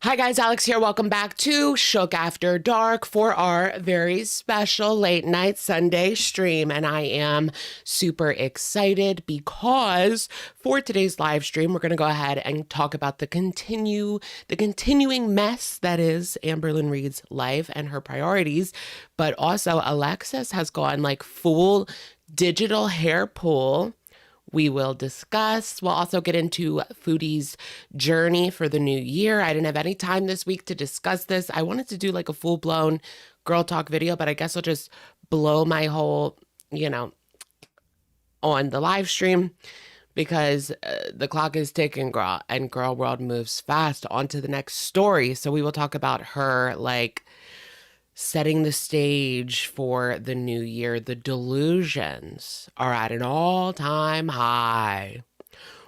Hi guys, Alex here. Welcome back to Shook After Dark for our very special late night Sunday stream. And I am super excited because for today's live stream, we're going to go ahead and talk about the continuing mess that is Amberlynn Reid's life and her priorities. But also Alexis has gone like full digital hair pull. We will discuss. We'll also get into Foodie's journey for the new year. I didn't have any time this week to discuss this. I wanted to do like a full-blown girl talk video, but I guess I'll just blow my whole, on the live stream because the clock is ticking, girl, and girl world moves fast. On to the next story. So we will talk about her, like, setting the stage for the new year. The delusions are at an all-time high.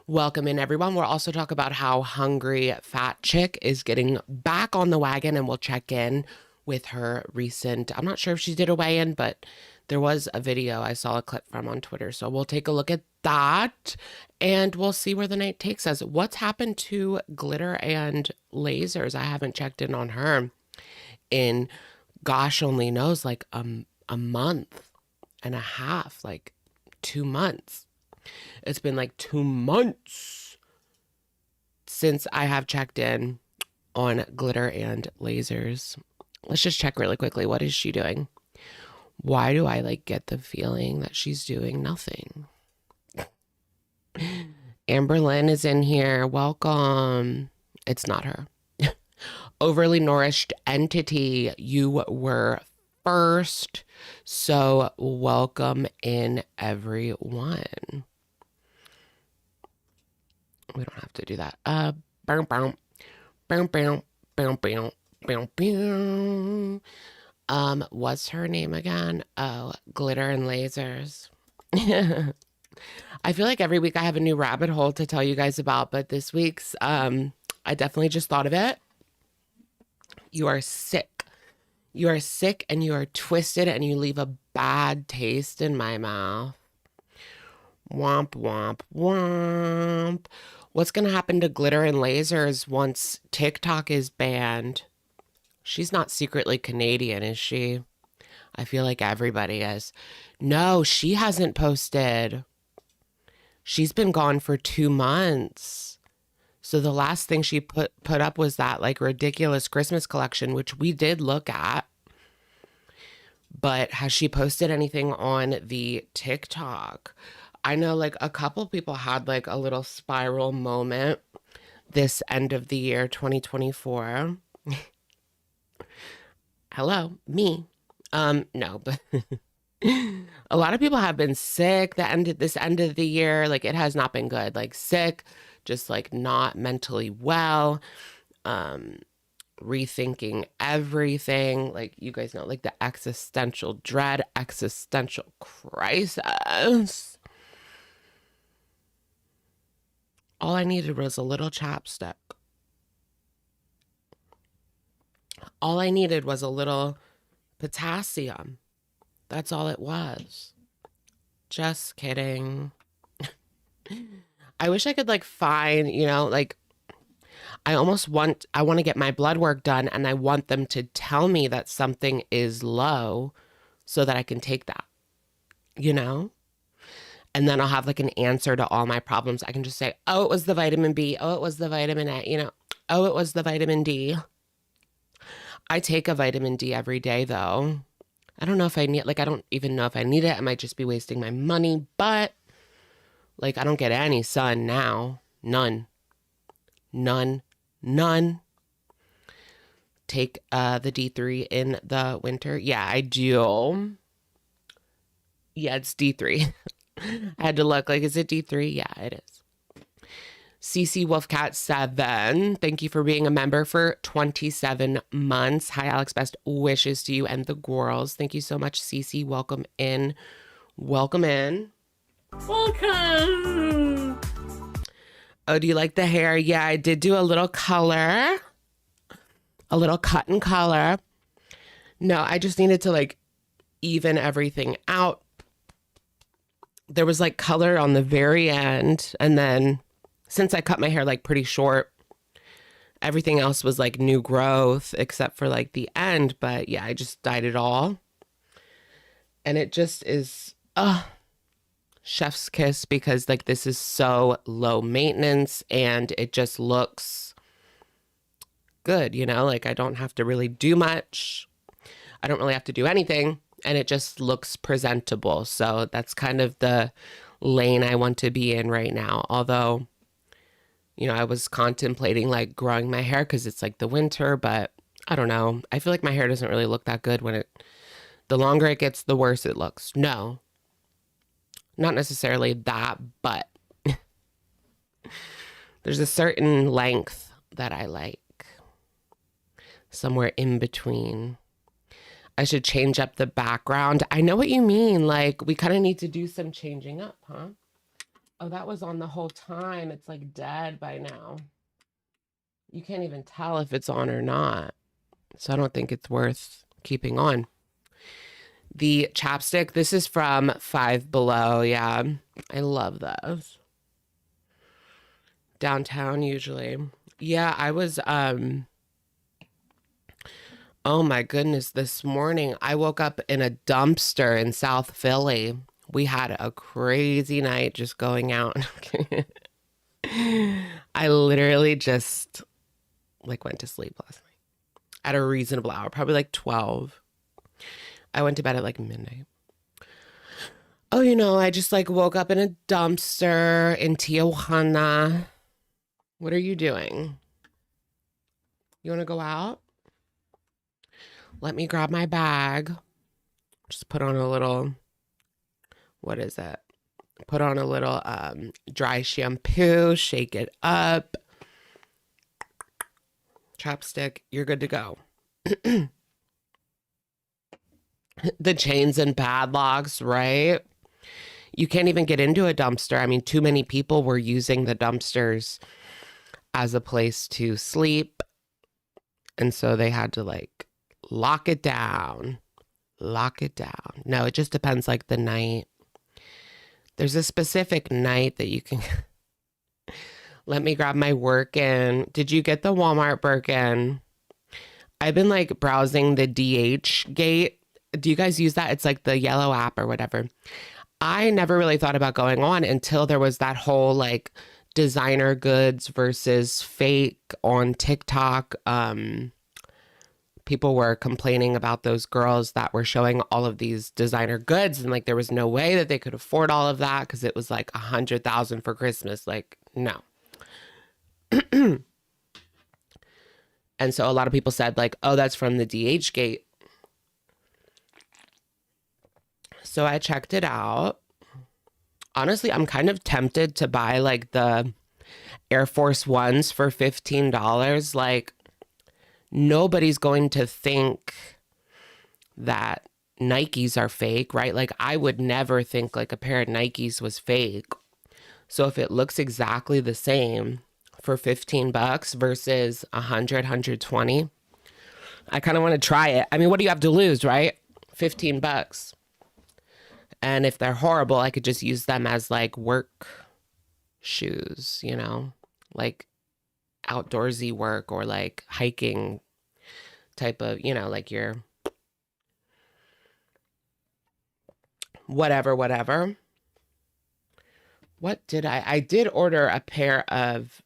Welcome in, everyone. We'll also talk about how hungry fat chick is getting back on the wagon, and we'll check in with her recent, I'm not sure if she did a weigh-in, but there was a video I saw a clip from on Twitter. So we'll take a look at that, and we'll see where the night takes us. What's happened to Glitter and Lasers? I haven't checked in on her in gosh only knows, like a month and a half, like 2 months. It's been like 2 months since I have checked in on Glitter and Lasers. Let's just check really quickly. What is she doing? Why do I like get the feeling that she's doing nothing? Amberlynn is in here. Welcome. It's not her. Overly nourished entity, you were first, so welcome in, everyone. We don't have to do that. What's her name again? Oh, Glitter and Lasers. I feel like every week I have a new rabbit hole to tell you guys about, but this week's, I definitely just thought of it. You are sick. You are sick and you are twisted and you leave a bad taste in my mouth. Womp, womp, womp. What's going to happen to Glitter and Lasers once TikTok is banned? She's not secretly Canadian, is she? I feel like everybody is. No, she hasn't posted. She's been gone for 2 months. So the last thing she put up was that like ridiculous Christmas collection, which we did look at. But has she posted anything on the TikTok? I know like a couple people had like a little spiral moment this end of the year, 2024. Hello, me. No, but a lot of people have been sick this end of the year. Like it has not been good. Like sick, just like not mentally well, rethinking everything. Like you guys know, like the existential dread, existential crisis. All I needed was a little chapstick. All I needed was a little potassium. That's all it was. Just kidding. I wish I could like find, like I want to get my blood work done and I want them to tell me that something is low so that I can take that, and then I'll have like an answer to all my problems. I can just say, oh, it was the vitamin B. Oh, it was the vitamin A, oh, it was the vitamin D. I take a vitamin D every day though. I don't know if I need, like, I don't even know if I need it. I might just be wasting my money, but like, I don't get any sun now. None. Take the D3 in the winter. Yeah, I do. Yeah, it's D3. I had to look, like, is it D3? Yeah, it is. CC Wolfcat 7, thank you for being a member for 27 months. Hi, Alex. Best wishes to you and the girls. Thank you so much, CC. Welcome in. Welcome in. Welcome. Oh, do you like the hair? Yeah, I did do a little color. A little cut and color. No, I just needed to like even everything out. There was like color on the very end. And then since I cut my hair like pretty short Everything else was like new growth except for like the end. But yeah, I just dyed it all. And it just is chef's kiss because like this is so low maintenance and it just looks good, you know? Like I don't have to really do much. I don't really have to do anything and it just looks presentable. So that's kind of the lane I want to be in right now. Although, you know, I was contemplating like growing my hair because it's like the winter, but I don't know. I feel like my hair doesn't really look that good the longer it gets, the worse it looks. No, not necessarily that, but there's a certain length that I like, somewhere in between. I should change up the background. I know what you mean. Like, we kind of need to do some changing up, huh? Oh, that was on the whole time. It's like dead by now. You can't even tell if it's on or not. So I don't think it's worth keeping on. The chapstick, this is from Five Below. Yeah, I love those. Downtown usually. Yeah, I was, oh my goodness, this morning I woke up in a dumpster in South Philly. We had a crazy night just going out. I literally just like went to sleep last night at a reasonable hour, probably like 12. I went to bed at like midnight. Oh, you know, I just like woke up in a dumpster in Tijuana. What are you doing? You want to go out? Let me grab my bag. Just put on a little, what is it? Put on a little dry shampoo, shake it up. Chapstick, you're good to go. The chains and padlocks, right? You can't even get into a dumpster. I mean, too many people were using the dumpsters as a place to sleep. And so they had to like lock it down. Lock it down. No, it just depends like the night. There's a specific night that you can... Let me grab my Workin. Did you get the Walmart Birkin? I've been like browsing the DH Gate. Do you guys use that? It's like the yellow app or whatever. I never really thought about going on until there was that whole like designer goods versus fake on TikTok. People were complaining about those girls that were showing all of these designer goods and like there was no way that they could afford all of that because it was like 100,000 for Christmas. Like, no. And so a lot of people said like, oh, that's from the DH Gate. So I checked it out. Honestly, I'm kind of tempted to buy like the Air Force Ones for $15. Like, nobody's going to think that Nikes are fake, right? Like, I would never think like a pair of Nikes was fake. So if it looks exactly the same for $15 versus 120, I kind of want to try it. I mean, what do you have to lose, right? $15. And if they're horrible, I could just use them as like work shoes, you know, like outdoorsy work or like hiking type of, you know, like your whatever. What did I did order a pair of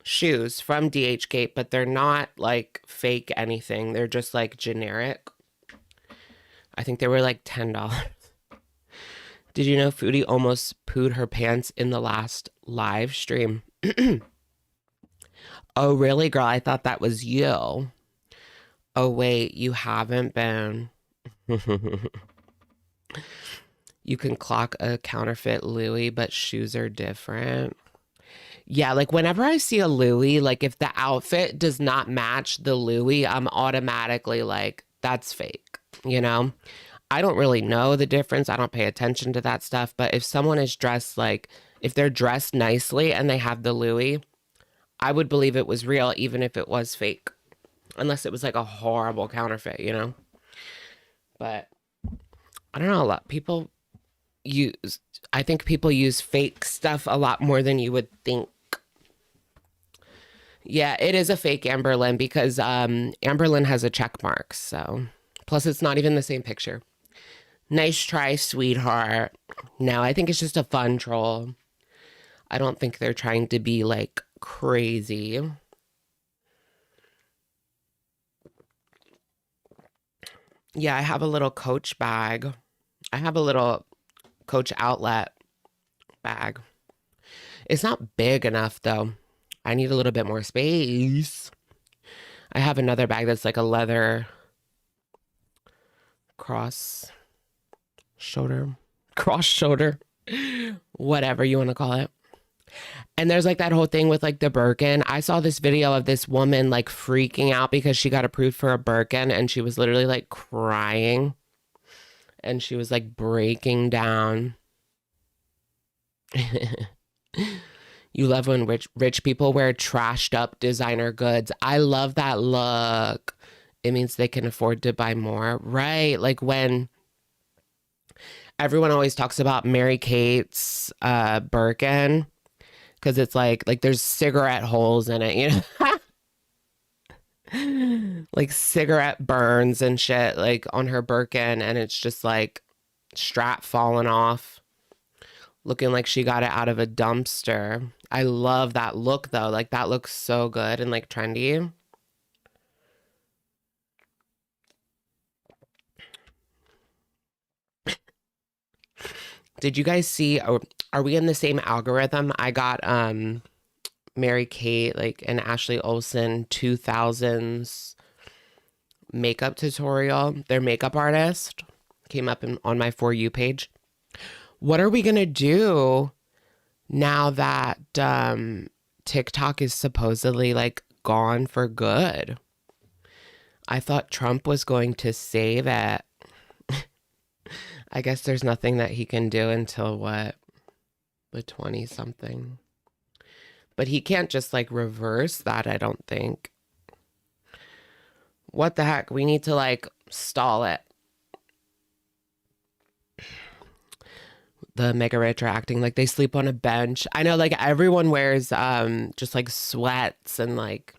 shoes from DH Gate, but they're not like fake anything. They're just like generic. I think they were like $10. Did you know Foodie almost pooed her pants in the last live stream? Oh, really, girl? I thought that was you. Oh, wait, you haven't been. You can clock a counterfeit Louis, but shoes are different. Yeah, like whenever I see a Louis, like if the outfit does not match the Louis, I'm automatically like, that's fake, you know? I don't really know the difference. I don't pay attention to that stuff. But if someone is dressed like, if they're dressed nicely and they have the Louis, I would believe it was real, even if it was fake. Unless it was like a horrible counterfeit, you know? But I don't know, a lot people I think people use fake stuff a lot more than you would think. Yeah, it is a fake Amberlynn because Amberlynn has a check mark. So, plus it's not even the same picture. Nice try, sweetheart. No, I think it's just a fun troll. I don't think they're trying to be like crazy. Yeah, I have a little Coach bag. I have a little Coach outlet bag. It's not big enough though. I need a little bit more space. I have another bag that's like a leather cross shoulder, whatever you want to call it. And there's like that whole thing with like the Birkin. I saw this video of this woman like freaking out because she got approved for a Birkin and she was literally like crying and she was like breaking down. You love when rich people wear trashed up designer goods. I love that look. It means they can afford to buy more, right? Like when everyone always talks about Mary Kate's Birkin because it's like there's cigarette holes in it, you know, like cigarette burns and shit like on her Birkin, and it's just like strap falling off, looking like she got it out of a dumpster. I love that look though. Like that looks so good and like trendy. Did you guys see, are we in the same algorithm? I got Mary Kate, like an Ashley Olsen 2000s makeup tutorial. Their makeup artist came up on my For You page. What are we going to do now that TikTok is supposedly like gone for good? I thought Trump was going to save it. I guess there's nothing that he can do until what? The 20 something. But he can't just like reverse that, I don't think. What the heck? We need to like stall it. The mega rich are acting like they sleep on a bench. I know like everyone wears just like sweats, and like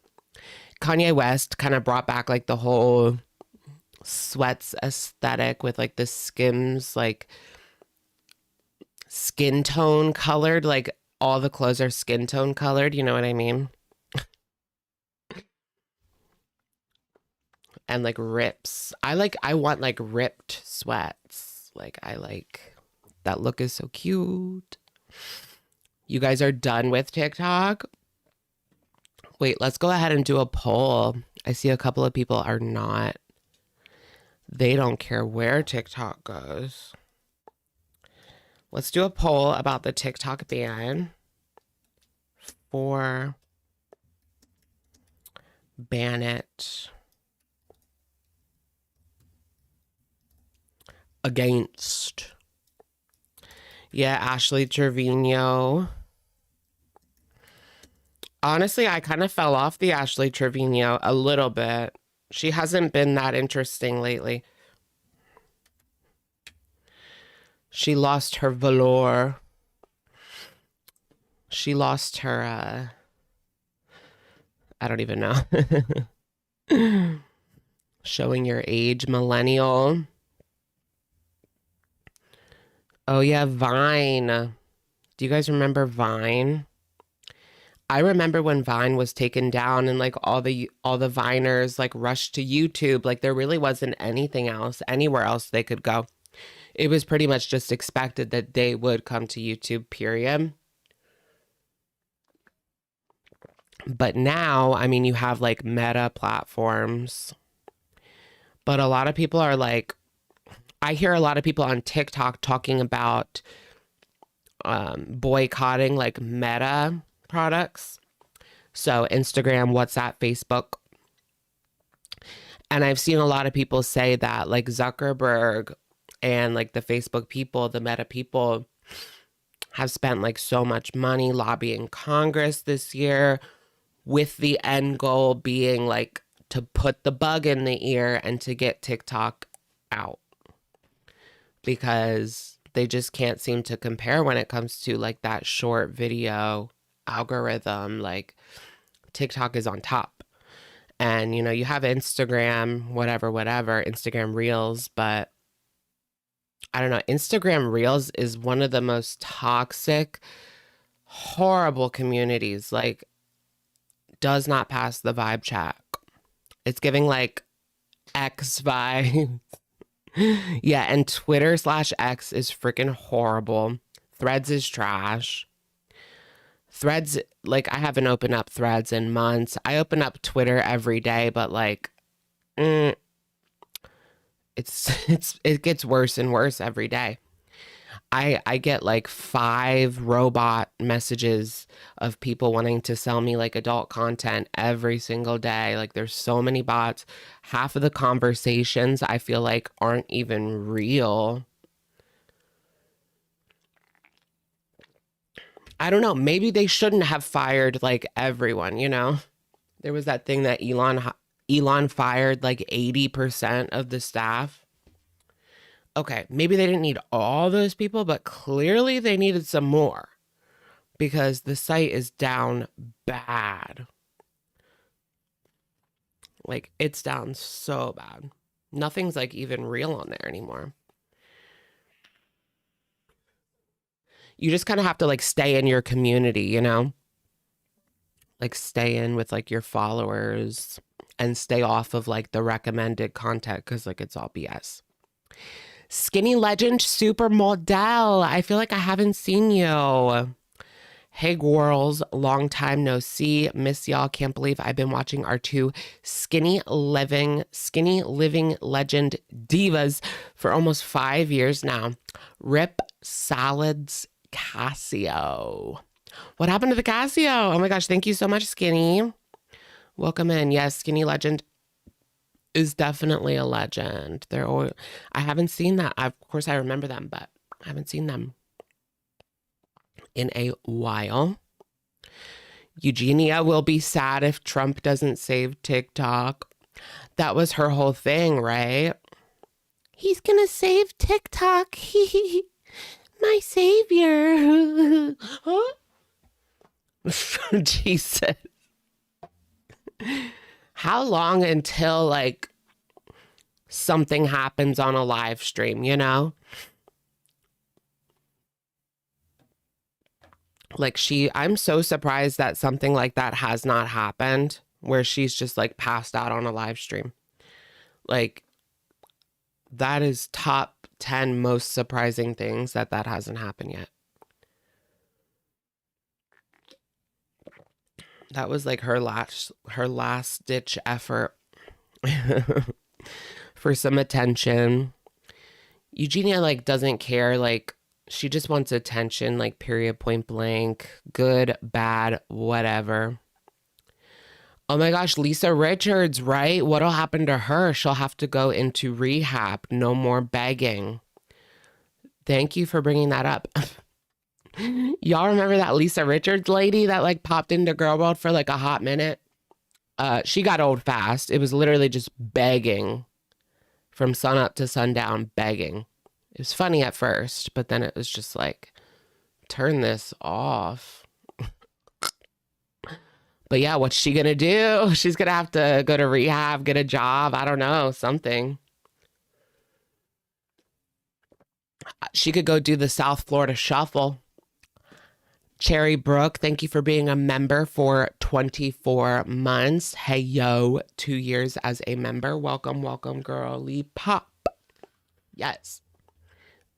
Kanye West kind of brought back like the whole sweats aesthetic with like the Skims like skin tone colored, like all the clothes are skin tone colored, you know what I mean? And like rips. I want like ripped sweats. Like I like that look is so cute. You guys are done with TikTok? Wait, let's go ahead and do a poll. I see a couple of people are not. They don't care where TikTok goes. Let's do a poll about the TikTok ban. For ban it. Against. Yeah, Ashley Trevino. Honestly, I kind of fell off the Ashley Trevino a little bit. She hasn't been that interesting lately. She lost her velour. She lost her, I don't even know. Showing your age, millennial. Oh yeah, Vine. Do you guys remember Vine? I remember when Vine was taken down and like all the Viners like rushed to YouTube. Like there really wasn't anything else, anywhere else they could go. It was pretty much just expected that they would come to YouTube, period. But now, I mean, you have like meta platforms. But a lot of people are like, I hear a lot of people on TikTok talking about boycotting like meta products. So Instagram, WhatsApp, Facebook. And I've seen a lot of people say that like Zuckerberg and like the Facebook people, the meta people have spent like so much money lobbying Congress this year, with the end goal being like to put the bug in the ear and to get TikTok out, because they just can't seem to compare when it comes to like that short video algorithm. Like TikTok is on top. And, you know, you have Instagram, whatever, Instagram Reels, but I don't know. Instagram Reels is one of the most toxic, horrible communities. Like, does not pass the vibe check. It's giving like X vibe. Yeah, and Twitter/X is freaking horrible. Threads is trash. Threads, like, I haven't opened up Threads in months. I open up Twitter every day, but like, it gets worse and worse every day. I get like 5 robot messages of people wanting to sell me like adult content every single day. Like, there's so many bots. Half of the conversations I feel like aren't even real. I don't know. Maybe they shouldn't have fired like everyone, you know? There was that thing that Elon fired like 80% of the staff. Okay, maybe they didn't need all those people, but clearly they needed some more because the site is down bad. Like, it's down so bad. Nothing's like even real on there anymore. You just kind of have to like stay in your community, you know? Like, stay in with like your followers and stay off of like the recommended content because like it's all BS. Skinny Legend Supermodel. I feel like I haven't seen you. Hey, girls. Long time no see. Miss y'all. Can't believe I've been watching our 2 skinny living legend divas for almost 5 years now. Rip Salads Casio. What happened to the Casio? Oh my gosh. Thank you so much, Skinny. Welcome in. Yes, Skinny Legend is definitely a legend. I haven't seen that. Of course, I remember them, but I haven't seen them in a while. Eugenia will be sad if Trump doesn't save TikTok. That was her whole thing, right? He's gonna save TikTok. My savior. Huh? Jesus. How long until like something happens on a live stream, you know? Like, I'm so surprised that something like that has not happened where she's just like passed out on a live stream. Like, that is top 10 most surprising things that hasn't happened yet. That was like her last ditch effort for some attention. Eugenia like doesn't care, like she just wants attention, like period, point blank, good, bad, whatever. Oh my gosh, Lisa Richards, right? What'll happen to her? She'll have to go into rehab. No more begging. Thank you for bringing that up. Y'all remember that Lisa Richards lady that like popped into Girl World for like a hot minute? She got old fast. It was literally just begging from sun up to sundown, begging. It was funny at first, but then it was just like, turn this off. But yeah, what's she gonna do? She's gonna have to go to rehab, get a job. I don't know, something. She could go do the South Florida Shuffle. Cherry Brook, thank you for being a member for 24 months. Hey, yo, 2 years as a member. Welcome, welcome, girly pop. Yes.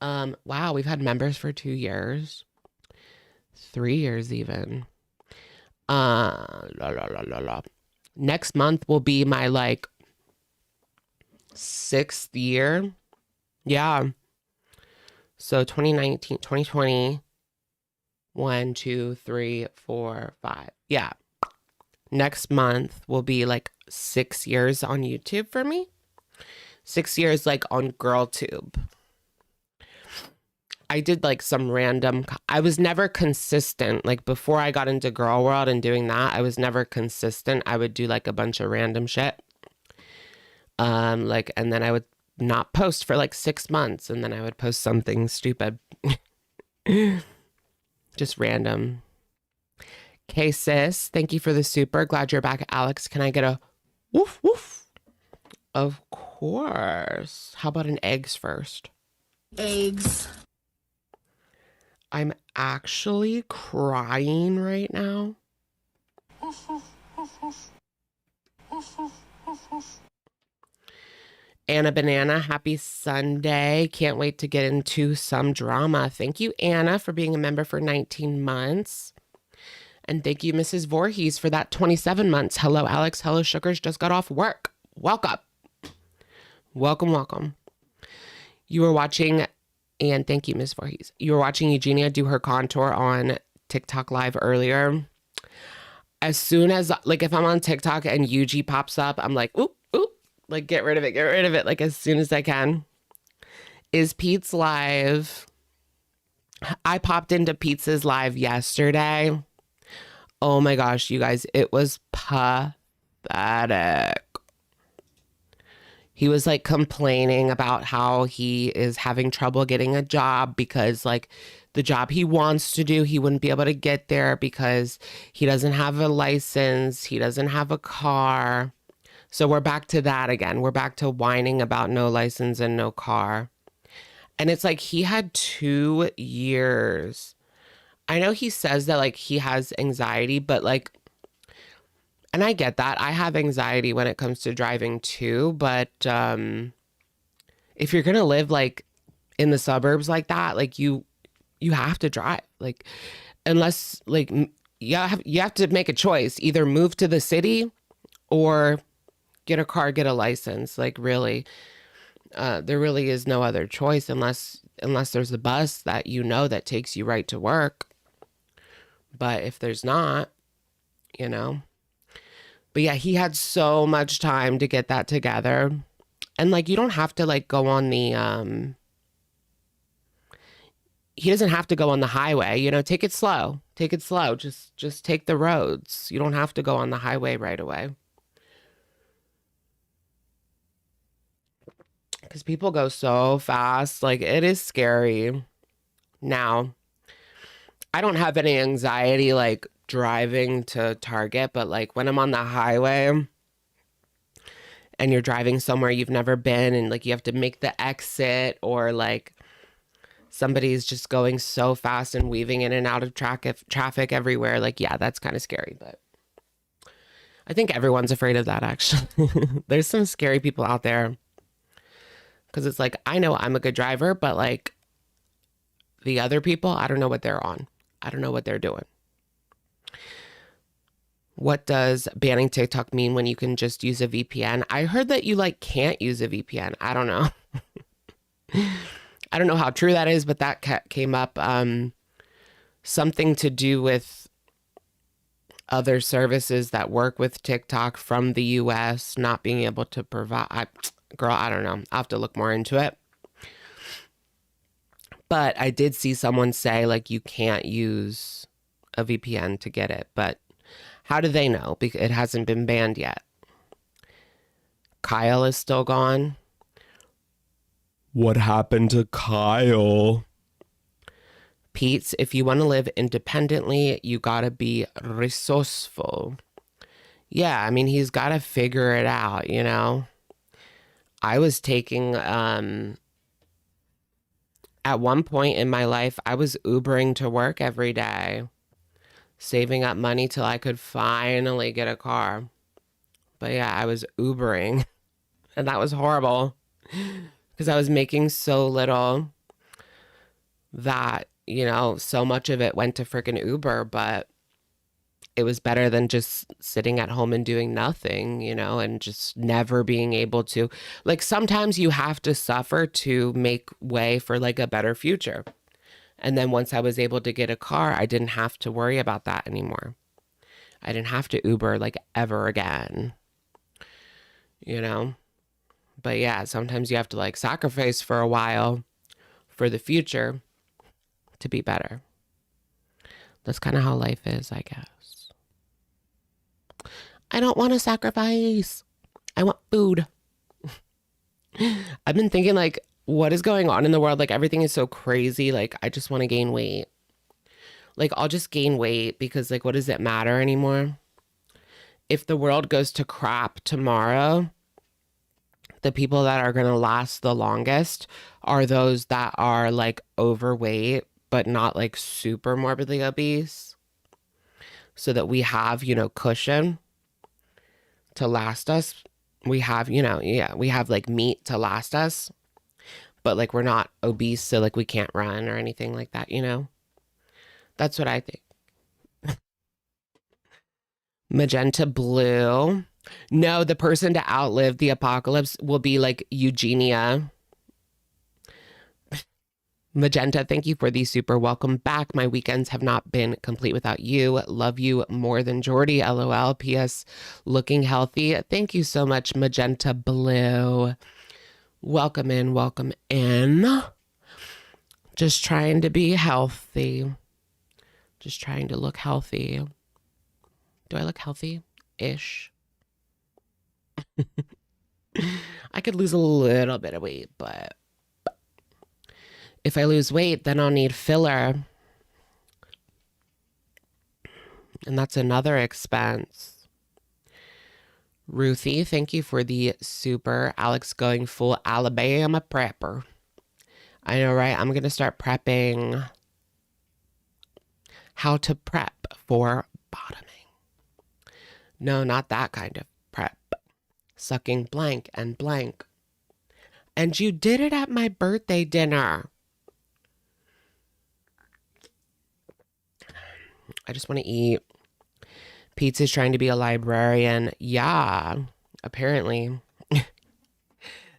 Wow, we've had members for 2 years. 3 years even. Next month will be my like 6th year. Yeah. So 2019, 2020. 1, 2, 3, 4, 5. Yeah. Next month will be like 6 years on YouTube for me. 6 years like on GirlTube. I did like some random, I was never consistent. Like before I got into Girl World and doing that, I was never consistent. I would do like a bunch of random shit. Like, and then I would not post for like 6 months and then I would post something stupid. Just random. Okay, sis. Thank you for the super. Glad you're back, Alex. Can I get a woof woof? Of course. How about an eggs first? Eggs. I'm actually crying right now. Anna Banana, happy Sunday. Can't wait to get into some drama. Thank you, Anna, for being a member for 19 months. And thank you, Mrs. Voorhees, for that 27 months. Hello, Alex. Hello, Sugars. Just got off work. Welcome. Welcome, welcome. You were watching, and thank you, Ms. Voorhees. You were watching Eugenia do her contour on TikTok Live earlier. As soon as, like, if I'm on TikTok and UG pops up, I'm like, oop, oop. Like, get rid of it, like, as soon as I can. Is Peetz live? I popped into Peetz's live yesterday. Oh my gosh, you guys, it was pathetic. He was like complaining about how he is having trouble getting a job because like the job he wants to do, he wouldn't be able to get there because he doesn't have a license. He doesn't have a car. So we're back to that again. We're back to whining about no license and no car. And it's like he had 2 years. I know he says that like he has anxiety, but like, and I get that. I have anxiety when it comes to driving too, but if you're going to live like in the suburbs like that, like you have to drive. Like unless like you have to make a choice, either move to the city or get a car, get a license. Like really, there really is no other choice unless there's a bus that you know that takes you right to work. But if there's not, you know. But yeah, he had so much time to get that together. And like you don't have to like go on the he doesn't have to go on the highway, you know, take it slow. Take it slow. Just take the roads. You don't have to go on the highway right away. Because people go so fast. Like, it is scary. Now, I don't have any anxiety, like, driving to Target. But, like, when I'm on the highway and you're driving somewhere you've never been and, like, you have to make the exit or, like, somebody's just going so fast and weaving in and out of traffic everywhere. Like, yeah, that's kind of scary. But I think everyone's afraid of that, actually. There's some scary people out there. Because it's like, I know I'm a good driver, but like the other people, I don't know what they're on. I don't know what they're doing. What does banning TikTok mean when you can just use a VPN? I heard that you like can't use a VPN. I don't know. I don't know how true that is, but that came up. Something to do with other services that work with TikTok from the US not being able to provide. Girl, I don't know. I'll have to look more into it. But I did see someone say, like, you can't use a VPN to get it. But how do they know? Because it hasn't been banned yet. Kyle is still gone. What happened to Kyle? Peetz, if you want to live independently, you got to be resourceful. Yeah, I mean, he's got to figure it out, you know? I was taking, at one point in my life, I was Ubering to work every day, saving up money till I could finally get a car. But yeah, I was Ubering, and that was horrible because I was making so little that, you know, so much of it went to freaking Uber, but it was better than just sitting at home and doing nothing, you know, and just never being able to, like, sometimes you have to suffer to make way for like a better future. And then once I was able to get a car, I didn't have to worry about that anymore. I didn't have to Uber like ever again, you know? But yeah, sometimes you have to like sacrifice for a while for the future to be better. That's kind of how life is, I guess. I don't want to sacrifice. I want food. I've been thinking like, what is going on in the world? Like everything is so crazy. Like I just want to gain weight. Like, I'll just gain weight because, like, what does it matter anymore? If the world goes to crap tomorrow, the people that are going to last the longest are those that are like overweight, but not like super morbidly obese, so that we have, you know, cushion to last us. We have, you know, yeah, we have like meat to last us, but like we're not obese, so like we can't run or anything like that, you know? That's what I think. Magenta blue. No, the person to outlive the apocalypse will be like Eugenia. Magenta, thank you for the super welcome back. My weekends have not been complete without you. Love you more than Jordy. LOL. PS, looking healthy. Thank you so much, Magenta Blue. Welcome in, welcome in. Just trying to be healthy. Just trying to look healthy. Do I look healthy-ish? I could lose a little bit of weight, but if I lose weight, then I'll need filler. And that's another expense. Ruthie, thank you for the super. Alex going full Alabama prepper. I know, right? I'm going to start prepping. How to prep for bottoming. No, not that kind of prep. Sucking blank and blank. And you did it at my birthday dinner. I just want to eat. Peetz is trying to be a librarian. Yeah, apparently.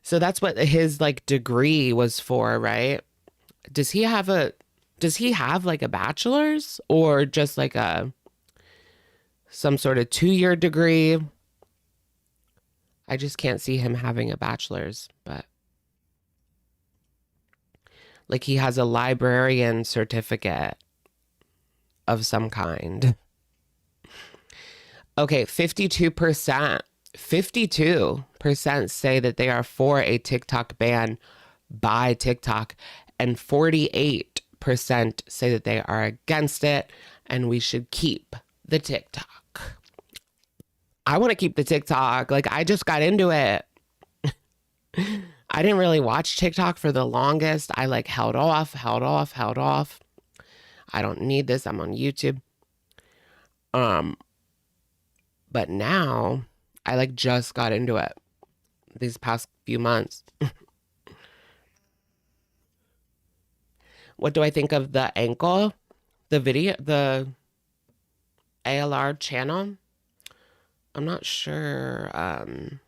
So that's what his like degree was for, right? Does he have like a bachelor's or just like some sort of 2-year degree? I just can't see him having a bachelor's, but like he has a librarian certificate of some kind. Okay, 52%. 52% say that they are for a TikTok ban by TikTok, and 48% say that they are against it and we should keep the TikTok. I want to keep the TikTok. Like, I just got into it. I didn't really watch TikTok for the longest. I like held off. I don't need this. I'm on YouTube. But now I like just got into it these past few months. What do I think of the ankle? The video, the ALR channel? I'm not sure. I'm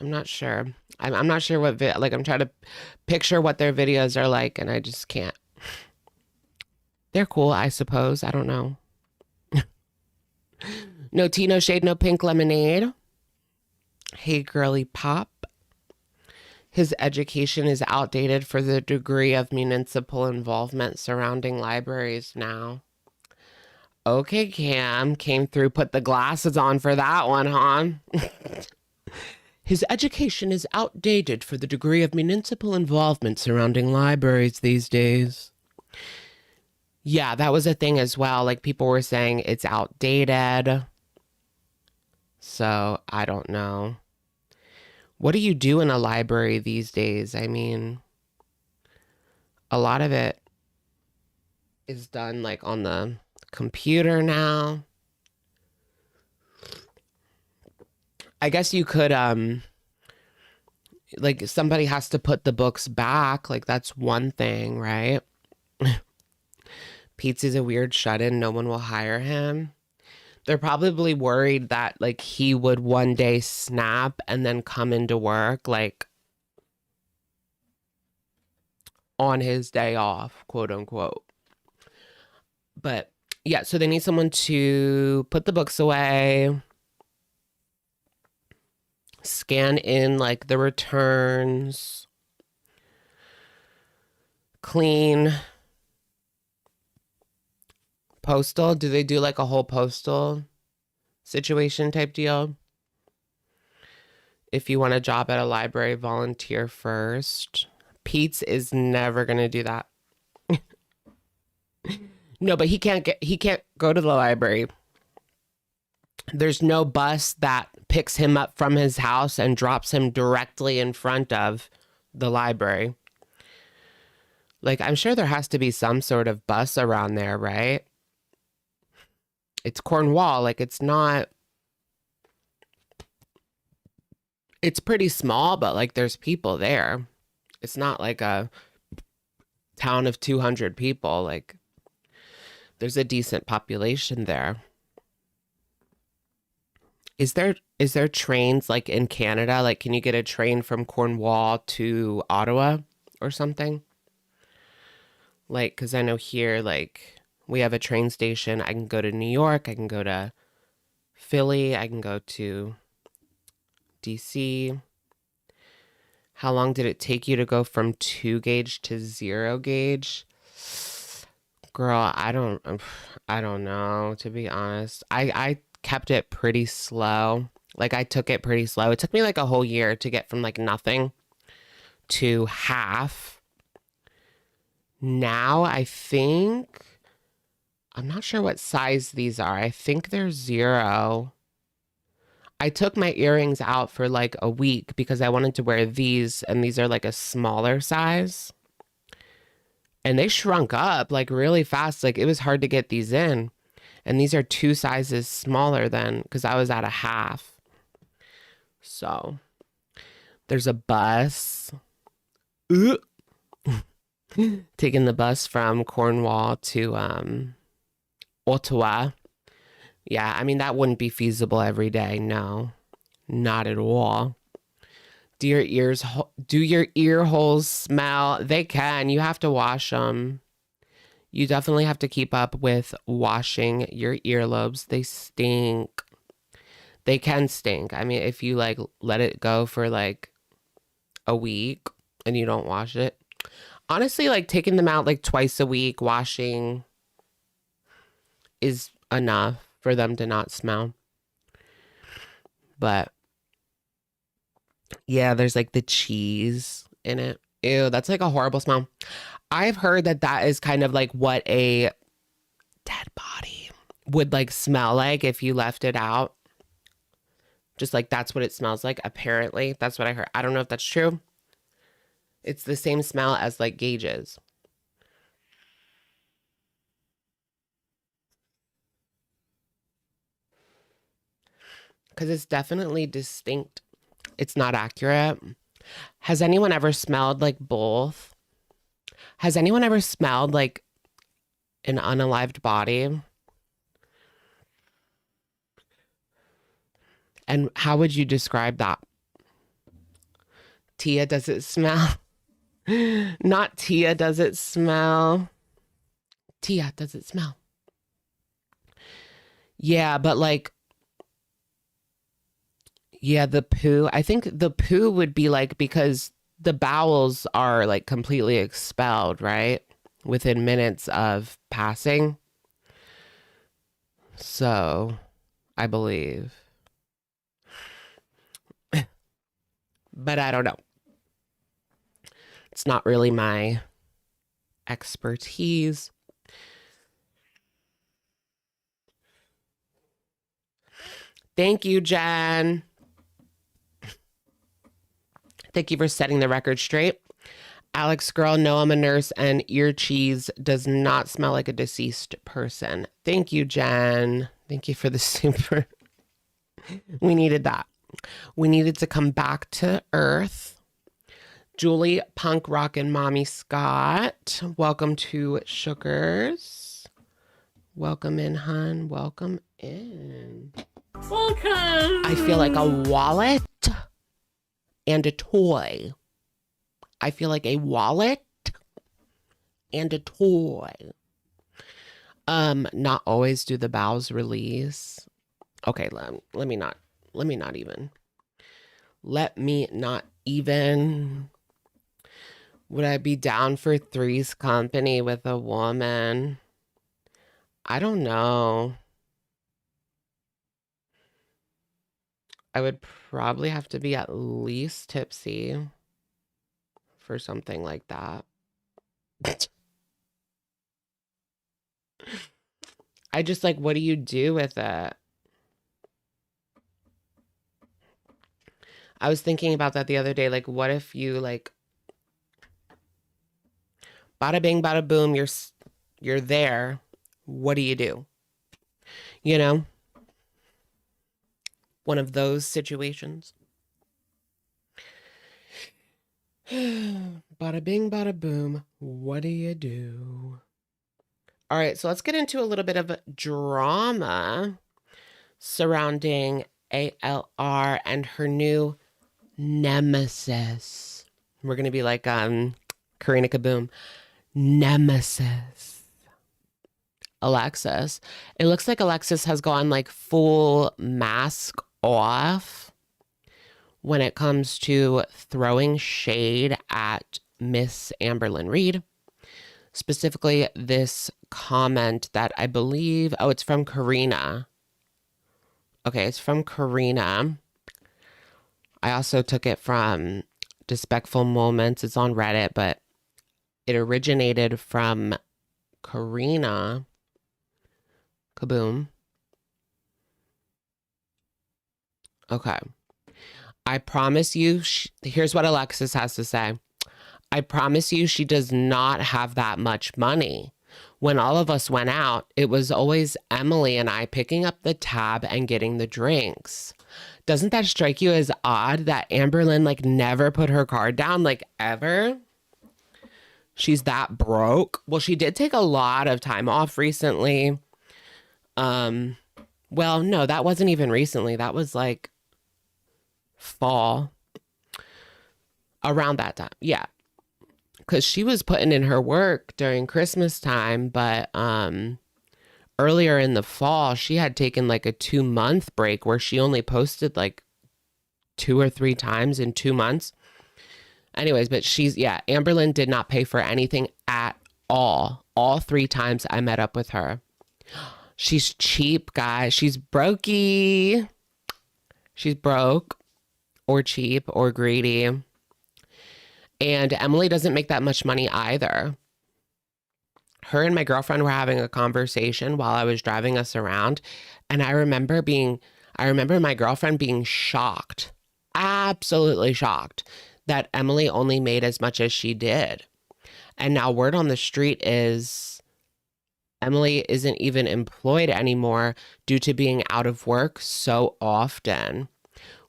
not sure. I'm not sure what like I'm trying to picture what their videos are like, and I just can't. They're cool, I suppose. I don't know. No tea, no shade, no pink lemonade. Hey, girly pop. His education is outdated for the degree of municipal involvement surrounding libraries now. Okay, Cam. Came through, put the glasses on for that one, huh? His education is outdated for the degree of municipal involvement surrounding libraries these days. Yeah, that was a thing as well. Like, people were saying it's outdated. So, I don't know. What do you do in a library these days? I mean, a lot of it is done like on the computer now. I guess you could, like somebody has to put the books back. Like that's one thing, right? Peetz is a weird shut-in. No one will hire him. They're probably worried that like he would one day snap and then come into work like on his day off, quote unquote. But yeah, so they need someone to put the books away, scan in like the returns, clean. Postal? Do they do like a whole postal situation type deal? If you want a job at a library, volunteer first. Peetz is never going to do that. No, but he can't go to the library. There's no bus that picks him up from his house and drops him directly in front of the library. Like, I'm sure there has to be some sort of bus around there, right? It's Cornwall. Like, it's not, it's pretty small, but like, there's people there. It's not like a town of 200 people. Like, there's a decent population there. Is there trains like in Canada? Like, can you get a train from Cornwall to Ottawa or something? Like, because I know here, like, we have a train station. I can go to New York. I can go to Philly. I can go to DC. How long did it take you to go from 2 gauge to 0 gauge? Girl, I don't know, to be honest. I kept it pretty slow. Like, I took it pretty slow. It took me like a whole year to get from like nothing to half. Now I think, I'm not sure what size these are. I think they're 0. I took my earrings out for like a week because I wanted to wear these, and these are like a smaller size. And they shrunk up like really fast. Like, it was hard to get these in. And these are 2 sizes smaller than, because I was at a half. So there's a bus. Taking the bus from Cornwall to Ottawa. Yeah, I mean, that wouldn't be feasible every day. No, not at all. Do your ear holes smell? They can. You have to wash them. You definitely have to keep up with washing your earlobes. They stink. They can stink. I mean, if you like let it go for like a week and you don't wash it. Honestly, like taking them out like twice a week, washing is enough for them to not smell. But yeah, there's like the cheese in it. Ew, that's like a horrible smell. I've heard that that is kind of like what a dead body would like smell like if you left it out. Just like that's what it smells like, apparently. That's what I heard. I don't know if that's true. It's the same smell as like gauges. Because it's definitely distinct. It's not accurate. Has anyone ever smelled like both? Has anyone ever smelled like an unalived body? And how would you describe that? Tia, does it smell? Not Tia, does it smell? Tia, does it smell? Yeah, but like, yeah, the poo. I think the poo would be like, because the bowels are like completely expelled, right? Within minutes of passing. So, I believe. But I don't know. It's not really my expertise. Thank you, Jen. Thank you for setting the record straight. Alex girl, no, I'm a nurse, and ear cheese does not smell like a deceased person. Thank you, Jen. Thank you for the super. We needed that. We needed to come back to earth. Julie, punk rockin' mommy Scott. Welcome to Sugars. Welcome in, hun. Welcome in. Welcome. I feel like a wallet and a toy. I feel like a wallet and a toy. Not always do the bowels release. Okay, let me not even. Would I be down for three's company with a woman? I don't know. I would probably have to be at least tipsy for something like that. I just like, what do you do with it? I was thinking about that the other day. Like, what if you like, bada bing, bada boom, you're there. What do you do? You know, one of those situations. Bada bing, bada boom. What do you do? All right, so let's get into a little bit of drama surrounding ALR and her new nemesis. We're gonna be like Karina Kaboom. Nemesis. Alexis. It looks like Alexis has gone like full mask off when it comes to throwing shade at Miss Amberlynn Reid. Specifically, this comment that I believe, oh, it's from Karina. Okay, it's from Karina. I also took it from Despectful Moments. It's on Reddit, but it originated from Karina. Kaboom. Okay. I promise you, here's what Alexis has to say. I promise you she does not have that much money. When all of us went out, it was always Emily and I picking up the tab and getting the drinks. Doesn't that strike you as odd that Amberlynn like never put her card down, like ever? She's that broke. Well, she did take a lot of time off recently. Well, no, that wasn't even recently. That was like fall. Around that time. Yeah. Because she was putting in her work during Christmas time, but earlier in the fall, she had taken like a 2-month break where she only posted like 2 or 3 times in 2 months. Anyways, but Amberlynn did not pay for anything at all 3 times I met up with her. She's cheap, guys. She's brokey. She's broke or cheap or greedy. And Emily doesn't make that much money either. Her and my girlfriend were having a conversation while I was driving us around. And I remember my girlfriend being shocked, absolutely shocked, that Emily only made as much as she did. And now word on the street is Emily isn't even employed anymore due to being out of work so often.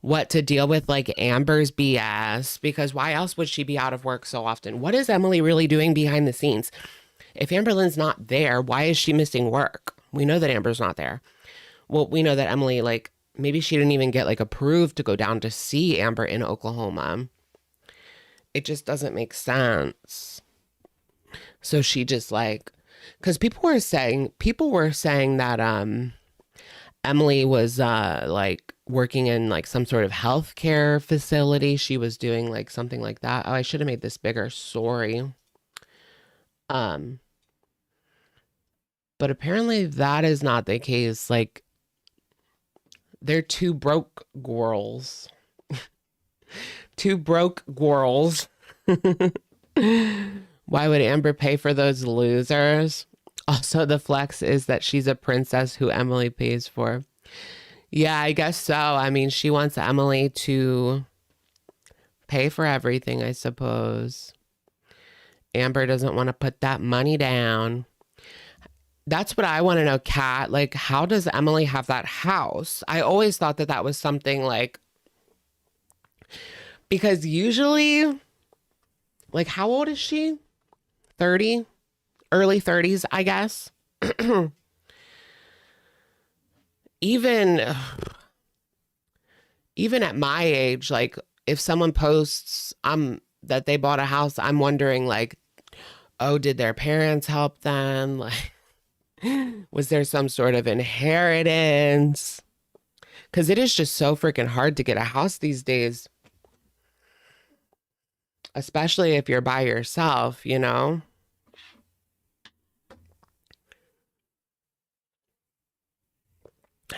What to deal with like Amber's BS, because why else would she be out of work so often? What is Emily really doing behind the scenes? If Amberlynn's not there, why is she missing work? We know that Amber's not there. Well, we know that Emily, like, maybe she didn't even get like approved to go down to see Amber in Oklahoma. It just doesn't make sense. So she just like, because people were saying that Emily was like working in like some sort of healthcare facility. She was doing like something like that. Oh, I should have made this bigger. Sorry. But apparently that is not the case. Like, they're 2 broke girls. 2 broke girls. Why would Amber pay for those losers? Also, the flex is that she's a princess who Emily pays for. Yeah, I guess so. I mean, she wants Emily to pay for everything, I suppose. Amber doesn't want to put that money down. That's what I want to know, Kat. Like, how does Emily have that house? I always thought that was something like, because usually, like, how old is she? 30? Early 30s, I guess. Even at my age, like, if someone posts that they bought a house, I'm wondering, like, oh, did their parents help them? Like, was there some sort of inheritance? Because it is just so freaking hard to get a house these days. Especially if you're by yourself, you know?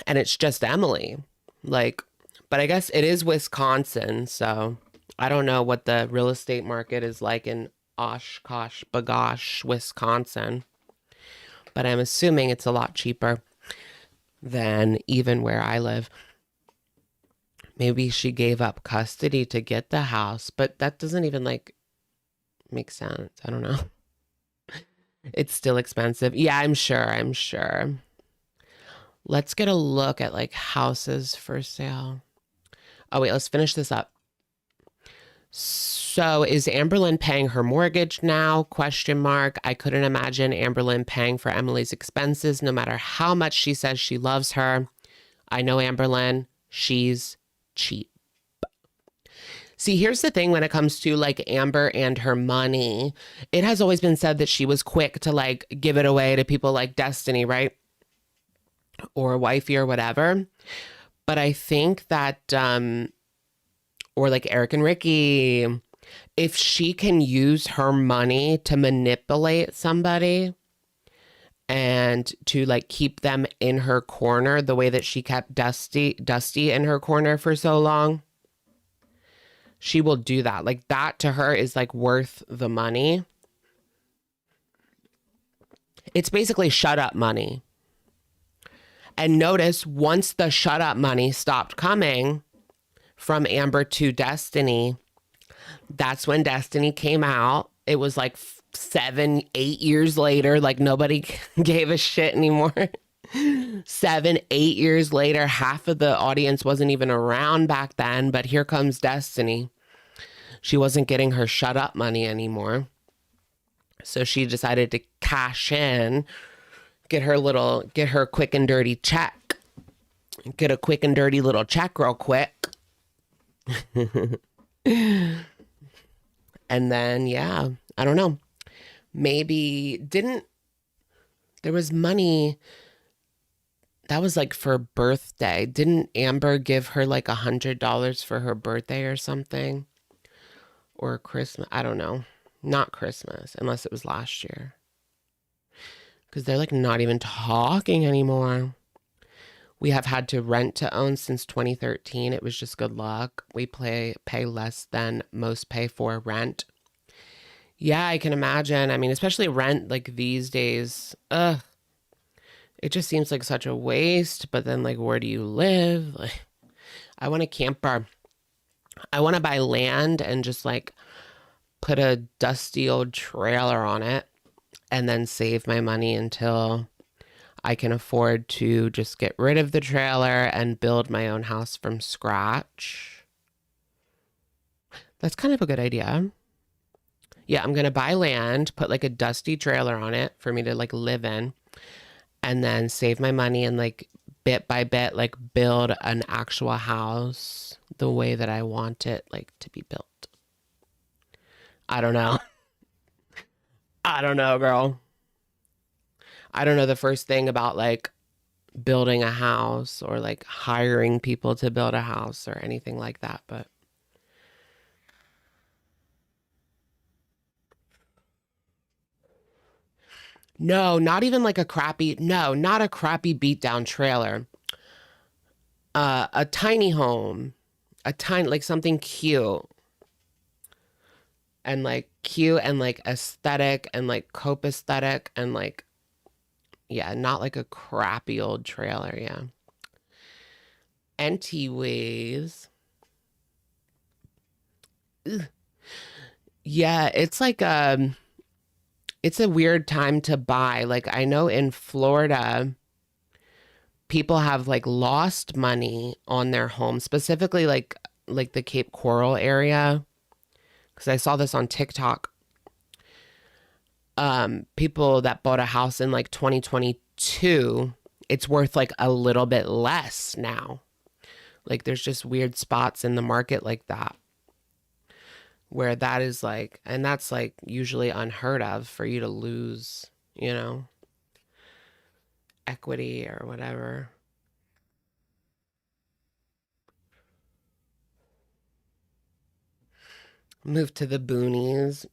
And it's just Emily. Like, but I guess it is Wisconsin, so I don't know what the real estate market is like in Oshkosh, Bagosh, Wisconsin. but I'm assuming it's a lot cheaper than even where I live. Maybe she gave up custody to get the house, but that doesn't even like make sense. I don't know. It's still expensive. Yeah, I'm sure. I'm sure. Let's get a look at like houses for sale. Oh, wait, let's finish this up. So is Amberlynn paying her mortgage now? Question mark. I couldn't imagine Amberlynn paying for Emily's expenses no matter how much she says she loves her. I know Amberlynn. She's cheap. See, here's the thing when it comes to like Amber and her money. It has always been said that she was quick to like give it away to people like Destiny, right? Or wifey or whatever. But I think that, or like Eric and Ricky, if she can use her money to manipulate somebody and to like keep them in her corner the way that she kept Dusty in her corner for so long, she will do that. Like that to her is like worth the money. It's basically shut up money. And notice once the shut up money stopped coming from Amber to Destiny, that's when Destiny came out. It was like 7, 8 years later, like nobody gave a shit anymore. 7, 8 years later, half of the audience wasn't even around back then, but here comes Destiny. She wasn't getting her shut up money anymore. So she decided to cash in, get her quick and dirty check. Get a quick and dirty little check real quick. And then, yeah, I don't know. Maybe there was money that was like for birthday. Didn't Amber give her like $100 for her birthday or something? Or Christmas? I don't know. Not Christmas, unless it was last year. Because they're like not even talking anymore. We have had to rent to own since 2013. It was just good luck. We pay less than most pay for rent. Yeah, I can imagine. I mean, especially rent like these days. Ugh. It just seems like such a waste. But then like, where do you live? Like, I want a camper. I want to buy land and just like put a dusty old trailer on it and then save my money until I can afford to just get rid of the trailer and build my own house from scratch. That's kind of a good idea. Yeah, I'm going to buy land, put like a dusty trailer on it for me to like live in, and then save my money and like bit by bit like build an actual house the way that I want it like to be built. I don't know. I don't know, girl. I don't know the first thing about like building a house or like hiring people to build a house or anything like that, but no, not even like not a crappy beat down trailer. A tiny home, like something cute and like aesthetic and like cope aesthetic and like, yeah, not like a crappy old trailer. Yeah. Anyways. Ugh. Yeah, it's like, it's a weird time to buy. Like I know in Florida, people have like lost money on their home, specifically like the Cape Coral area. Because I saw this on TikTok. People that bought a house in like 2022, it's worth like a little bit less now. Like there's just weird spots in the market like that. Where that is like, and that's like usually unheard of for you to lose, you know, equity or whatever. Move to the boonies.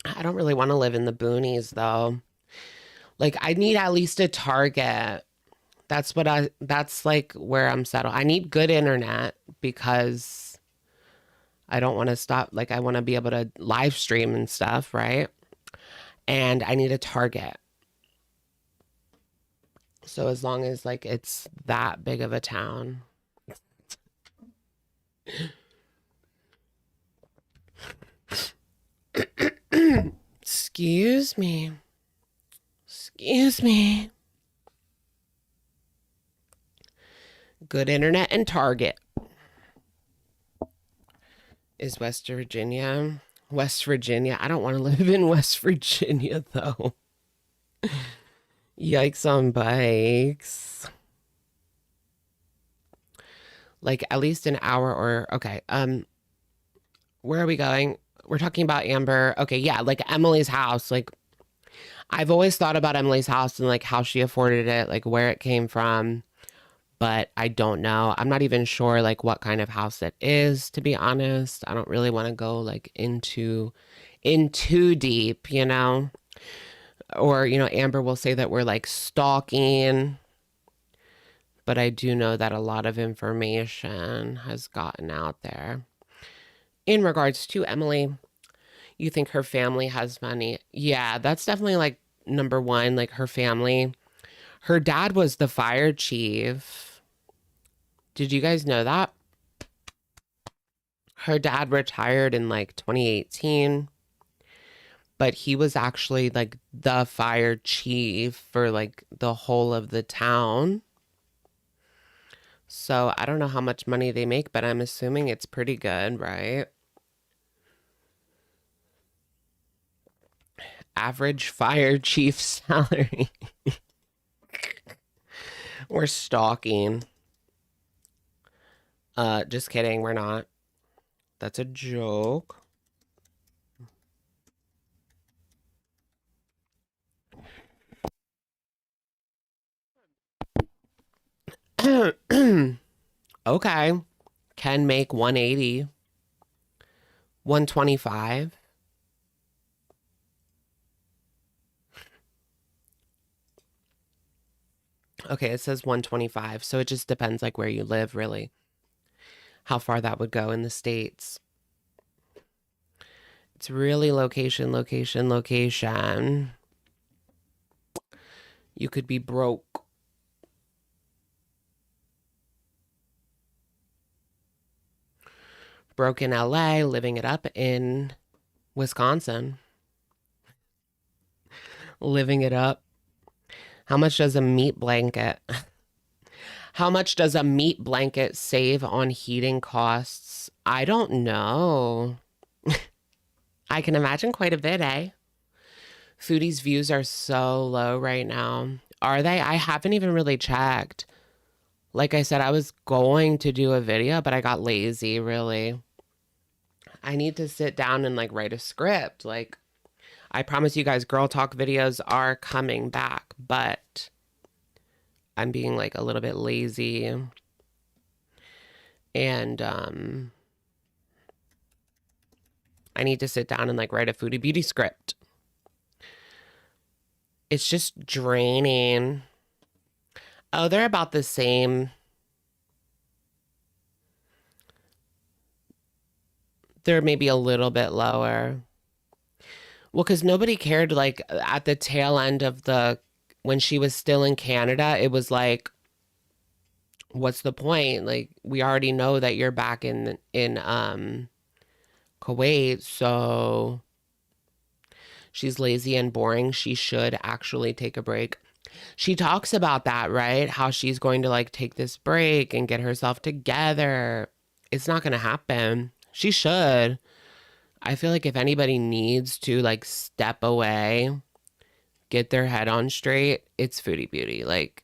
I don't really want to live in the boonies though. Like I need at least a Target. That's like where I'm settled. I need good internet because I don't want to stop. Like I want to be able to live stream and stuff, right? And I need a Target. So as long as like it's that big of a town. Excuse me. Excuse me. Good internet and Target is West Virginia. West Virginia. I don't want to live in West Virginia though. Yikes on bikes. Like at least an hour or okay. Where are we going? We're talking about Amber. Okay, yeah, like Emily's house. Like I've always thought about Emily's house and like how she afforded it, like where it came from, but I don't know. I'm not even sure like what kind of house it is, to be honest. I don't really want to go like in too deep, you know? Or, you know, Amber will say that we're like stalking, but I do know that a lot of information has gotten out there. In regards to Emily, you think her family has money? Yeah, that's definitely like number one, like her family. Her dad was the fire chief. Did you guys know that? Her dad retired in like 2018, but he was actually like the fire chief for like the whole of the town. So I don't know how much money they make, but I'm assuming it's pretty good, right? Average fire chief salary. We're stalking. Just kidding, we're not. That's a joke. Okay. Can make 180. 125. Okay, it says 125. So it just depends like where you live, really. How far that would go in the States. It's really location, location, location. You could be broke. Broke in LA, living it up in Wisconsin. Living it up. How much does a meat blanket? How much does a meat blanket save on heating costs? I don't know. I can imagine quite a bit, eh? Foodie's views are so low right now. Are they? I haven't even really checked. Like I said, I was going to do a video, but I got lazy, really. I need to sit down and like write a script. Like, I promise you guys, girl talk videos are coming back, but I'm being like a little bit lazy. And I need to sit down and like write a Foodie Beauty script. It's just draining. Oh, they're about the same. They're maybe a little bit lower. Well, because nobody cared, like, at the tail end of when she was still in Canada, it was like, what's the point? Like, we already know that you're back in Kuwait, so she's lazy and boring. She should actually take a break. She talks about that, right? How she's going to like take this break and get herself together. It's not going to happen. She should. I feel like if anybody needs to like step away, get their head on straight, it's Foodie Beauty. Like,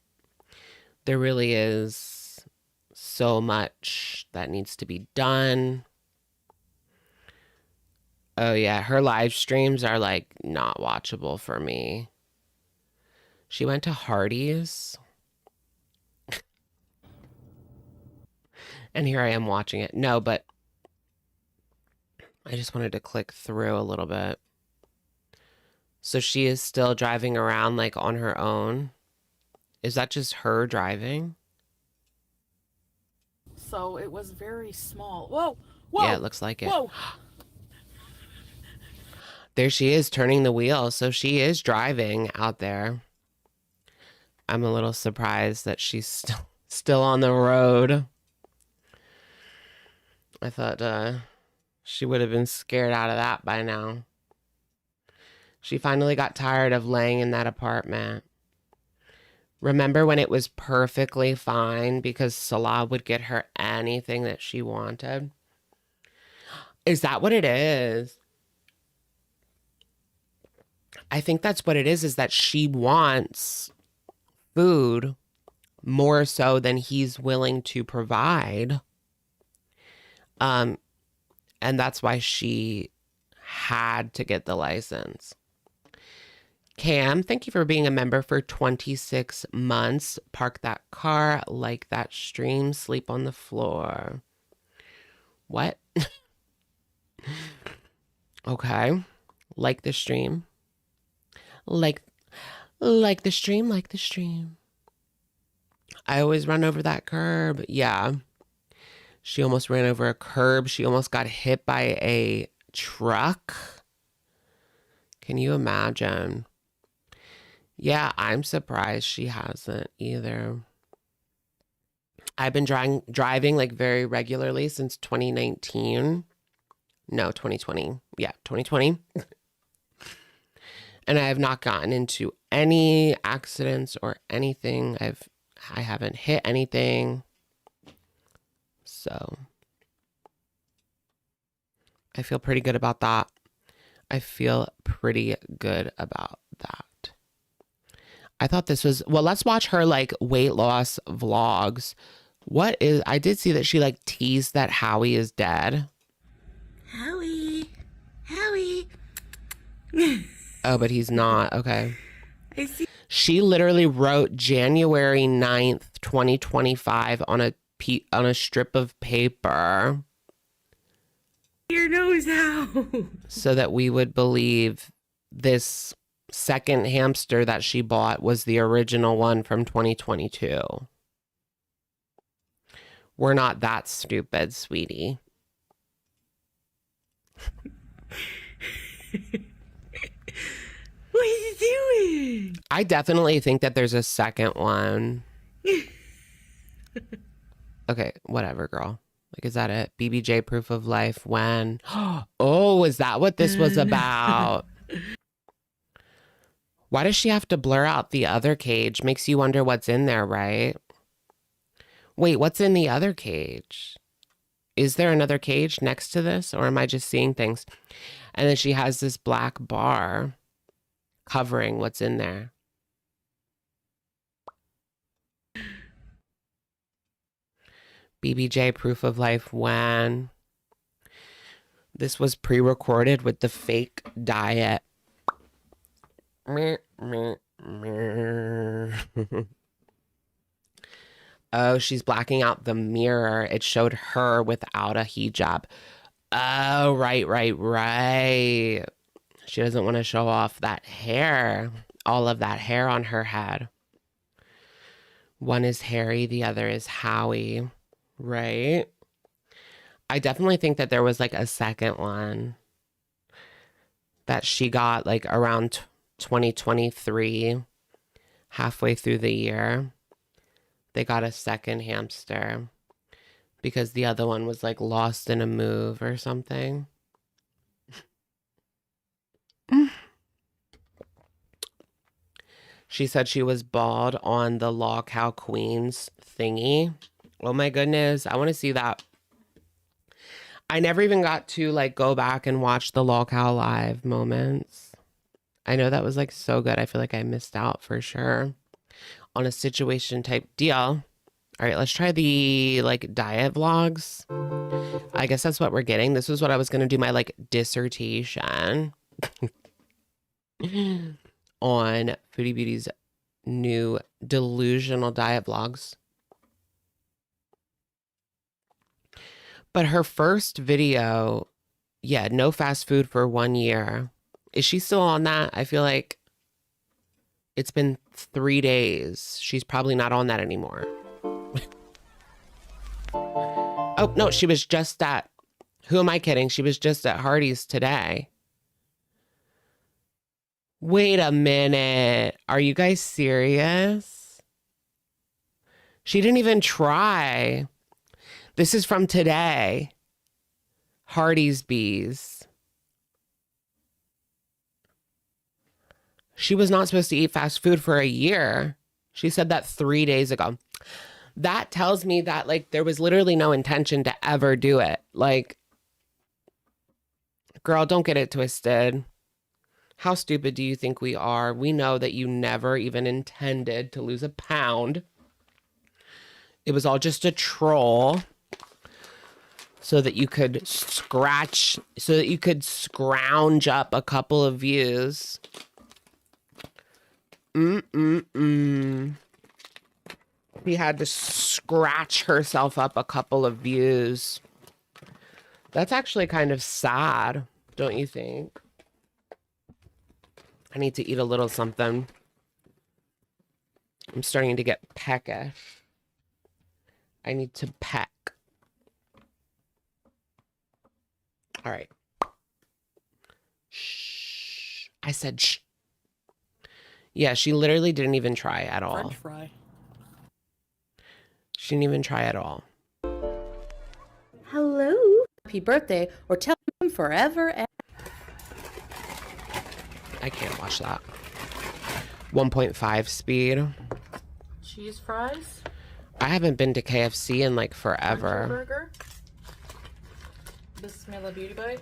there really is so much that needs to be done. Oh yeah, her live streams are like not watchable for me. She went to Hardee's. And here I am watching it. No, but I just wanted to click through a little bit. So she is still driving around like on her own. Is that just her driving? So it was very small. Whoa! Whoa! Yeah, it looks like it. Whoa! There she is turning the wheel. So she is driving out there. I'm a little surprised that she's still on the road. I thought she would have been scared out of that by now. She finally got tired of laying in that apartment. Remember when it was perfectly fine because Salah would get her anything that she wanted? Is that what it is? I think that's what it is that she wants food more so than he's willing to provide. And that's why she had to get the license. Cam, thank you for being a member for 26 months. Park that car, like that stream, sleep on the floor. What? Okay. Like the stream. Like the stream, like the stream. I always run over that curb. Yeah. She almost ran over a curb. She almost got hit by a truck. Can you imagine? Yeah, I'm surprised she hasn't either. I've been driving like very regularly since 2019. No, 2020. Yeah, 2020. And I have not gotten into any accidents or anything. I haven't hit anything. So I feel pretty good about that. I feel pretty good about that. I thought this was, well, let's watch her like weight loss vlogs. I did see that she like teased that Howie is dead. Howie. Howie. Oh, but he's not. Okay. I see. She literally wrote January 9th, 2025 on a strip of paper. Your nose out. So that we would believe this second hamster that she bought was the original one from 2022. We're not that stupid, sweetie. What are you doing? I definitely think that there's a second one. Okay, whatever, girl. Like, is that it? BBJ proof of life when? Oh, is that what this was about? Why does she have to blur out the other cage? Makes you wonder what's in there, right? Wait, what's in the other cage? Is there another cage next to this? Or am I just seeing things? And then she has this black bar covering what's in there. BBJ proof of life when? This was pre-recorded with the fake diet. Oh, she's blacking out the mirror. It showed her without a hijab. Oh, right. She doesn't want to show off that hair. All of that hair on her head. One is Harry, the other is Howie. Right? I definitely think that there was like a second one that she got like around 2023, halfway through the year. They got a second hamster because the other one was like lost in a move or something. She said she was bald on the Law Cow Queens thingy. Oh my goodness, I want to see that. I never even got to like go back and watch the Law Cow live moments. I know that was like so good. I feel like I missed out for sure on a situation type deal. All right, let's try the like diet vlogs. I guess that's what we're getting. This was what I was going to do my like dissertation on Foodie Beauty's new delusional diet vlogs. But her first video, yeah, no fast food for 1 year. Is she still on that? I feel like it's been 3 days. She's probably not on that anymore. Oh, no, she was just at, who am I kidding? She was just at Hardee's today. Wait a minute. Are you guys serious? She didn't even try. This is from today. Hardy's Bees. She was not supposed to eat fast food for a year. She said that 3 days ago. That tells me that, like, there was literally no intention to ever do it. Like, girl, don't get it twisted. How stupid do you think we are? We know that you never even intended to lose a pound. It was all just a troll so that you could scrounge up a couple of views. She had to scratch herself up a couple of views. That's actually kind of sad, don't you think? I need to eat a little something. I'm starting to get peckish. I need to peck. All right. Shh. I said shh. Yeah, she literally didn't even try at all. French fry. She didn't even try at all. Hello. Happy birthday or tell him forever and I can't watch that. 1.5 speed. Cheese fries. I haven't been to KFC in like forever. Burger. Bismillah Beauty Bite.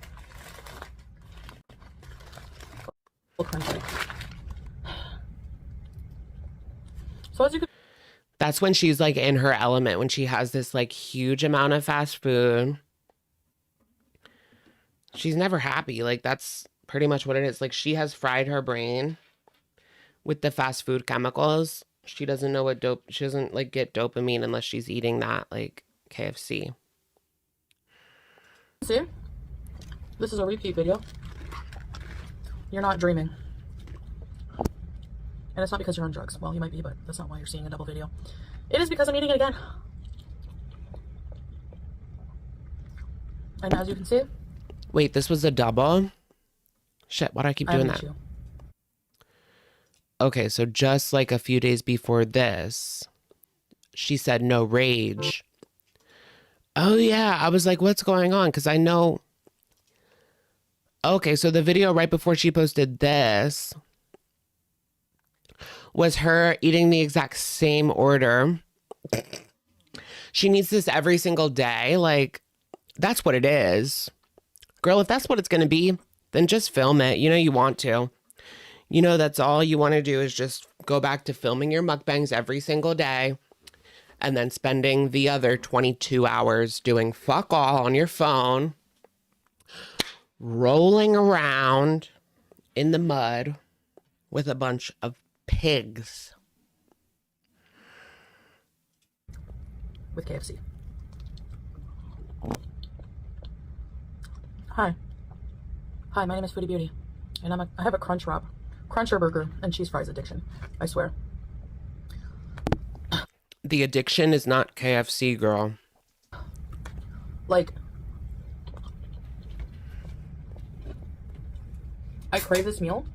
So as you can That's when she's like in her element, when she has this like huge amount of fast food. She's never happy. Like, that's pretty much what it is. Like, she has fried her brain with the fast food chemicals. She doesn't know what she doesn't like get dopamine unless she's eating that like KFC. see, this is a repeat video. You're not dreaming. And it's not because you're on drugs. Well, you might be, but that's not why you're seeing a double video. It is because I'm eating it again. And as you can see, Wait, this was a double? Shit, why do I keep doing that? You. Okay, so just like a few days before this, she said no rage. Oh yeah, I was like, what's going on? Because I know. Okay, so the video right before she posted this was her eating the exact same order. She needs this every single day. Like, that's what it is. Girl, if that's what it's going to be, then just film it. You know you want to. You know that's all you want to do is just go back to filming your mukbangs every single day and then spending the other 22 hours doing fuck all on your phone, rolling around in the mud with a bunch of pigs. With KFC. Hi. Hi, my name is Foodie Beauty. And I have a cruncher burger and cheese fries addiction. I swear. The addiction is not KFC, girl. Like, I crave this meal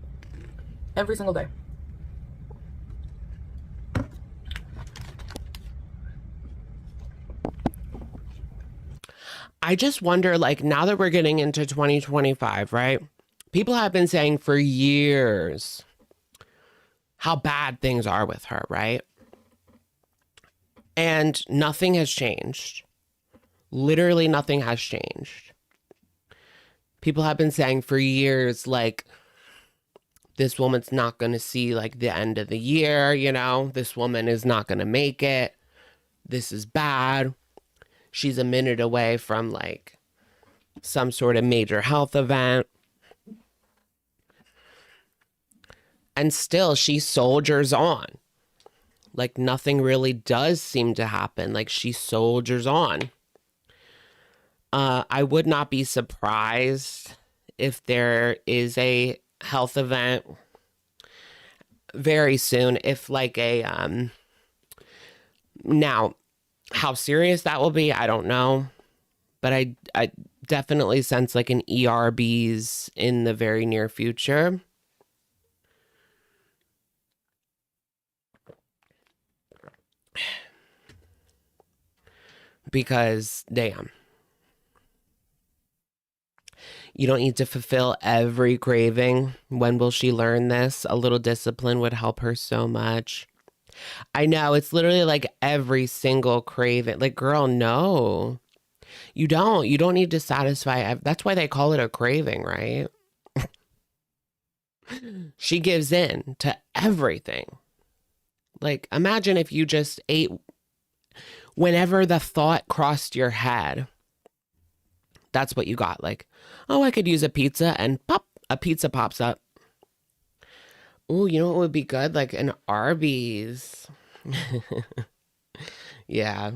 every single day. I just wonder, like, now that we're getting into 2025, right? People have been saying for years how bad things are with her, right? And nothing has changed. Literally nothing has changed. People have been saying for years, like, this woman's not going to see, like, the end of the year, you know? This woman is not going to make it. This is bad. She's a minute away from, like, some sort of major health event. And still, she soldiers on. Like, nothing really does seem to happen. Like, she soldiers on. I would not be surprised if there is a health event very soon. If, like, now, how serious that will be, I don't know. But I definitely sense, like, an ERBs in the very near future. because damn. You don't need to fulfill every craving. When will she learn this? A little discipline would help her so much. I know, it's literally like every single craving. Like, girl, no. You don't. You don't need to satisfy. That's why they call it a craving, right? She gives in to everything. Like, imagine if you just ate whenever the thought crossed your head. That's what you got. Like, oh, I could use a pizza, and pop, a pizza pops up. Ooh, you know what would be good? Like an Arby's. Yeah.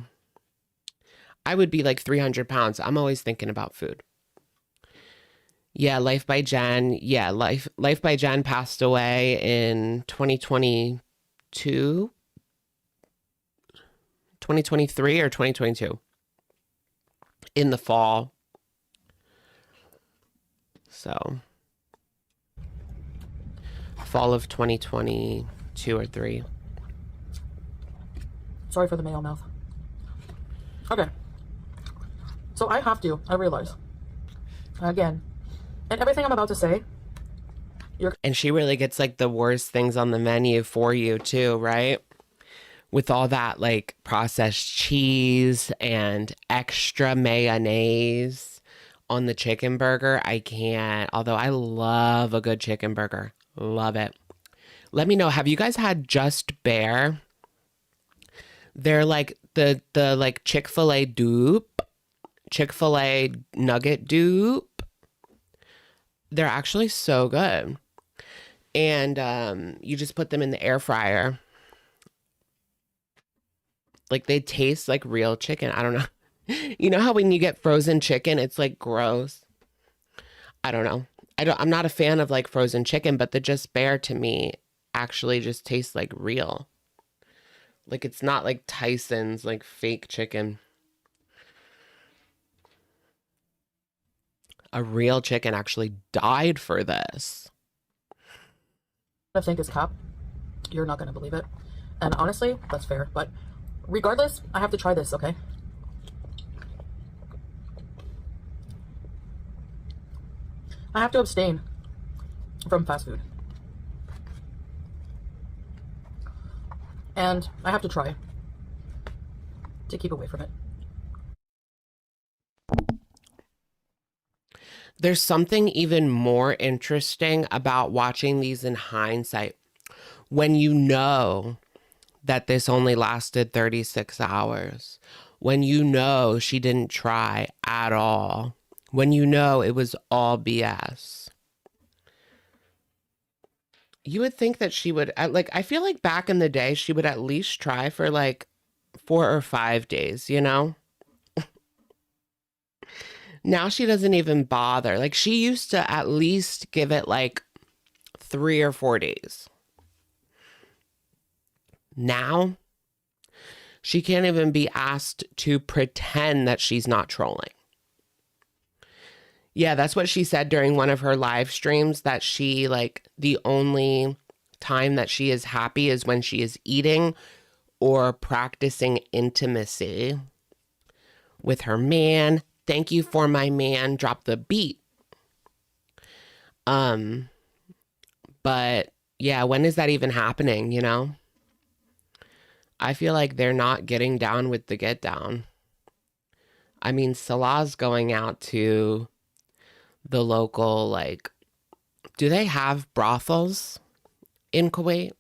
I would be like 300 pounds. I'm always thinking about food. Yeah, Life by Jen. Yeah, Life by Jen passed away in 2022. 2023 or 2022. In the fall. So, fall of 2022 or 3. Sorry for the male mouth. Okay. So I realize. Again. And everything I'm about to say. And she really gets like the worst things on the menu for you too, right? With all that like processed cheese and extra mayonnaise on the chicken burger. I can't, although I love a good chicken burger. Love it. Let me know, have you guys had Just Bear? They're like the like Chick-fil-A dupe, Chick-fil-A nugget dupe. They're actually so good. And you just put them in the air fryer. Like they taste like real chicken. I don't know. You know how when you get frozen chicken, it's like gross. I don't know. I'm not a fan of like frozen chicken, but the Just Bear to me actually just tastes like real. Like it's not like Tyson's like fake chicken. A real chicken actually died for this. I think is cap. You're not going to believe it. And honestly, that's fair. But regardless, I have to try this, okay? I have to abstain from fast food. And I have to try to keep away from it. There's something even more interesting about watching these in hindsight. When you know that this only lasted 36 hours. When you know she didn't try at all. When you know it was all BS. You would think that she would, like, I feel like back in the day, she would at least try for like 4 or 5 days, you know? Now she doesn't even bother. Like, she used to at least give it like 3 or 4 days. Now, she can't even be asked to pretend that she's not trolling. Yeah, that's what she said during one of her live streams, that she, like, the only time that she is happy is when she is eating or practicing intimacy with her man. Thank you for my man. Drop the beat. But yeah, when is that even happening, you know? I feel like they're not getting down with the get down. I mean, Salah's going out to the local, like, do they have brothels in Kuwait?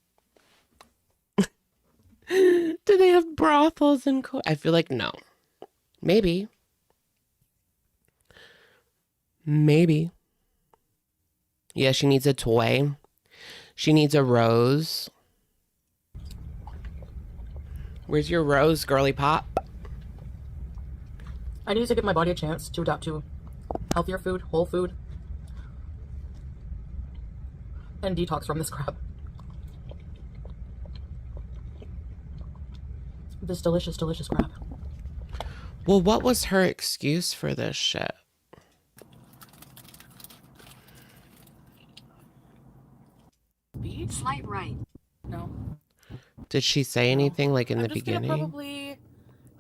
Do they have brothels in Kuwait? I feel like no. Maybe. Maybe. Yeah, she needs a toy. She needs a rose. Where's your rose, girly pop? I need to give my body a chance to adapt to healthier food, whole food, and detox from this crap. This delicious, delicious crap. Well, what was her excuse for this shit? Slight right. No. Did she say anything like in the I'm just gonna beginning? probably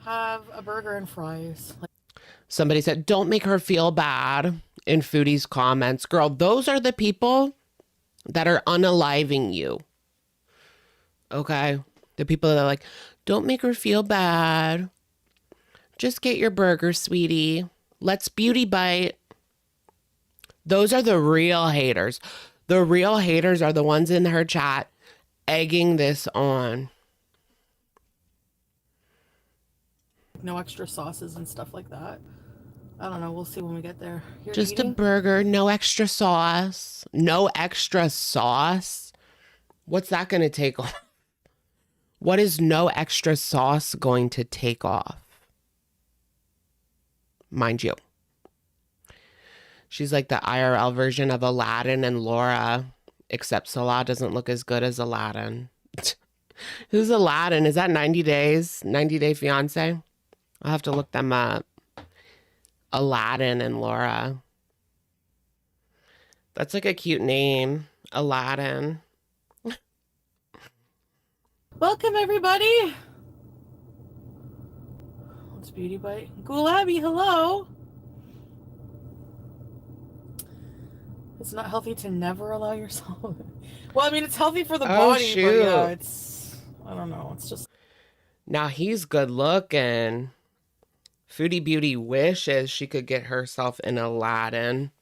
have a burger and fries. Like, Somebody said, don't make her feel bad in Foodie's comments. Girl, those are the people that are unaliving you. Okay? The people that are like, don't make her feel bad. Just get your burger, sweetie. Let's beauty bite. Those are the real haters. The real haters are the ones in her chat egging this on. no extra sauces and stuff like that. I don't know. We'll see when we get there. You're Just eating? a burger, no extra sauce. No extra sauce? What's that going to take off? What is no extra sauce going to take off? Mind you. She's like the IRL version of Aladdin and Laura, except Salah doesn't look as good as Aladdin. Who's Aladdin? Is that 90 Days? 90 Day Fiance? I'll have to look them up. Aladdin and Laura. That's like a cute name. Aladdin. Welcome, everybody. Let's beauty bite. Ghoul Abby, hello. It's not healthy to never allow yourself. Well, I mean, it's healthy for the body, shoot. but yeah, it's, I don't know. It's just. Now he's good looking. Foodie Beauty wishes she could get herself an Aladdin.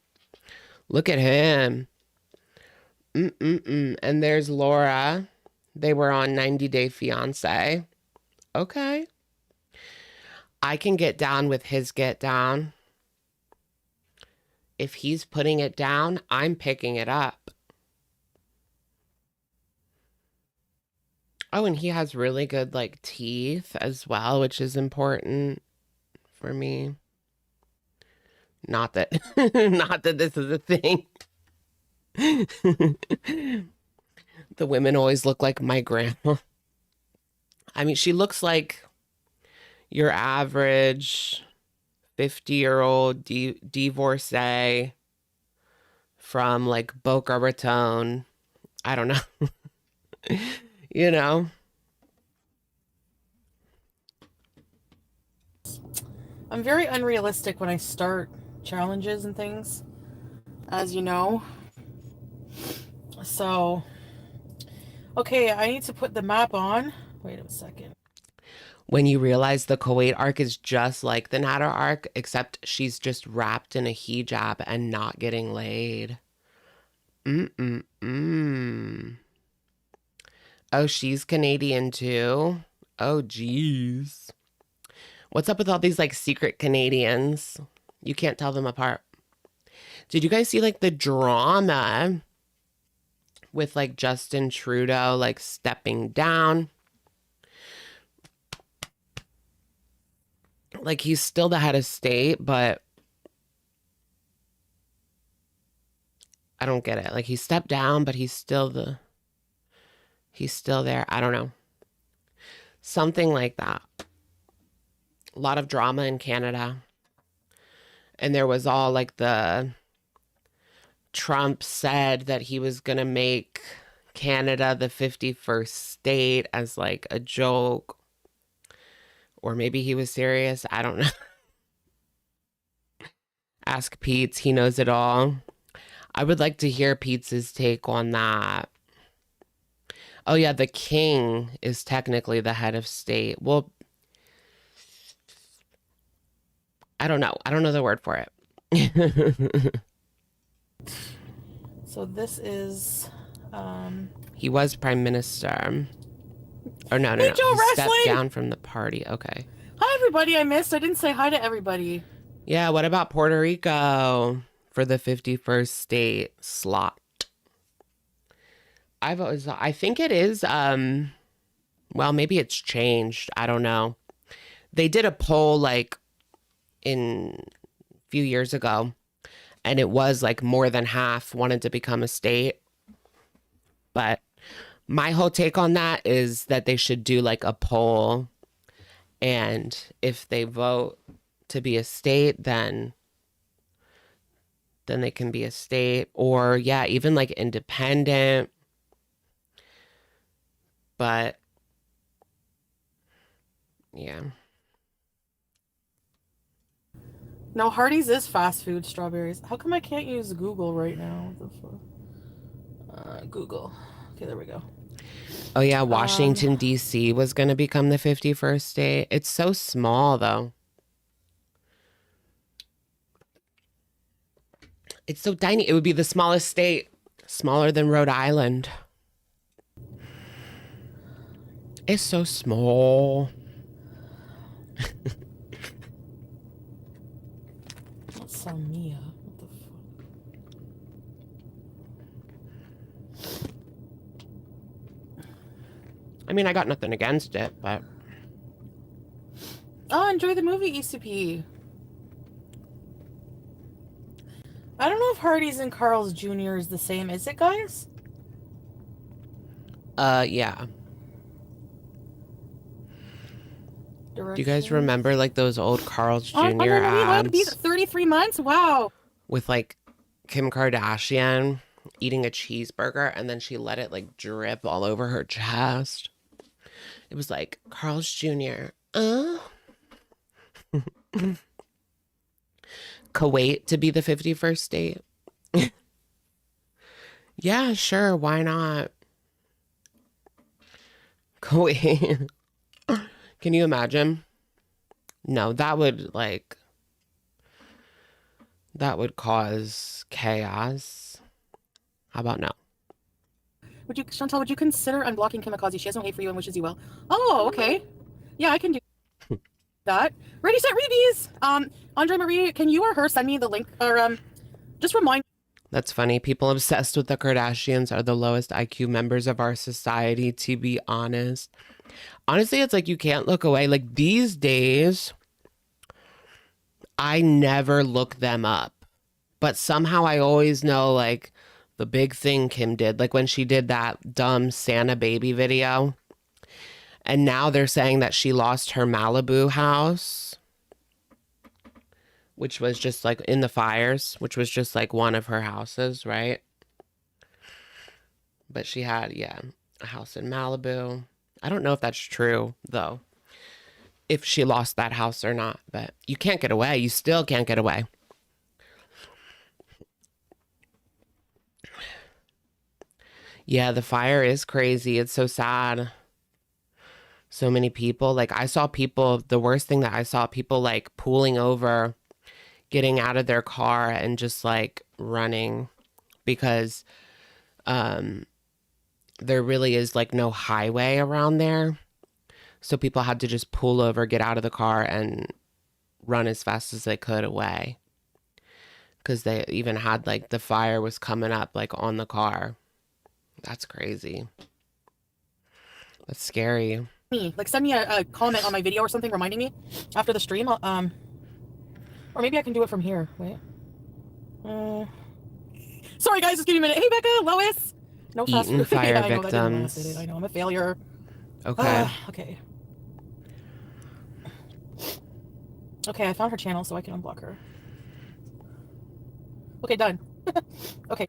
Look at him. And there's Laura. They were on 90 Day Fiance. Okay. I can get down with his get down. If he's putting it down, I'm picking it up. Oh, and he has really good like teeth as well, which is important for me. Not that not that this is a thing. The women always look like my grandma. I mean, she looks like your average 50-year-old divorcee from like Boca Raton. I don't know. You know? I'm very unrealistic when I start challenges and things, as you know. So, okay, I need to put the map on. Wait a second. When you realize the Kuwait arc is just like the Nader arc, except she's just wrapped in a hijab and not getting laid. Oh, she's Canadian too? Oh, geez. What's up with all these like secret Canadians? You can't tell them apart. Did you guys see like the drama with like Justin Trudeau like stepping down? Like he's still the head of state, but I don't get it. Like he stepped down, but he's still there. I don't know. Something like that. A lot of drama in Canada. And there was all like the Trump said that he was going to make Canada the 51st state as like a joke. Or maybe he was serious. I don't know. Ask Peetz. He knows it all. I would like to hear Peetz's take on that. Oh, yeah. The king is technically the head of state. Well, I don't know. I don't know the word for it. So this is... He was prime minister. Or no. Hey, Joe He stepped Wrestling! down from the party. Okay. Hi, everybody. I missed. I didn't say hi to everybody. Yeah, what about Puerto Rico for the 51st state slot? I think it is, well, maybe it's changed. I don't know. They did a poll like a few years ago, and it was like more than half wanted to become a state. But my whole take on that is that they should do like a poll, and if they vote to be a state, then they can be a state, or yeah, even like independent. But yeah, No, Hardee's is fast food strawberries. How come I can't use Google right now? What the fuck? Google. Okay, there we go. Oh yeah, Washington D.C. was going to become the 51st state. It's so small though. It's so tiny. It would be the smallest state, smaller than Rhode Island. It's so small. That's Samia. What the fuck? I mean, I got nothing against it, but Oh, enjoy the movie, ECP. I don't know if Hardee's and Carl's Jr. is the same. Is it, guys? yeah. Do you guys remember like those old Carl's Jr. ads 33 months? Wow. with like Kim Kardashian eating a cheeseburger and then she let it like drip all over her chest? It was like Carl's Jr. Kuwait to be the 51st state. Yeah, sure, why not? Kuwait. Can you imagine? No, that would cause chaos. How about no? Chantal, would you consider unblocking Kimikaze? She has no hate for you and wishes you well. Oh, okay. Yeah, I can do that. Ready, set, rebees! Andre Marie, can you or her send me the link or just remind. That's funny. People obsessed with the Kardashians are the lowest IQ members of our society, to be honest. Honestly, it's like you can't look away. Like these days, I never look them up. But somehow I always know like the big thing Kim did. Like when she did that dumb Santa baby video. And now they're saying that she lost her Malibu house, which was just like in the fires, which was just like one of her houses, right? But she had, yeah, a house in Malibu. I don't know if that's true, though, if she lost that house or not. But you can't get away. You still can't get away. Yeah, the fire is crazy. It's so sad. So many people. Like, I saw people, the worst thing that I saw, people, like, pulling over, getting out of their car and just, like, running because there really is, like, no highway around there. So people had to just pull over, get out of the car, and run as fast as they could away. Because they even had, like, the fire was coming up, like, on the car. That's crazy. That's scary. Like, send me a comment on my video or something reminding me after the stream. Or maybe I can do it from here. Wait. Sorry, guys. Just give me a minute. Hey, Becca, Lois. No fast Eaten food. fire Yeah, I know, that didn't victims. last, did it? I know. I'm a failure. Okay. Okay. Okay, I found her channel so I can unblock her. Okay, done. Okay.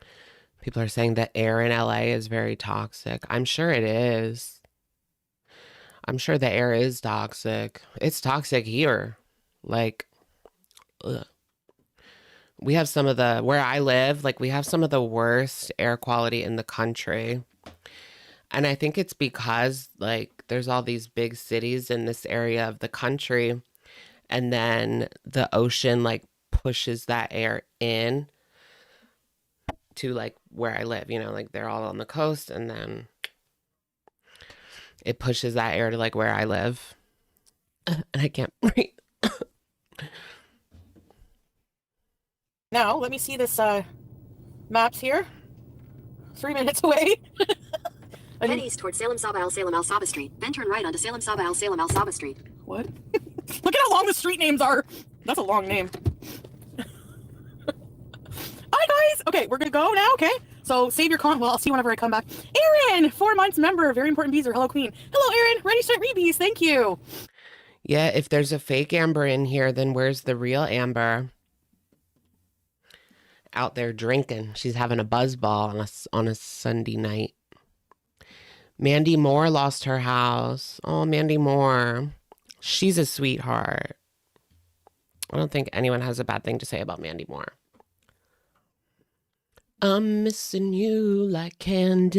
People are saying that air in LA is very toxic. I'm sure it is. I'm sure the air is toxic. It's toxic here. Like, ugh. We have some of the, where I live, like we have some of the worst air quality in the country. And I think it's because like there's all these big cities in this area of the country. And then the ocean like pushes that air in to like where I live, you know, like they're all on the coast and then it pushes that air to like where I live. And I can't breathe. Now, let me see this maps here. 3 minutes away. Head east towards Salem Saba Al Salem Al Saba Street. Then turn right onto Salem Saba Al Salem Al Saba Street. What? Look at how long the street names are. That's a long name. Hi, guys. Okay, we're going to go now, okay? So save your comment. Well, I'll see you whenever I come back. Aaron, 4 months member. Very important beezer. Hello, queen. Hello, Aaron. Ready, set, rebees. Thank you. Yeah, if there's a fake Amber in here, then where's the real Amber? Out there drinking. She's having a buzz ball on a Sunday night. Mandy Moore lost her house. Oh, Mandy Moore. She's a sweetheart. I don't think anyone has a bad thing to say about Mandy Moore. I'm missing you like candy.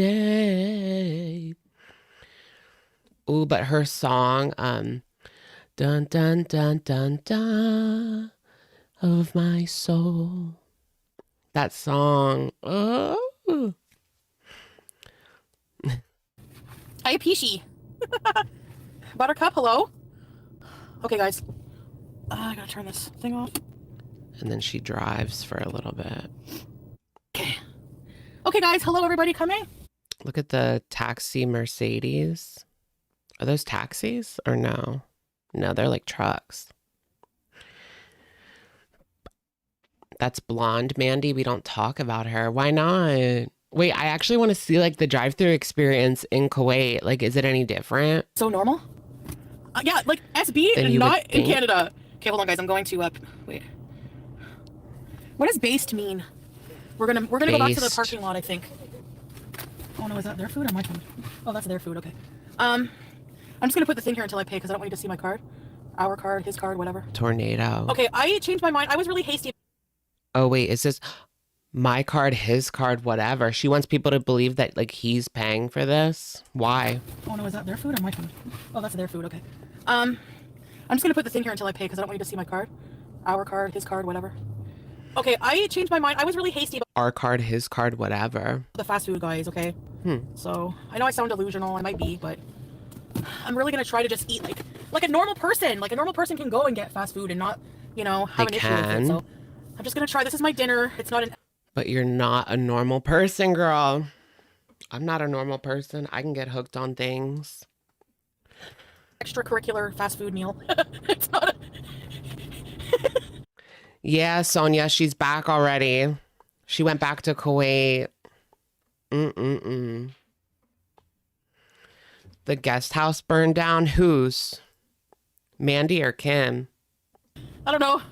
Ooh, but her song, dun dun dun dun dun of my soul. That song. Oh. Hi, Peachy. Buttercup, hello. Okay, guys. I gotta turn this thing off. And then she drives for a little bit. Okay. Okay, guys. Hello, everybody. Coming. Look at the taxi Mercedes. Are those taxis or no? No, they're like trucks. That's blonde Mandy. We don't talk about her. Why not? Wait, I actually want to see like the drive-through experience in Kuwait. Like, is it any different? So normal? Yeah, like SB, Than you not would in think. Canada. Okay, hold on, guys. I'm going to wait. What does based mean? We're gonna go back to the Based. parking lot, I think. Oh no, is that their food or my food? Oh, that's their food. Okay. I'm just gonna put the thing here until I pay because I don't want you to see my card, our card, his card, whatever. Tornado. Okay, I changed my mind. I was really hasty. Oh, wait, is this my card, his card, whatever? She wants people to believe that like he's paying for this. Why? Oh no, is that their food or my food? Oh, that's their food. Okay. I'm just gonna put the thing here until I pay because I don't want you to see my card, our card, his card, whatever. Okay, I changed my mind. I was really hasty about Our card, his card, whatever. the fast food guys. Okay. Hmm. So I know I sound delusional. I might be, but I'm really gonna try to just eat like a normal person. Like a normal person can go and get fast food and not, have They an issue with can. it. So I'm just gonna try. This is my dinner. It's not an But you're not a normal person, girl. I'm not a normal person. I can get hooked on things. extracurricular fast food meal. It's not a Yeah, Sonia, she's back already. She went back to Kuwait. Mm-mm-mm. The guest house burned down. Whose? Mandy or Kim? I don't know.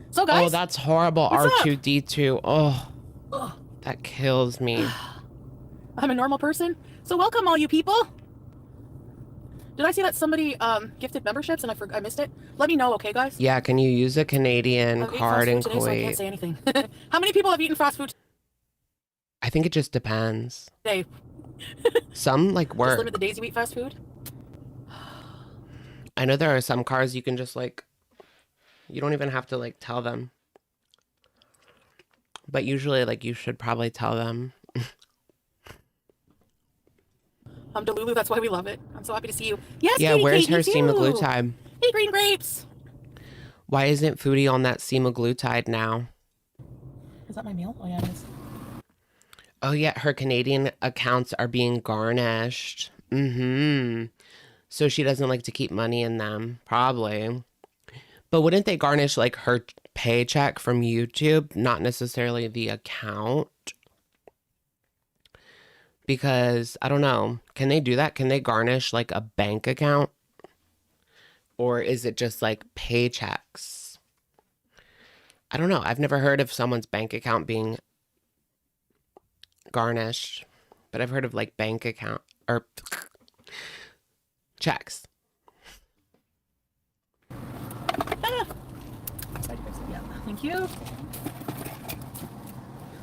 So guys, Oh, that's horrible. what's up? R2D2. Oh, Ugh, that kills me. I'm a normal person. So welcome all you people. Did I see that somebody gifted memberships and I missed it? Let me know, okay, guys? Yeah, can you use a Canadian I've eaten card in fast food today, so I can't Kuwait? say anything. How many people have eaten fast food I think it just depends. today? Some like Just work. limit the days you eat fast food. I know there are some cars you can just like, you don't even have to like tell them. But usually like you should probably tell them. I'm Delulu, that's why we love it. I'm so happy to see you. Yes, Yeah, Katie, where's Kate, her you too. semaglutide? Hey, green grapes. Why isn't Foodie on that semaglutide now? Is that my meal? Oh yeah, it is. Oh yeah, her Canadian accounts are being garnished. Mm-hmm. So she doesn't like to keep money in them, probably. But wouldn't they garnish like her paycheck from YouTube, not necessarily the account? Because I don't know, can they do that? Can they garnish like a bank account? Or is it just like paychecks? I don't know. I've never heard of someone's bank account being garnished, but I've heard of like bank account or checks. Yeah. Thank you.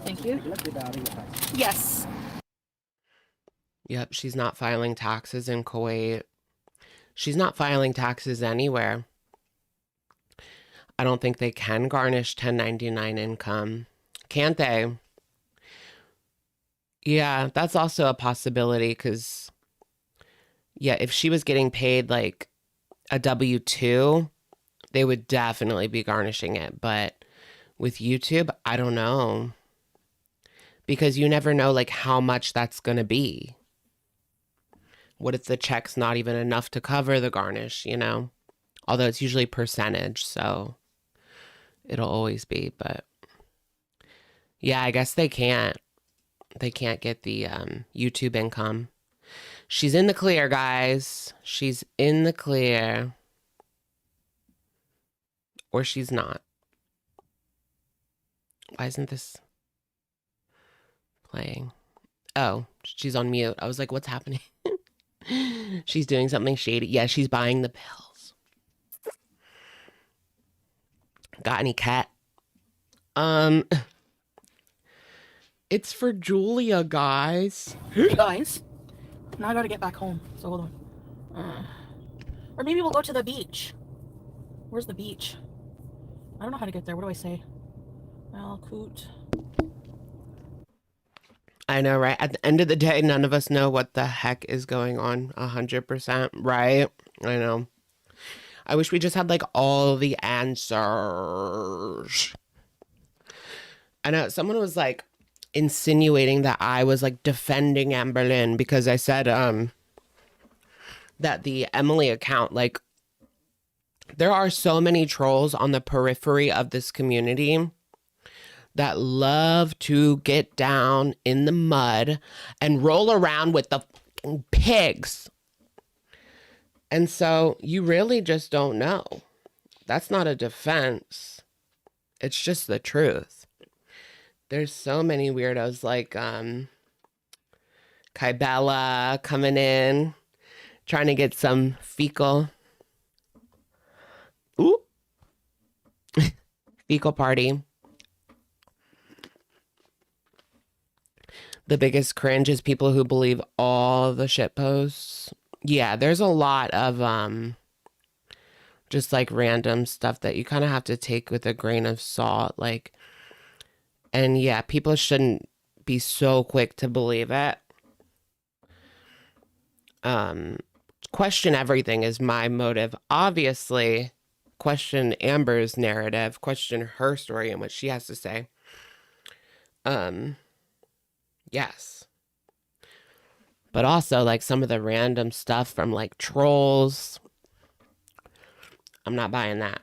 Thank you. Yes. Yep, she's not filing taxes in Kuwait. She's not filing taxes anywhere. I don't think they can garnish 1099 income. Can't they? Yeah, that's also a possibility because, yeah, if she was getting paid like a W-2, they would definitely be garnishing it. But with YouTube, I don't know. Because you never know like how much that's going to be. What if the check's not even enough to cover the garnish, you know? Although it's usually percentage, so it'll always be. But yeah, I guess they can't. They can't get the YouTube income. She's in the clear, guys. She's in the clear. Or she's not. Why isn't this playing? Oh, she's on mute. I was like, what's happening? She's doing something shady. Yeah, she's buying the pills. Got any cat? Um, it's for Julia, guys. Hey guys, now I gotta get back home. So hold on. Or maybe we'll go to the beach. Where's the beach? I don't know how to get there. What do I say? Malkoot. I know, right? At the end of the day, none of us know what the heck is going on 100%, right? I know. I wish we just had like all the answers. I know someone was like insinuating that I was like defending Amberlynn because I said that the Emily account, like, there are so many trolls on the periphery of this community that love to get down in the mud and roll around with the fucking pigs. And so you really just don't know. That's not a defense. It's just the truth. There's so many weirdos like Kybella coming in, trying to get some fecal. Ooh. Fecal party. The biggest cringe is people who believe all the shit posts. Yeah, there's a lot of just like random stuff that you kind of have to take with a grain of salt. Like, and yeah, people shouldn't be so quick to believe it. Question everything is my motive. Obviously, question Amber's narrative, question her story and what she has to say. Yes. But also like some of the random stuff from like trolls. I'm not buying that.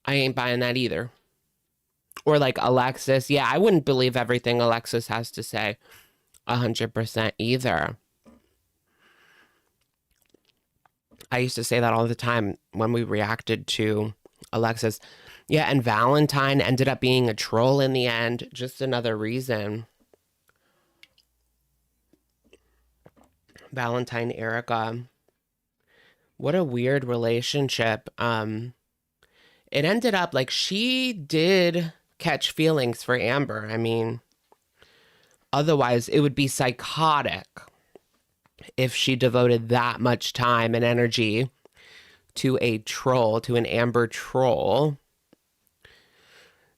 I ain't buying that either. Or like Alexis. Yeah, I wouldn't believe everything Alexis has to say 100% either. I used to say that all the time when we reacted to Alexis. Yeah, and Valentine ended up being a troll in the end. Just another reason. Valentine, Erica. What a weird relationship. It ended up like she did catch feelings for Amber. I mean, otherwise it would be psychotic if she devoted that much time and energy to a troll, to an Amber troll.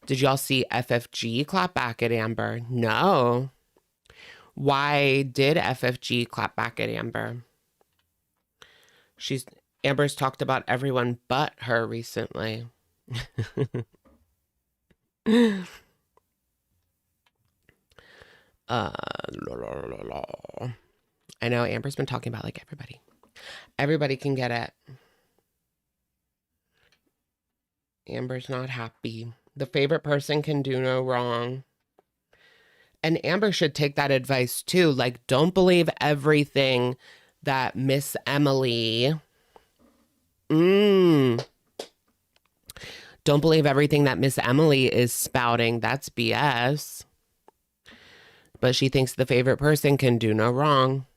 Did y'all see FFG clap back at Amber? No. Why did FFG clap back at Amber? Amber's talked about everyone but her recently. I know Amber's been talking about like everybody. Everybody can get it. Amber's not happy. The favorite person can do no wrong. And Amber should take that advice too. Like, don't believe everything that Miss Emily. Don't believe everything that Miss Emily is spouting. That's BS. But she thinks the favorite person can do no wrong.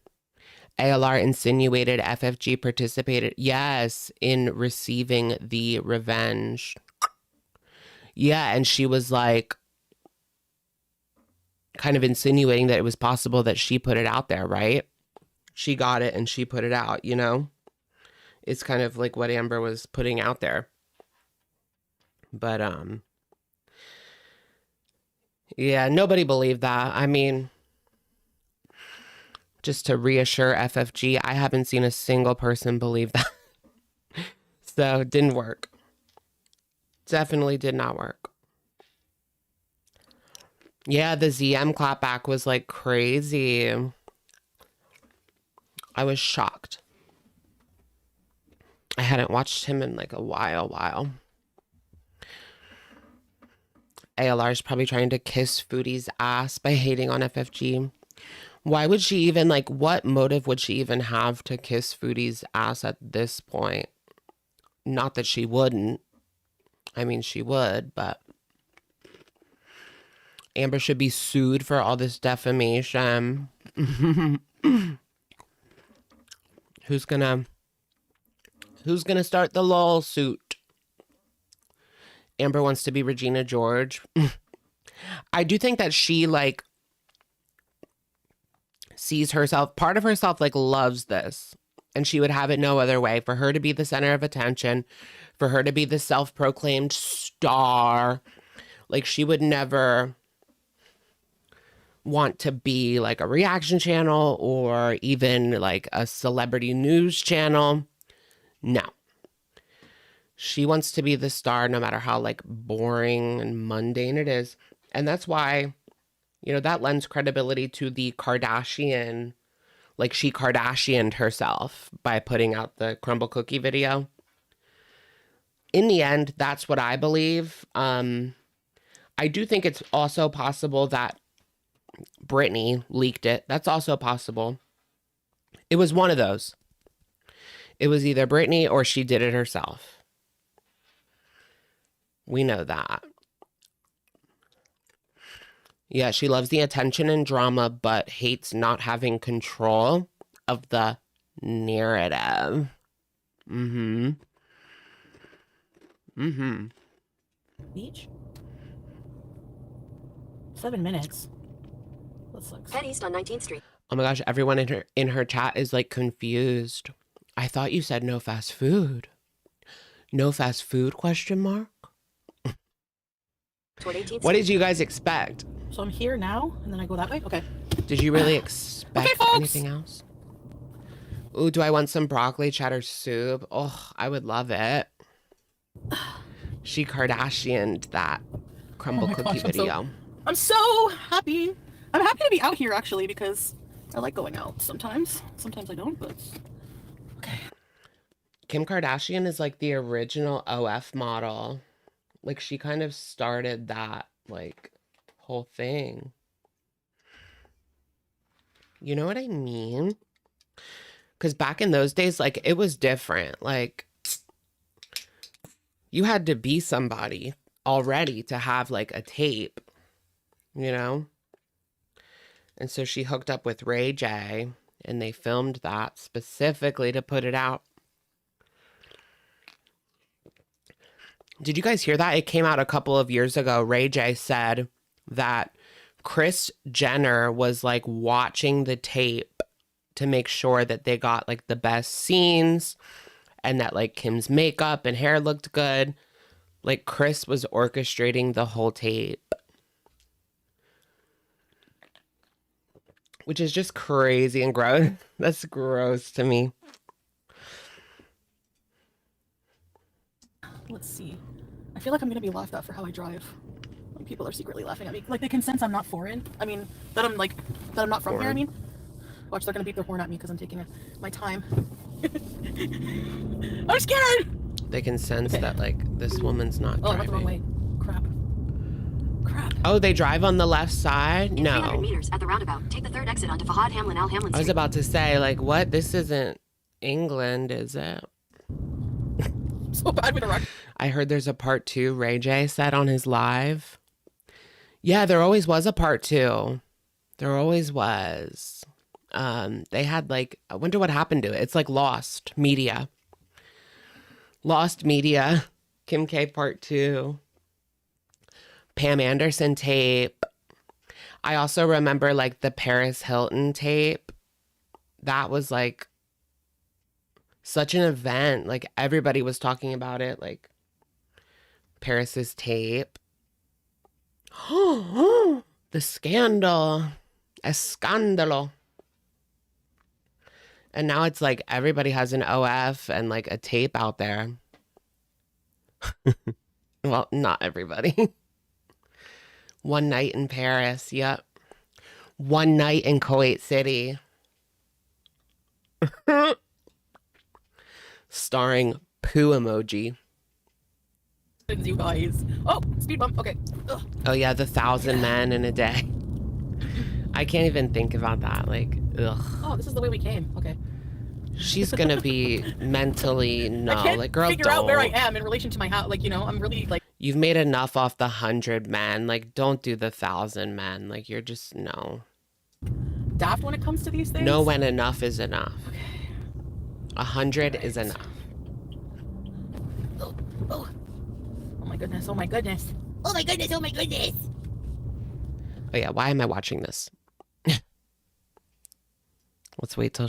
ALR insinuated FFG participated, yes, in receiving the revenge. Yeah, and she was like, kind of insinuating that it was possible that she put it out there, right? She got it and she put it out, you know? It's kind of like what Amber was putting out there. But, yeah, nobody believed that. I mean, just to reassure FFG, I haven't seen a single person believe that. So, it didn't work. Definitely did not work. Yeah, the ZM clapback was like crazy. I was shocked. I hadn't watched him in like a while. ALR is probably trying to kiss Foodie's ass by hating on FFG. Why would she even, like, what motive would she even have to kiss Foodie's ass at this point? Not that she wouldn't. I mean, she would, but Amber should be sued for all this defamation. Who's gonna start the lawsuit? Amber wants to be Regina George. I do think that she like sees herself, part of herself like loves this, and she would have it no other way for her to be the center of attention, for her to be the self-proclaimed star. Like she would never want to be like a reaction channel or even like a celebrity news channel. No. She wants to be the star no matter how like boring and mundane it is. And that's why, you know, that lends credibility to the Kardashian, like she Kardashianed herself by putting out the crumble cookie video. In the end, that's what I believe. I do think it's also possible that Britney leaked it. That's also possible. It was one of those. It was either Britney or she did it herself. We know that. Yeah, she loves the attention and drama, but hates not having control of the narrative. Beach? 7 minutes. That sucks. Head east on 19th Street. Oh my gosh, everyone in her chat is like confused. I thought you said no fast food. No fast food, question mark? Toward 18th What Street. did you guys expect? So I'm here now, and then I go that way? Okay. Did you really expect Okay, folks. anything else? Ooh, do I want some broccoli cheddar soup? Oh, I would love it. She Kardashianed that crumble my cookie gosh, video. I'm so happy. I'm happy to be out here, actually, because I like going out sometimes. Sometimes I don't, but... Okay. Kim Kardashian is like the original OF model. Like she kind of started that like whole thing. You know what I mean? Because back in those days, like it was different. Like you had to be somebody already to have like a tape, you know? And so she hooked up with Ray J and they filmed that specifically to put it out. Did you guys hear that? It came out a couple of years ago. Ray J said that Kris Jenner was like watching the tape to make sure that they got like the best scenes and that like Kim's makeup and hair looked good. Like Kris was orchestrating the whole tape. Which is just crazy and gross. That's gross to me. Let's see. I feel like I'm gonna be laughed at for how I drive. Like people are secretly laughing at me. Like they can sense I'm not foreign. I mean, that I'm not from here. I mean, watch, they're gonna beat their horn at me because I'm taking my time. I'm scared. They can sense that like this woman's not Oh, I driving. went the wrong way. Crap. Oh, they drive on the left side? In 300 No. meters at the roundabout, take the third exit onto Fahad Hamlin Al Hamlin I was Street. about to say, like, what? This isn't England, is it? So bad with a rock. I heard there's a part 2, Ray J said on his live. Yeah, there always was a part 2. There always was. They had like, I wonder what happened to it. It's like Lost Media. Lost Media. Kim K part 2. Pam Anderson tape. I also remember like the Paris Hilton tape. That was like such an event. Like everybody was talking about it. Like Paris's tape. The scandal. Escándalo. And now it's like everybody has an OF and like a tape out there. Well, not everybody. One night in Paris. Yep. One night in Kuwait City. Starring poo emoji. You guys. Oh, speed bump. Okay. Ugh. Oh yeah, the 1,000 men in a day. I can't even think about that. Like, ugh. Oh, this is the way we came. Okay. She's gonna be mentally I can't like, girl, figure out where I don't. am in relation to my house. Like, you know, I'm really like. You've made enough off the 100 men. Like, don't do the 1,000 men. Like, you're just no. Daft when it comes to these things. Know when enough is enough. Okay. 100 is enough. Oh my goodness. Oh my goodness. Oh my goodness, oh my goodness. Oh yeah, why am I watching this? Let's wait till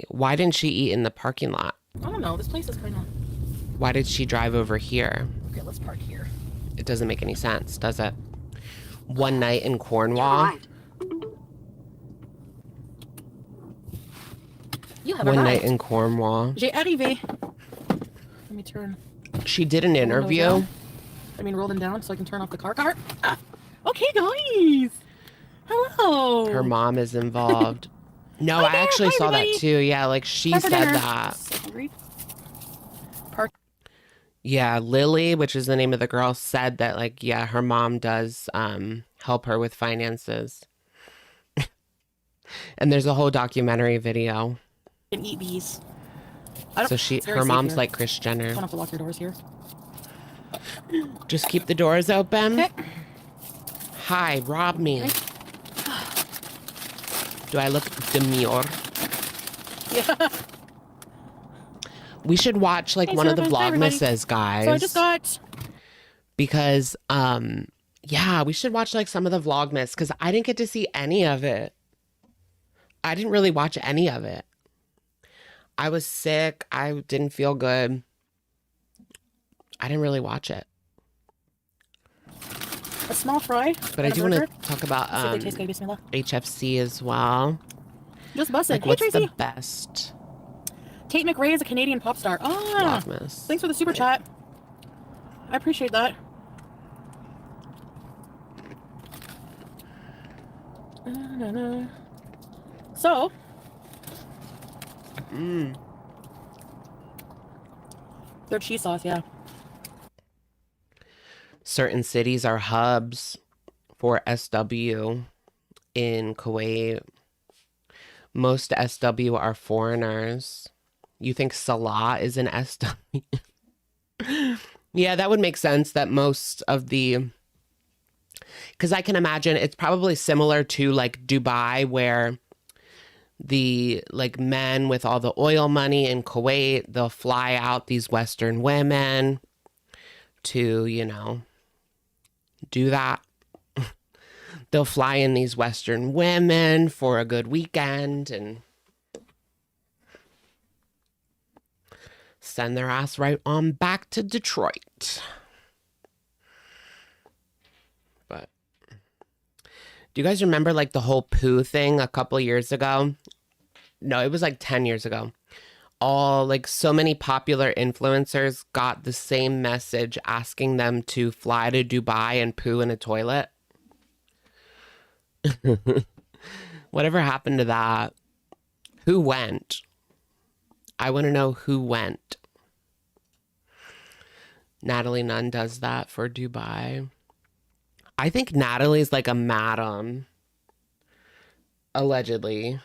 why didn't she eat in the parking lot? I don't know. This place is kind of... Why did she drive over here? Okay, let's park here. It doesn't make any sense, does it? One night in Cornwall. Arrived. You have One night arrived. in Cornwall. J'ai arrivé. Let me turn... She did an interview. down. I mean, roll them down so I can turn off the car. Ah. Okay, guys. Hello. Her mom is involved. No, Hi I there. actually Hi, saw everybody. that too. Yeah, like she Time for said dinner. that. So hungry. Park. Yeah, Lily, which is the name of the girl, said that like, yeah, her mom does help her with finances. And there's a whole documentary video. And eat these. So it's very her safe mom's here. like Kris Jenner. You don't have to lock your doors here. Just keep the doors open. Okay. Hi, rob me. Do I look demure? Yeah. We should watch like Hey, one of the Sarah, hi, everybody. vlogmases, guys. So I just got... Because yeah, we should watch like some of the vlogmas because I didn't get to see any of it. I didn't really watch any of it. I was sick. I didn't feel good. I didn't really watch it. a small fry. But I do want to talk about See if they taste good. Bismillah. HFC as well. Just busted. Like, Hey, what's Tracy. the best Tate McRae is a Canadian pop star. Ah, vlogmas? thanks for the super chat. I appreciate that. So, their cheese sauce, yeah. Certain cities are hubs for SW in Kuwait. Most SW are foreigners. You think Salah is an SW? Yeah, that would make sense that most of the... Because I can imagine it's probably similar to like Dubai, where the like men with all the oil money in Kuwait, they'll fly out these Western women to, you know, do that. They'll fly in these Western women for a good weekend and send their ass right on back to Detroit. But do you guys remember like the whole poo thing a couple years ago? No, it was like 10 years ago. All like so many popular influencers got the same message asking them to fly to Dubai and poo in a toilet. Whatever happened to that? Who went? I want to know who went. Natalie Nunn does that for Dubai. I think Natalie's like a madam. Allegedly.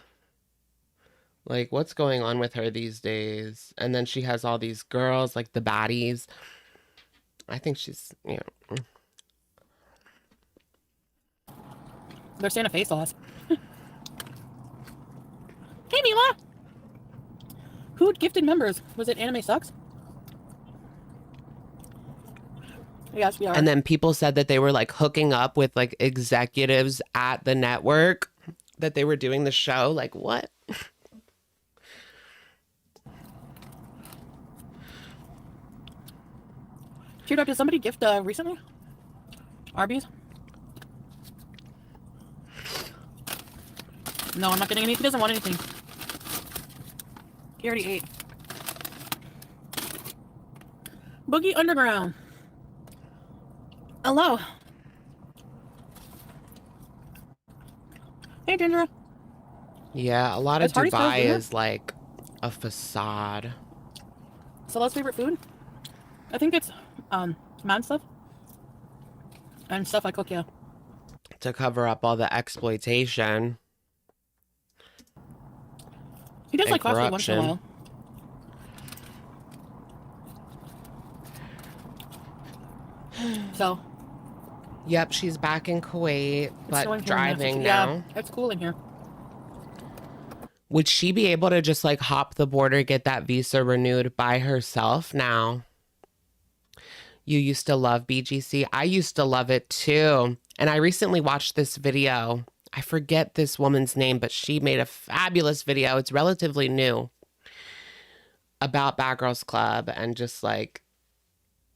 Like, what's going on with her these days? And then she has all these girls, like the baddies. I think she's, you know. Their Santa Fe sauce. Hey, Mila! Who gifted members? Was it Anime Sucks? Yes, we are. And then people said that they were like hooking up with like executives at the network, that they were doing the show. Like, what? Cheered up, did somebody gift recently? Arby's? No, I'm not getting any. He doesn't want anything. He already ate. Boogie Underground. Hello. Hey, Ginger. Yeah, a lot of Is Hardee's Dubai closed, is like a facade. Stella's favorite food? I think it's man stuff. And stuff I cook, yeah. To cover up all the exploitation. He does And like fast food once in a corruption. while. So, Yep, she's back in Kuwait, it's but still in here in driving Massachusetts. now. Yeah, it's cool in here. Would she be able to just like hop the border, get that visa renewed by herself now? You used to love BGC. I used to love it too. And I recently watched this video. I forget this woman's name, but she made a fabulous video. It's relatively new about Bad Girls Club and just like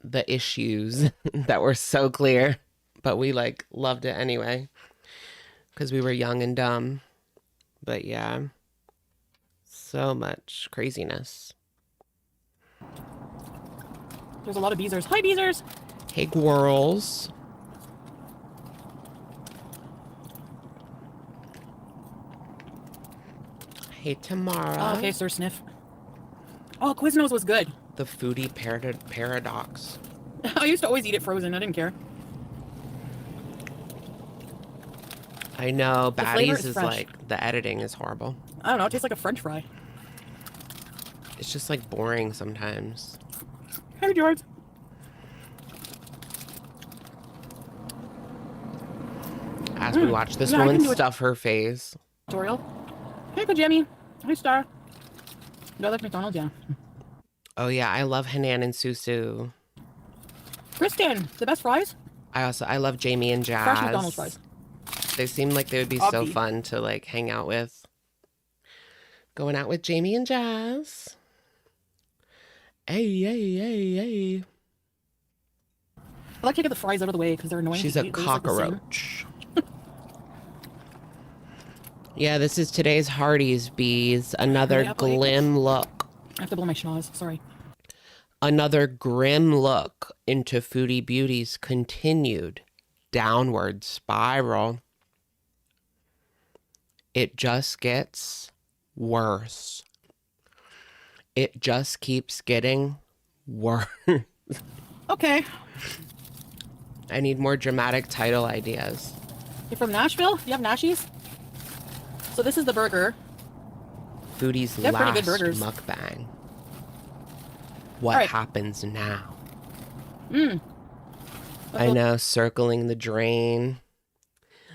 the issues that were so clear. But we like loved it anyway because we were young and dumb. But yeah, so much craziness. There's a lot of beezers. Hi, beezers. Hey, squirrels. Hey, Tamara. Oh, okay, Sir Sniff. Oh, Quiznos was good. The foodie paradox. I used to always eat it frozen. I didn't care. I know, The flavor Baddies is is fresh. like, the editing is horrible. I don't know. It tastes like a French fry. It's just like boring sometimes. Hey, George. As we watch this Yeah, I can woman do it. stuff her face. Tutorial. Hey, Jamie. Hey, Star. Do I like McDonald's? Yeah. Oh yeah, I love Hanan and Susu. Kristen, the best fries? I love Jamie and Jazz. Fresh McDonald's fries. They seem like they would be so Obvi. fun to like hang out with. Going out with Jamie and Jazz. Hey, hey, hey, hey. I like to get the fries out of the way because they're annoying. She's to a eat. They taste like the same. cockroach. Yeah, this is today's Hardee's Bees. Another Yeah, please. glim look. I have to blow my schnoz. Sorry. Another grim look into Foodie Beauty's continued downward spiral. It just gets worse. It just keeps getting worse. Okay. I need more dramatic title ideas. You're from Nashville? You have Nashies? So this is the burger. Foodie's They have pretty last good burgers. mukbang. What All right. happens now? Mmm. I know, circling the drain.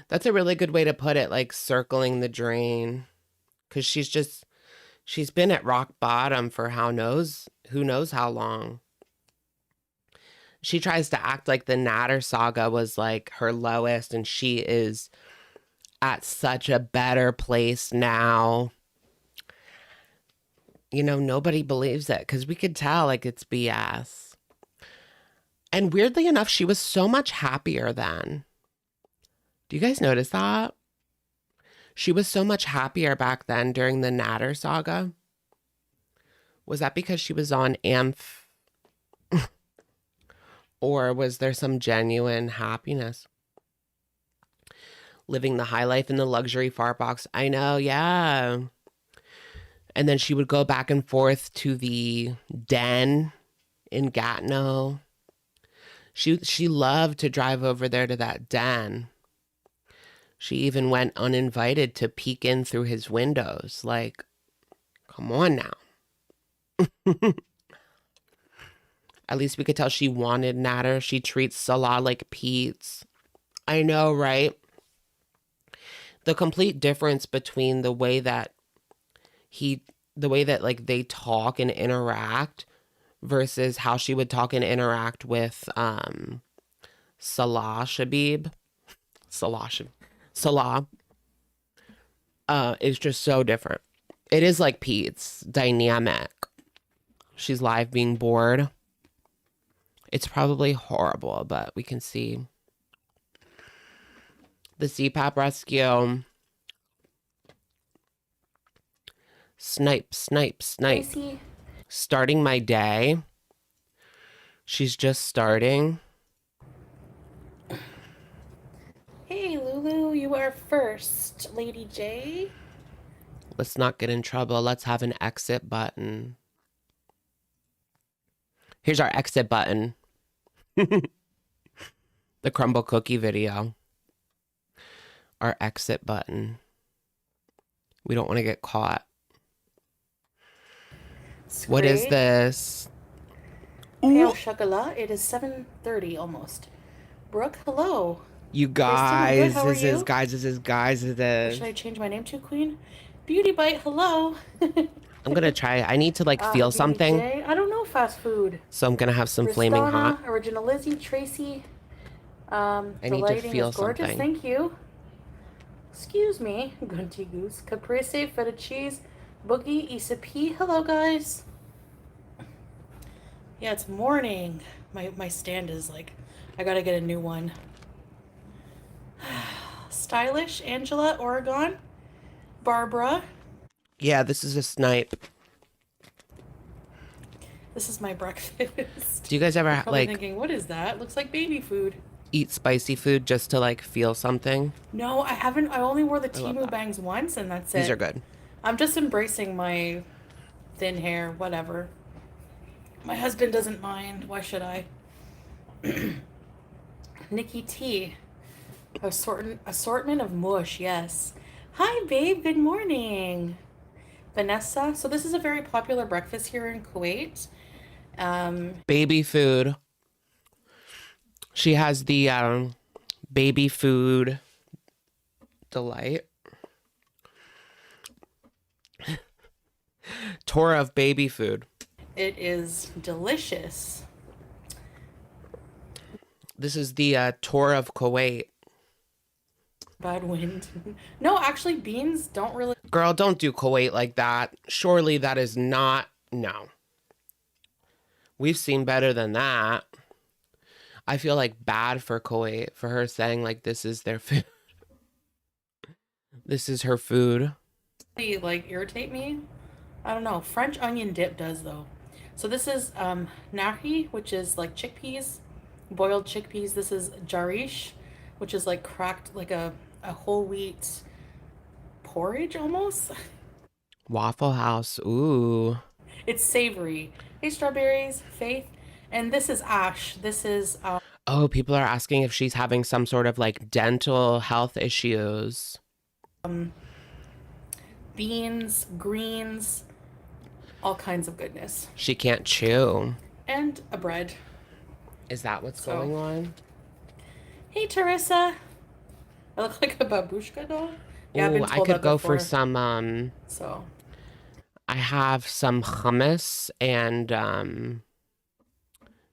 That's a really good way to put it, like circling the drain. Because she's been at rock bottom for who knows how long. She tries to act like the Natter saga was like her lowest, and she is at such a better place now. You know, nobody believes it because we could tell like it's BS. And weirdly enough, she was so much happier then. Do you guys notice that? She was so much happier back then during the Natter saga. Was that because she was on AMF? Or was there some genuine happiness? Living the high life in the luxury fart box. I know, yeah. And then she would go back and forth to the den in Gatineau. She loved to drive over there to that den. She even went uninvited to peek in through his windows. Like, come on now. At least we could tell she wanted Natter. She treats Salah like Peetz. I know, right? The complete difference between the way that like they talk and interact versus how she would talk and interact with Salah is just so different. It is like Pete's dynamic. She's live being bored. It's probably horrible, but we can see the CPAP rescue. Snipe, snipe, snipe. Starting my day. She's just starting. Hey, Lulu, you are first, Lady J. Let's not get in trouble. Let's have an exit button. Here's our exit button. The crumble cookie video. Our exit button. We don't want to get caught. What is this? Pale chocolat. It is 7:30 almost. Brooke, hello. You Kristen, guys, good. How are this is you? guys, this is guys, this What is. should I change my name to, Queen? Beauty Bite, hello. I'm gonna try. I need to like feel something. BBJ. I don't know fast food. So I'm gonna have some flaming hot. Original Lizzie, Tracy. I need to Delighting feel is gorgeous. something. Thank you. Excuse me. Gunty Goose. Caprese, feta cheese. Boogie, Issa P. Hello, guys. Yeah, it's morning. My stand is like, I gotta get a new one. Stylish, Angela, Oregon. Barbara. Yeah, this is a snipe. This is my breakfast. Do you guys ever Probably like thinking, what is that? Looks like baby food. eat spicy food just to like feel something? No, I haven't. I only wore the love Temu that. bangs once, and that's it. These are good. I'm just embracing my thin hair, whatever. My husband doesn't mind. Why should I? Nikki T. Assortment of mush, yes. Hi, babe. Good morning. Vanessa. So this is a very popular breakfast here in Kuwait. Baby food. She has the baby food delight. Tour of baby food. It is delicious. This is the tour of Kuwait. Bad wind. No, actually, beans don't really. Girl, don't do Kuwait like that. Surely that is not. No. We've seen better than that. I feel like bad for Kuwait for her saying like this is their food. This is her food. Like irritate me. I don't know. French onion dip does though. So this is nahi, which is like chickpeas, boiled chickpeas. This is jarish, which is like cracked like a whole wheat porridge almost. Waffle House. Ooh. It's savory. Hey, strawberries, Faith. And this is ash. This is Oh, people are asking if she's having some sort of like dental health issues. beans, greens, all kinds of goodness. She can't chew. And a bread. Is that what's So- going on? Hey, Teresa. I look like a babushka doll. Yeah, I've Ooh, been I told could that go before. for some So, I have some hummus and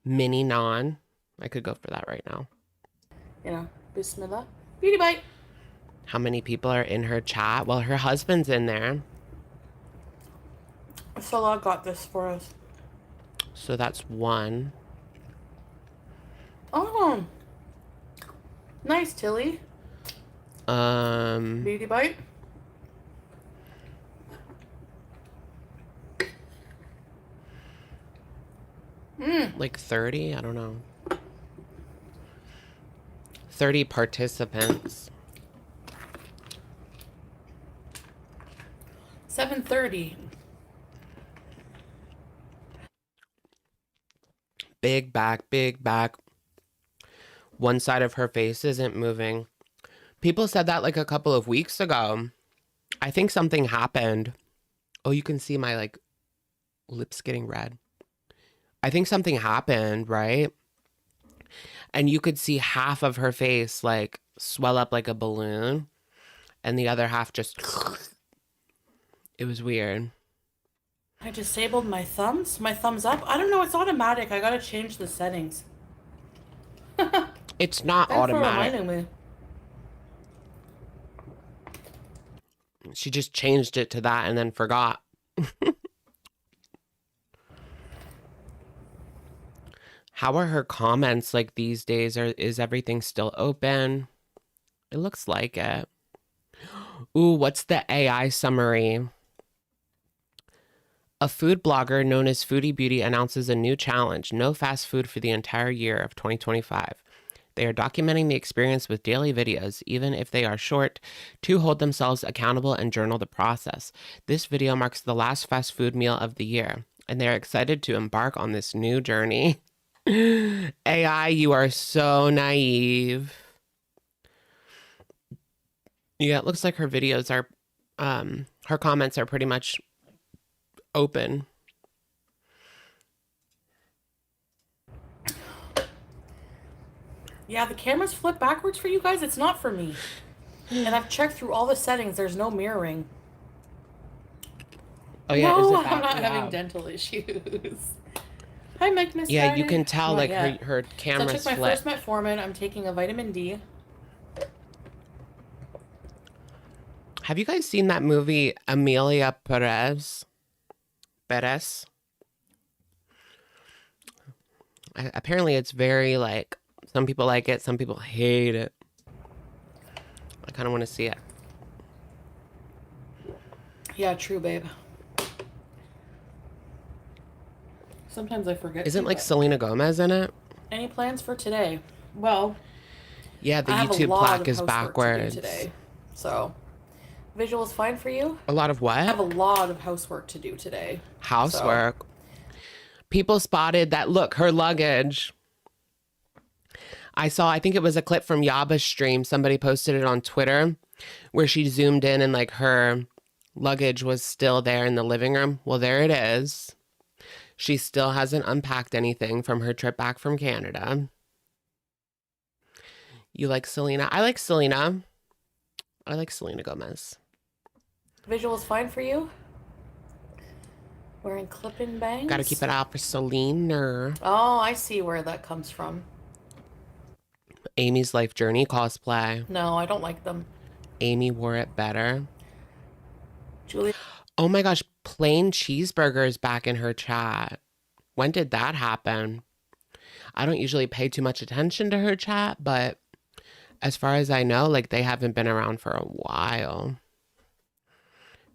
mini naan. I could go for that right now. you know, bismillah. Beauty bite. How many people are in her chat? Well, her husband's in there. Salah got this for us. So that's one. Oh. Nice, Tilly. Beauty bite. Like 30? I don't know. 30 participants. 7:30. Big back, big back. One side of her face isn't moving. People said that like a couple of weeks ago. I think something happened. Oh, you can see my like lips getting red. I think something happened, right? And you could see half of her face like swell up like a balloon and the other half just it was weird. I disabled my thumbs. My thumbs up. I don't know. It's automatic. I gotta change the settings. It's not Thanks for automatic. reminding me. She just changed it to that and then forgot. How are her comments like these days? Is everything still open? It looks like it. Ooh, what's the AI summary? A food blogger known as Foodie Beauty announces a new challenge: no fast food for the entire year of 2025. They are documenting the experience with daily videos, even if they are short, to hold themselves accountable and journal the process. This video marks the last fast food meal of the year, and they're excited to embark on this new journey. AI, you are so naive. Yeah, it looks like her videos are, her comments are pretty much open. Yeah, the cameras flip backwards for you guys. It's not for me. And I've checked through all the settings. There's no mirroring. Oh yeah, is No, it I'm back? not Yeah. having dental issues. Hi, Mike Miss Yeah, you Friday. can tell Not like yet. her So I camera's took my flipped. first metformin. I'm taking a vitamin D. Have you guys seen that movie Amelia Perez? Perez? Apparently it's very like, some people like it, some people hate it. I kind of want to see it. Yeah, true, babe. Sometimes I forget. Isn't to, like but- Selena Gomez in it? Any plans for today? Well, Yeah, the I have a YouTube lot plaque of is housework to do backwards. today. So, visuals fine for you? A lot of I have a what? lot of housework to do today. Housework. People spotted that, look, her luggage. I think it was a clip from Yaba's stream. Somebody posted it on Twitter where she zoomed in and like her luggage was still there in the living room. Well, there it is. She still hasn't unpacked anything from her trip back from Canada. You like Selena? I like Selena. I like Selena Gomez. Visuals fine for you? Wearing clip-in bangs? Gotta keep it out for Selena. Oh, I see where that comes from. Amy's Life Journey cosplay. No, I don't like them. Amy wore it better. Julie. Oh my gosh, plain cheeseburgers back in her chat. When did that happen? I don't usually pay too much attention to her chat, but as far as I know, like they haven't been around for a while.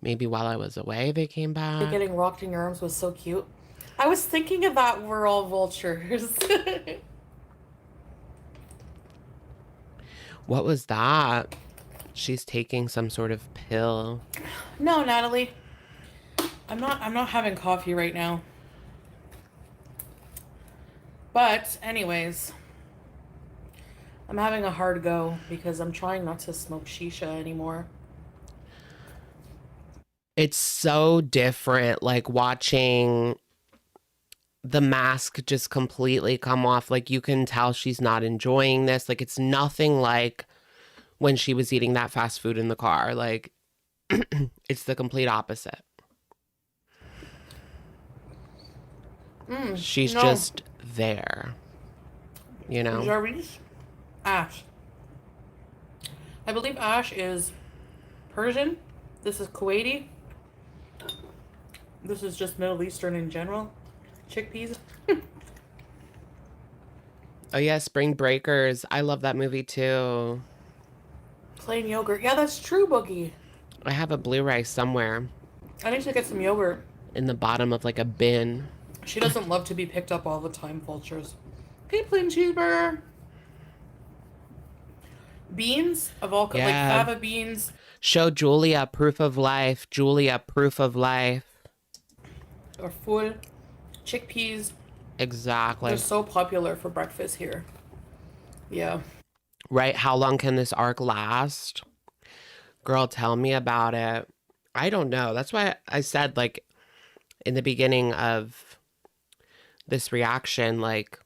Maybe while I was away, they came back. Getting rocked in your arms was so cute. I was thinking of that. We're all vultures. What was that? She's taking some sort of pill. No, Natalie. I'm not having coffee right now. But anyways, I'm having a hard go because I'm trying not to smoke shisha anymore. It's so different, like watching the mask just completely come off. Like you can tell she's not enjoying this. Like it's nothing like when she was eating that fast food in the car. Like it's the complete opposite. She's no. just there, you know? Jarish? Ash. I believe Ash is Persian. This is Kuwaiti. This is just Middle Eastern in general. Chickpeas. Oh yeah, Spring Breakers. I love that movie too. Plain yogurt. Yeah, that's true, Boogie. I have a Blu-ray somewhere I need to get some yogurt. in the bottom of like a bin. She doesn't love to be picked up all the time, vultures. Hey, plain cheeseburger. Beans of all Yeah. like fava beans. Show Julia proof of life. Julia proof of life. Or full chickpeas. Exactly. They're so popular for breakfast here. Yeah. Right? How long can this arc last? Girl, tell me about it. I don't know. That's why I said, like, in the beginning of this reaction, like,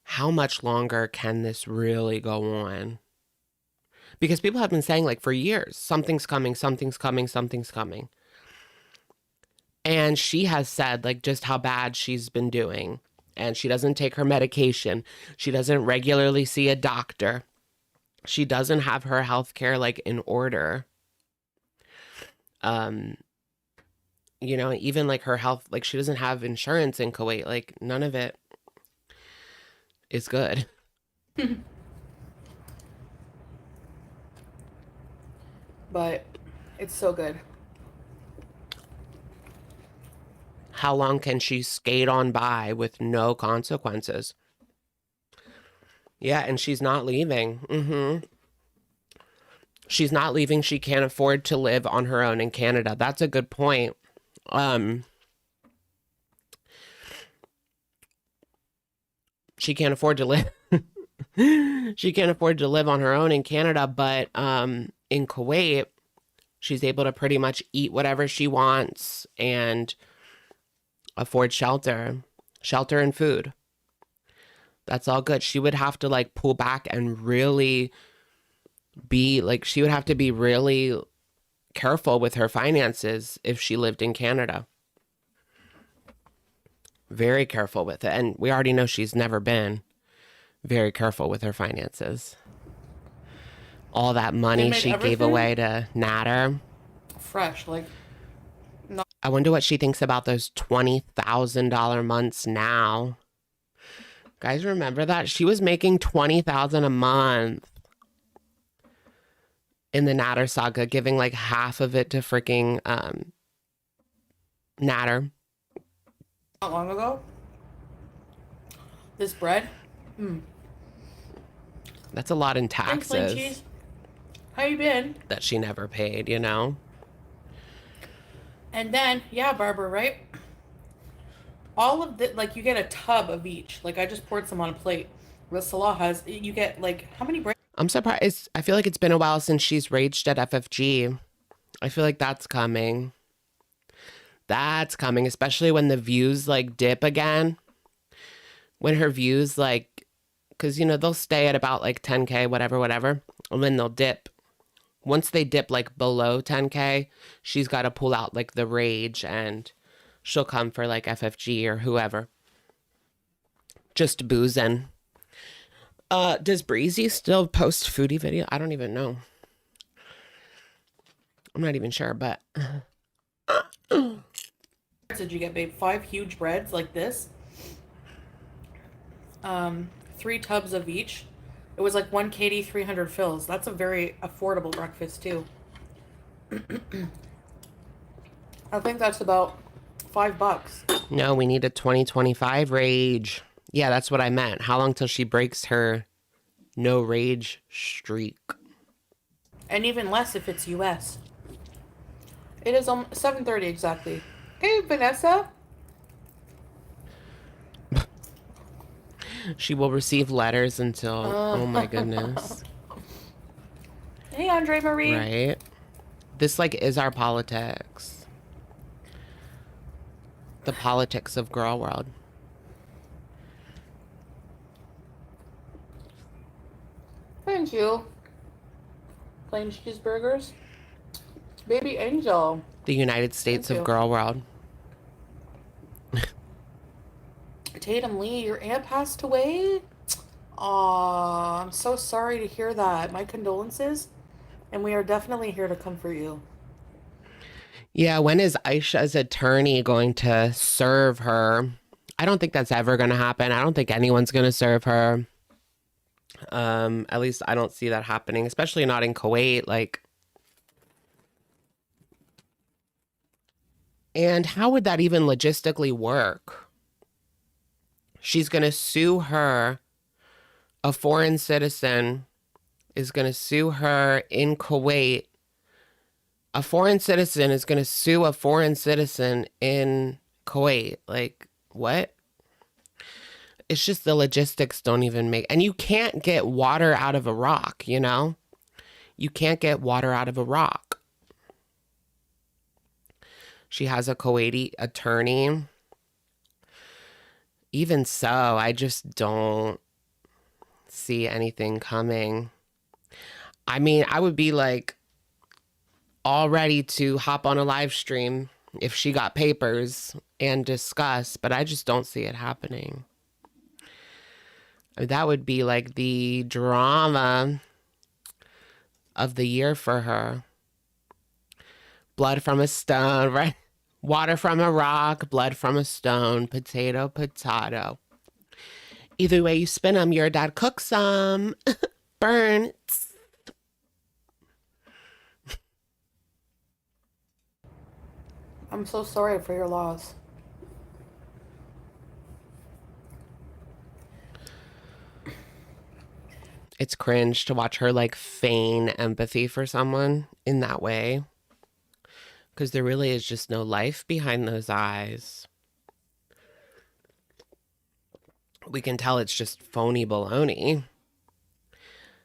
how much longer can this really go on? Because people have been saying, like, for years, something's coming, something's coming, something's coming. And she has said, like, just how bad she's been doing. And she doesn't take her medication. She doesn't regularly see a doctor. She doesn't have her health care, like, in order. You know, even, like, her health, like, she doesn't have insurance in Kuwait. Like, none of it is good. But it's so good. How long can she skate on by with no consequences? Yeah, and she's not leaving. She's not leaving. She can't afford to live on her own in Canada. That's a good point. She can't afford to live. She can't afford to live on her own in Canada, but in Kuwait, she's able to pretty much eat whatever she wants and afford shelter and food. That's all good. She would have to like pull back and really be like, she would have to be really careful with her finances if she lived in Canada. Very careful with it. And we already know she's never been very careful with her finances. All that money she gave away to Natter. Fresh, like. No. I wonder what she thinks about those $20,000 months now. Guys, remember that? She was making $20,000 a month in the Natter saga, giving like half of it to freaking Natter. Not long ago. This bread. That's a lot in Thanks, plain taxes cheese. How you been? that she never paid, you know? And then, yeah, Barbara, right? All of the, like, you get a tub of each. Like, I just poured some on a plate. What Salah has, you get, like, how many bread? I'm surprised. I feel like it's been a while since she's raged at FFG. I feel like that's coming. That's coming, especially when the views, like, dip again. When her views, like, because, you know, they'll stay at about, like, 10K, whatever. And then they'll dip. Once they dip, like, below 10K, she's got to pull out, like, the rage, and she'll come for, like, FFG or whoever. Just boozing. Does Breezy still post foodie video? I don't even know. I'm not even sure, but... Did you get, babe? 5 huge breads like this. 3 tubs of each. It was like 1 KD, 300 fills. That's a very affordable breakfast too. I think that's about $5. No, we need a 2025 rage. Yeah, that's what I meant. How long till she breaks her no rage streak? And even less if it's US. It is 7:30 exactly. Hey, Vanessa. She will receive letters until... Oh my goodness. Hey, Andre Marie. Right? This, like, is our politics. The politics of girl world. Thank you. Plain cheeseburgers. Baby Angel. The United States Thank of you. girl world. Tatum Lee, your aunt passed away? Aw, I'm so sorry to hear that. My condolences. And we are definitely here to comfort you. Yeah, when is Aisha's attorney going to serve her? I don't think that's ever going to happen. I don't think anyone's going to serve her. At least I don't see that happening, especially not in Kuwait. Like, and how would that even logistically work? She's going to sue her. A foreign citizen is going to sue her in Kuwait. A foreign citizen is going to sue a foreign citizen in Kuwait. Like, what? It's just the logistics don't even make... And you can't get water out of a rock, you know? You can't get water out of a rock. She has a Kuwaiti attorney. Even so, I just don't see anything coming. I mean, I would be like all ready to hop on a live stream if she got papers and discuss, but I just don't see it happening. That would be like the drama of the year for her. Blood from a stone, right? Water from a rock, blood from a stone, potato, potato. Either way you spin them, your dad cooks them. Burnt. I'm so sorry for your loss. It's cringe to watch her like feign empathy for someone in that way. Because there really is just no life behind those eyes. We can tell it's just phony baloney.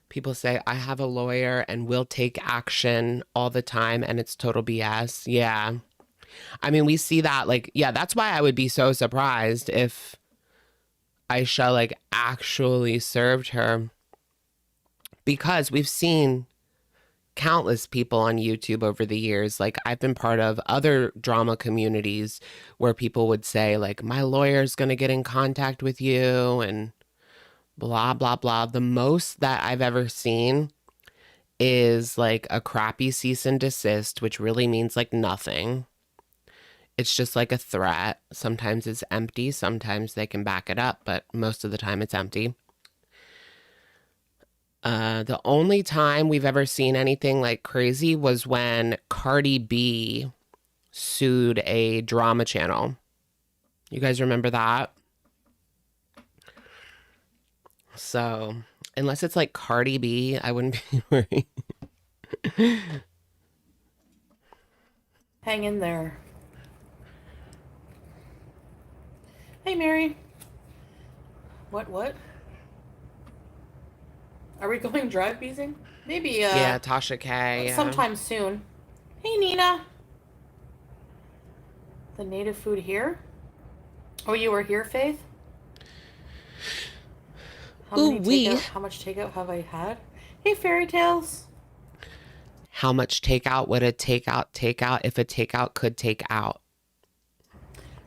People say, I have a lawyer and will take action all the time and it's total BS. Yeah. I mean, we see that, like, yeah, that's why I would be so surprised if Aisha, like, actually served her. Because we've seen countless people on YouTube over the years. Like, I've been part of other drama communities where people would say, like, my lawyer's going to get in contact with you and blah, blah, blah. The most that I've ever seen is like a crappy cease and desist, which really means like nothing. It's just like a threat. Sometimes it's empty. Sometimes they can back it up, but most of the time it's empty. The only time we've ever seen anything like crazy was when Cardi B sued a drama channel. You guys remember that? So, unless it's like Cardi B, I wouldn't be worried. Hang in there. Hey, Mary. What? Are we going drive beezing? Maybe, Yeah, Tasha K. Yeah. sometime soon. Hey, Nina. The native food here? Oh, you were here, Faith? How much takeout have I had? Hey, Fairy Tales. How much takeout would a takeout if a takeout could take out?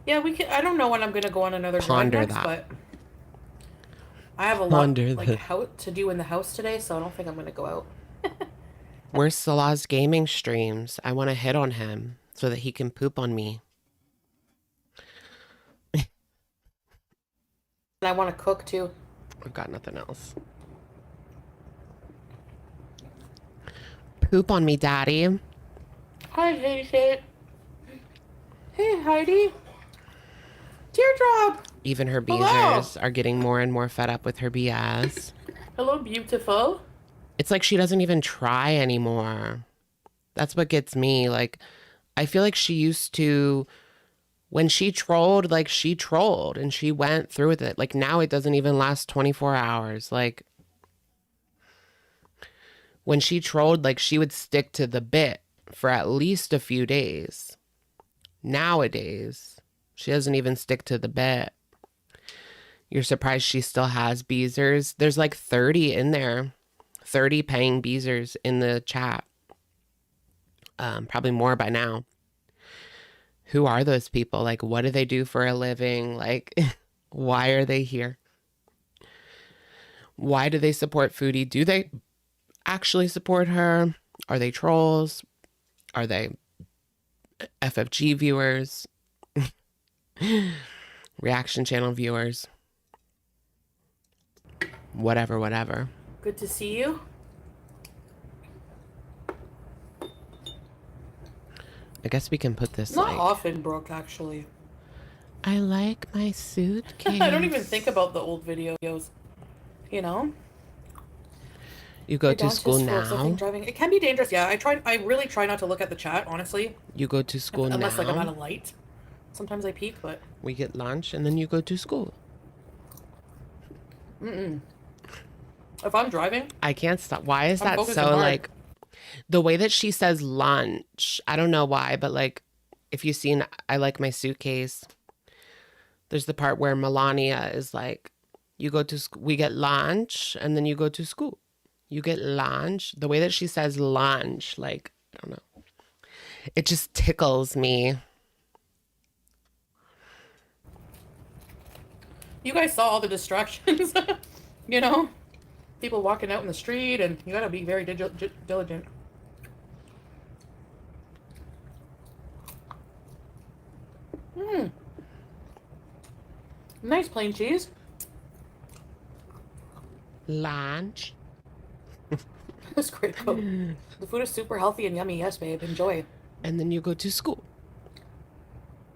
Yeah, we can. I don't know when I'm gonna go on another drive next, but I have a lot to do in the house today, so I don't think I'm gonna go out. Where's Salah's gaming streams? I want to hit on him so that he can poop on me. And I want to cook too. I've got nothing else. Poop on me, Daddy. Hi, Heidi. Hey, Heidi. Teardrop. Even her Hello. beezers are getting more and more fed up with her BS. Hello, beautiful. It's like she doesn't even try anymore. That's what gets me. Like, I feel like she used to, when she trolled, like she trolled and she went through with it. Like now it doesn't even last 24 hours. Like when she trolled, like she would stick to the bit for at least a few days. Nowadays, she doesn't even stick to the bit. You're surprised she still has beezers. There's like 30 in there. 30 paying beezers in the chat. Probably more by now. Who are those people? Like, what do they do for a living? Like, why are they here? Why do they support Foodie? Do they actually support her? Are they trolls? Are they FFG viewers? Reaction channel viewers? Whatever. Good to see you. I guess we can put this Not like... often, Brooke, actually. I like my suitcase. I don't even think about the old videos. You know? You go to school Dances for, I think, now? driving. It can be dangerous, yeah. I really try not to look at the chat, honestly. You go to school Unless, like, I'm at now? a light. Sometimes I peek, but... We get lunch and then you go to school. If I'm driving... I can't stop. Why is I'm that focusing so, hard. like... The way that she says lunch, I don't know why, but, like, if you've seen I Like My Suitcase, there's the part where Melania is like, you go to school, we get lunch, and then you go to school. You get lunch. The way that she says lunch, like, I don't know. It just tickles me. You guys saw all the distractions, you know? People walking out in the street, and you gotta be very diligent. Nice plain cheese. Lunch. That's great. The food is super healthy and yummy. Yes, babe. Enjoy. And then you go to school.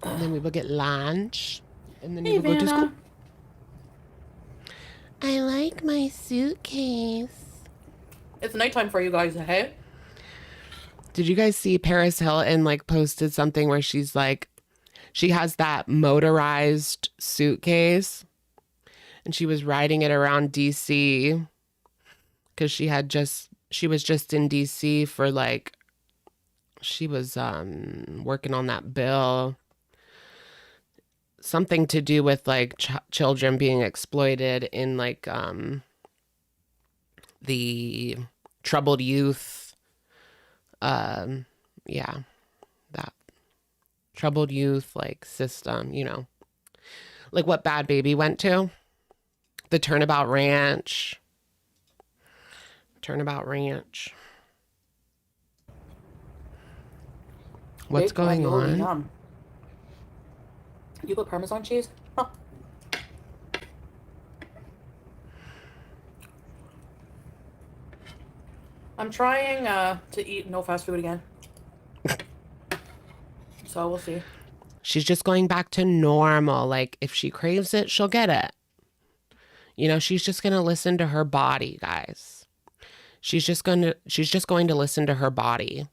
And then we will get lunch. And then Hey, you will go to Vanna. school. I like my suitcase. It's nighttime for you guys, hey? Did you guys see Paris Hilton like posted something where she's like, she has that motorized suitcase and she was riding it around DC because she was just in DC for like, she was working on that bill. Something to do with like children being exploited in like the troubled youth yeah, that troubled youth like system, you know, like what Bad Baby went to, the Turnabout Ranch. What's Baked going ravioli, on? yum. You put Parmesan cheese? Huh. I'm trying to eat no fast food again. So we'll see. She's just going back to normal. Like if she craves it, she'll get it. You know, she's just going to listen to her body, guys. She's just going to listen to her body.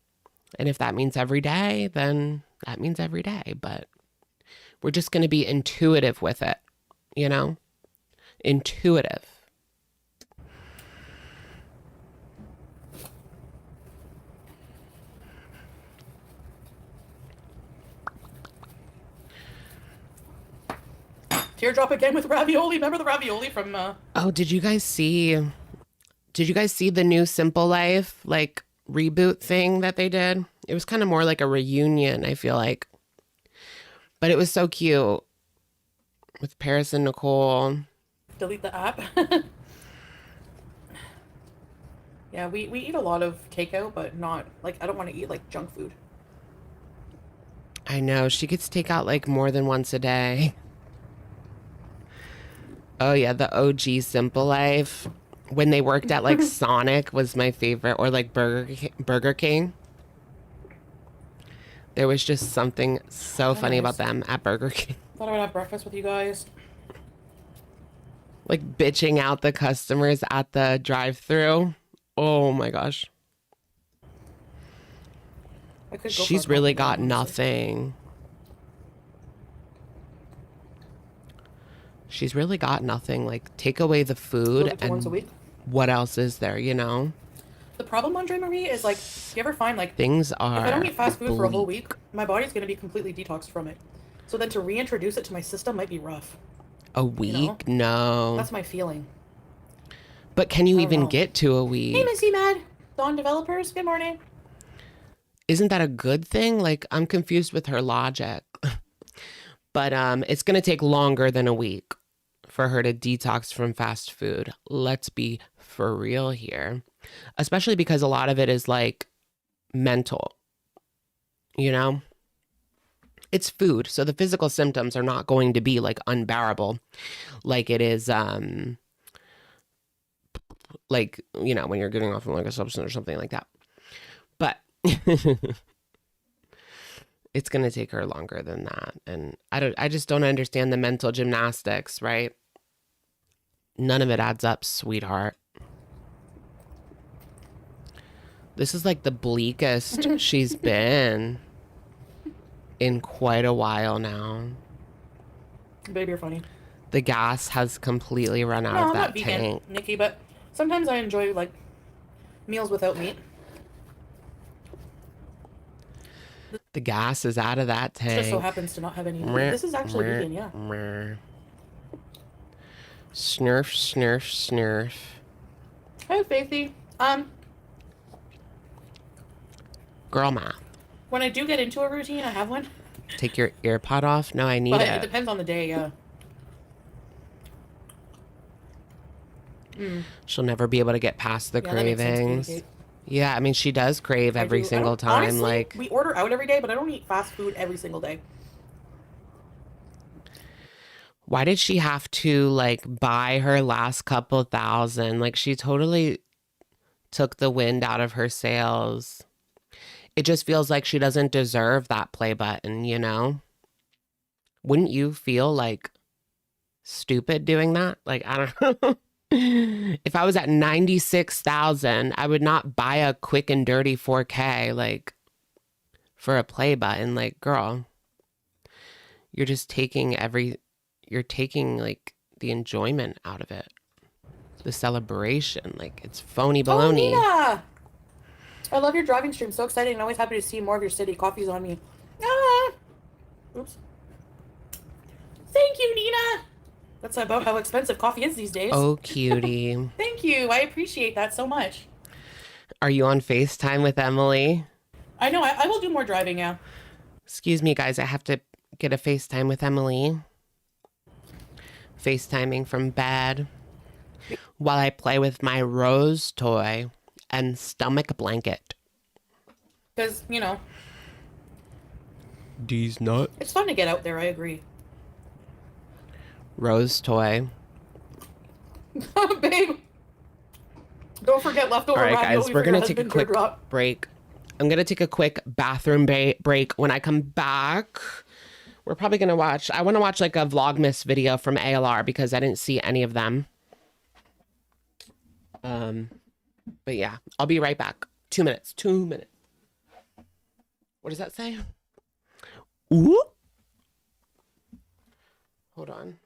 And if that means every day, then that means every day, but we're just going to be intuitive with it, you know? Intuitive. Teardrop again with ravioli. Remember the ravioli from Oh, did you guys see the new Simple Life like reboot thing that they did? It was kind of more like a reunion, I feel like. But it was so cute with Paris and Nicole. delete the app. Yeah, we eat a lot of takeout, but not like I don't want to eat like junk food. I know, she gets takeout like more than once a day. Oh yeah, the OG Simple Life. When they worked at like Sonic was my favorite, or like Burger King. There was just something so funny about them at Burger King. Thought I would have breakfast with you guys. Like bitching out the customers at the drive-thru. Oh my gosh. I could go She's for a really coffee got now, honestly. nothing. She's really got nothing. Like, take away the food Look at once a and week. what else is there, you know? The problem, Andre Marie, is like, you ever find like, Things if I don't are eat fast food for a whole bleak. week, my body's gonna be completely detoxed from it. So then to reintroduce it to my system might be rough. A week? No. That's my feeling. But can you I don't even know. get to a Hey, week? Missy Mad, Dawn Developers, good morning. Isn't that a good thing? Like, I'm confused with her logic. But it's going to take longer than a week for her to detox from fast food. Let's be for real here. Especially because a lot of it is like mental, you know? It's food, so the physical symptoms are not going to be like unbearable like it is like, you know, when you're getting off from like a substance or something like that. But it's going to take her longer than that. And I just don't understand the mental gymnastics, right? None of it adds up, sweetheart. This is like the bleakest she's been in quite a while now. Baby, you're funny. The gas has completely run out No, of I'm that not vegan, tank. Nikki, but sometimes I enjoy like meals without meat. The gas is out of that It tank. just so happens to not have any meat. This is actually vegan, yeah. Snurf, snurf, snurf. Hey, Faithy. Girl math. When I do get into a routine, I have one. Take your ear pod off? No, I need But it it. depends on the day, yeah. She'll never be able to get past the Yeah, that makes sense, cravings. Kate. Yeah, I mean, she does crave I every do- I single don't- time. honestly, Like, we order out every day, but I don't eat fast food every single day. why did she have to like buy her last couple thousand? Like, she totally took the wind out of her sails. It just feels like she doesn't deserve that play button, you know? Wouldn't you feel like stupid doing that? Like, I don't know. If I was at 96,000, I would not buy a quick and dirty 4K like for a play button. Like, girl, you're just taking like the enjoyment out of it. The celebration, like it's phony baloney. Oh, Nina! I love your driving stream. So exciting and always happy to see more of your city. Coffee's on me. Ah! Oops. Thank you, Nina! That's about how expensive coffee is these days. Oh, cutie. Thank you. I appreciate that so much. Are you on FaceTime with Emily? I know. I will do more driving. Yeah. Excuse me, guys. I have to get a FaceTime with Emily. FaceTiming from bed while I play with my Rose toy and stomach blanket. Because, you know, These nuts. it's fun to get out there. I agree. Rose toy. Babe, don't forget leftover All right, ravioli guys, we're for your going to take a husband, quick teardrop. break. I'm going to take a quick bathroom break. When I come back, we're probably going to watch, I want to watch like a vlogmas video from ALR because I didn't see any of them. But yeah, I'll be right back. 2 minutes, 2 minutes. What does that say? Ooh. Hold on.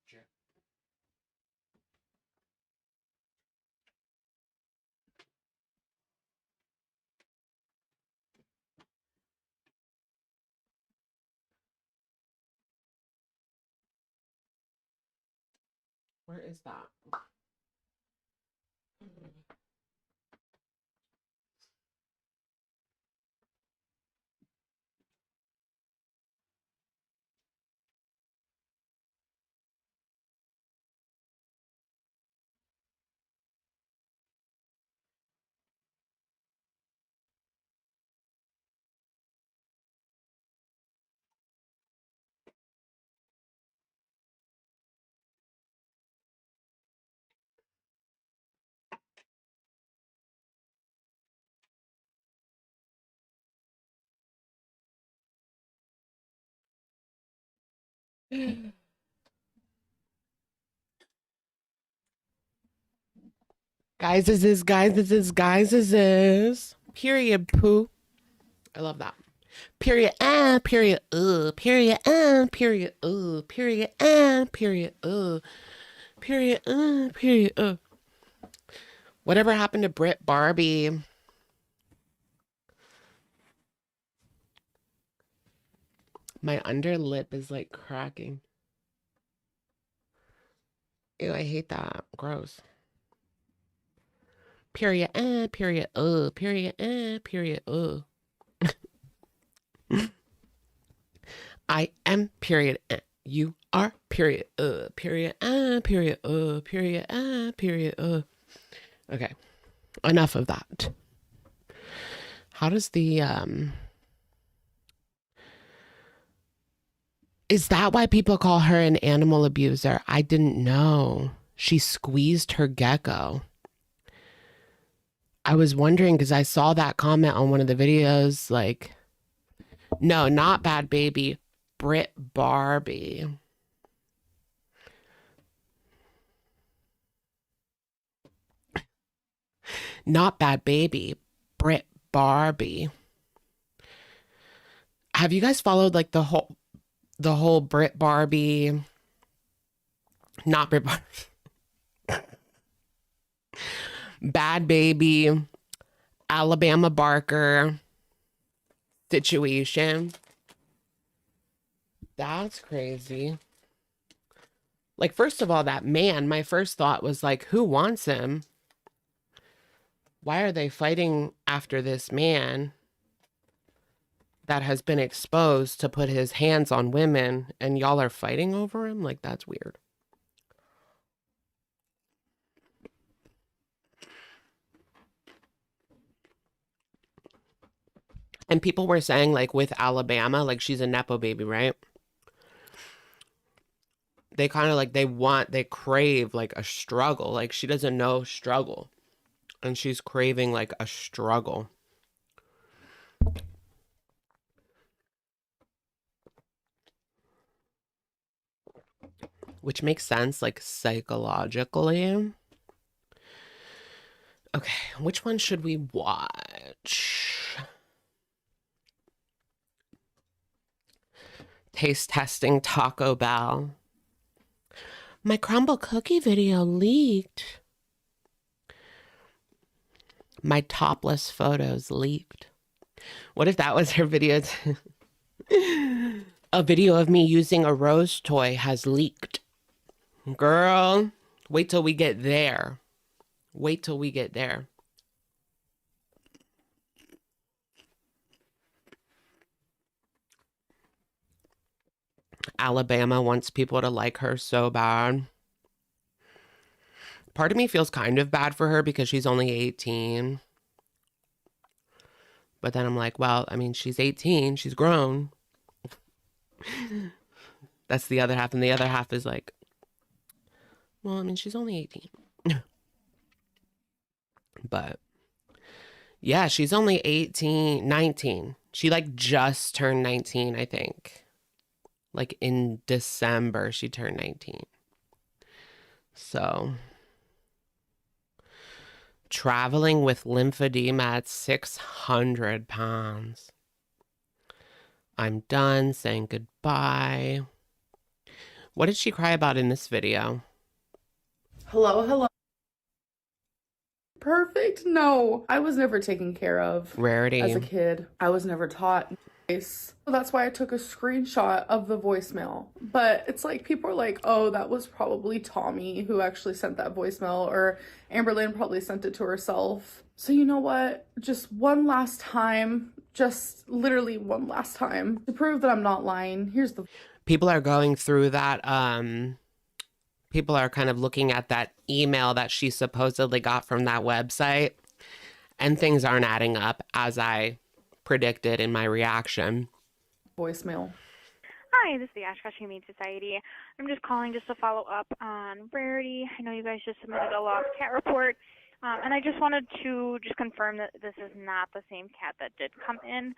Check. Where is that? Guys, is this. Period, poo. I love that. Period, period, period, period, period, period, period, period, Whatever happened to Brit Barbie? My under lip is like cracking. Ew, I hate that. Gross. Period, period, period, period, I am period, you are period, period, period, period, period, Okay, enough of that. How does the, is that why people call her an animal abuser? I didn't know. She squeezed her gecko. I was wondering because I saw that comment on one of the videos, like, no, not Bad Baby, Brit Barbie. Not Bad Baby, Brit Barbie. Have you guys followed like the whole Brit Barbie, not Brit Barbie, Bad Baby, Alabama Barker situation? That's crazy. Like, first of all, that man, my first thought was like, who wants him? Why are they fighting after this man that has been exposed to put his hands on women, and y'all are fighting over him? Like, that's weird. And people were saying, like, with Alabama, like, she's a Nepo baby, right? They kind of like, they crave like a struggle. Like, she doesn't know struggle. And she's craving like a struggle. Which makes sense, like, psychologically. Okay, which one should we watch? Taste testing Taco Bell. My crumble cookie video leaked. My topless photos leaked. What if that was her video? A video of me using a rose toy has leaked. Girl, wait till we get there. Wait till we get there. Alabama wants people to like her so bad. Part of me feels kind of bad for her because she's only 18. But then I'm like, well, I mean, she's 18. She's grown. That's the other half. And the other half is like, well, I mean, she's only 18. But yeah, she's only 18, 19. She like just turned 19, I think. Like in December, she turned 19. So, traveling with lymphedema at 600 pounds. I'm done saying goodbye. What did she cry about in this video? Hello, hello. Perfect? No, I was never taken care of Rarity. as a kid. I was never taught voice. So that's why I took a screenshot of the voicemail. But it's like people are like, oh, that was probably Tommy who actually sent that voicemail, or Amberlynn probably sent it to herself. So you know what? Just one last time, just literally one last time to prove that I'm not lying. Here's the People are going through that, people are kind of looking at that email that she supposedly got from that website, and things aren't adding up as I predicted in my reaction. voicemail. Hi, this is the Ash Crushing Meat Society. I'm just calling just to follow up on Rarity. I know you guys just submitted a lost cat report, and I just wanted to just confirm that this is not the same cat that did come in.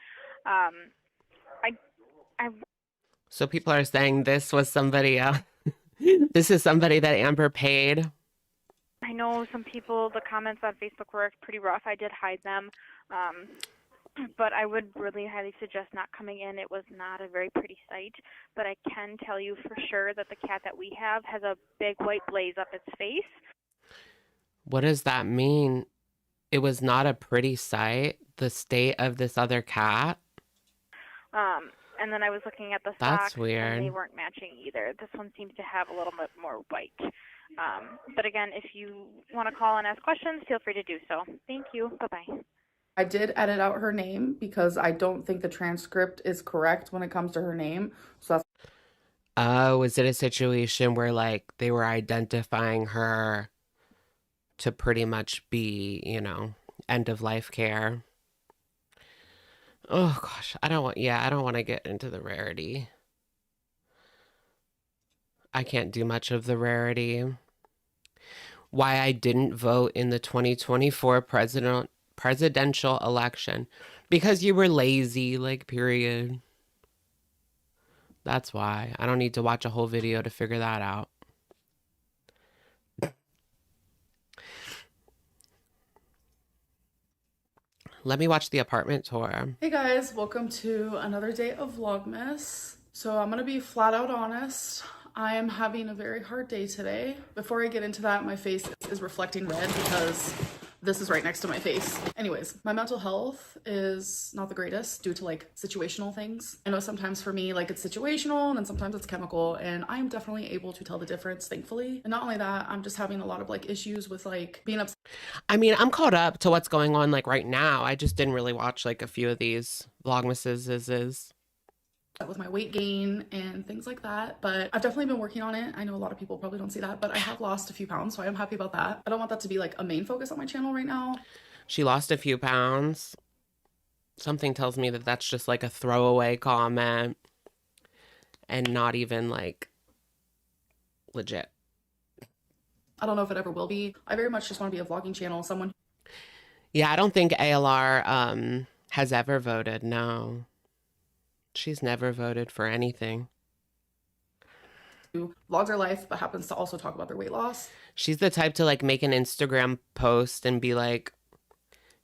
So people are saying this was somebody else. This is somebody that Amber paid. I know some people, the comments on Facebook were pretty rough. I did hide them, but I would really highly suggest not coming in. It was not a very pretty sight, but I can tell you for sure that the cat that we have has a big white blaze up its face. What does that mean? It was not a pretty sight, the state of this other cat? And then I was looking at the That's socks, weird. and they weren't matching either. This one seems to have a little bit more white. But again, if you want to call and ask questions, feel free to do so. Thank you. Bye-bye. I did edit out her name because I don't think the transcript is correct when it comes to her name. So that's Oh, is it a situation where like they were identifying her to pretty much be, you know, end of life care? Oh gosh, I don't want to get into the Rarity. I can't do much of the Rarity. Why I didn't vote in the 2024 presidential election. Because you were lazy, like, period. That's why. I don't need to watch a whole video to figure that out. Let me watch the apartment tour. Hey guys, welcome to another day of vlogmas. So I'm gonna be flat out honest. I am having a very hard day today. Before I get into that, my face is reflecting red because this is right next to my face. Anyways, my mental health is not the greatest due to like situational things. I know sometimes for me, like it's situational and then sometimes it's chemical, and I am definitely able to tell the difference, thankfully. And not only that, I'm just having a lot of like issues with like being upset. I mean, I'm caught up to what's going on like right now. I just didn't really watch like a few of these vlogmases. With my weight gain and things like that, but I've definitely been working on it. I know a lot of people probably don't see that, but I have lost a few pounds, so I am happy about that. I don't want that to be like a main focus on my channel right now. She lost a few pounds. Something tells me that that's just like a throwaway comment and not even like legit. I don't know if it ever will be. I very much just want to be a vlogging channel. Someone. Yeah, I don't think ALR has ever voted. No. She's never voted for anything. Who vlogs her life but happens to also talk about their weight loss. She's the type to like make an Instagram post and be like,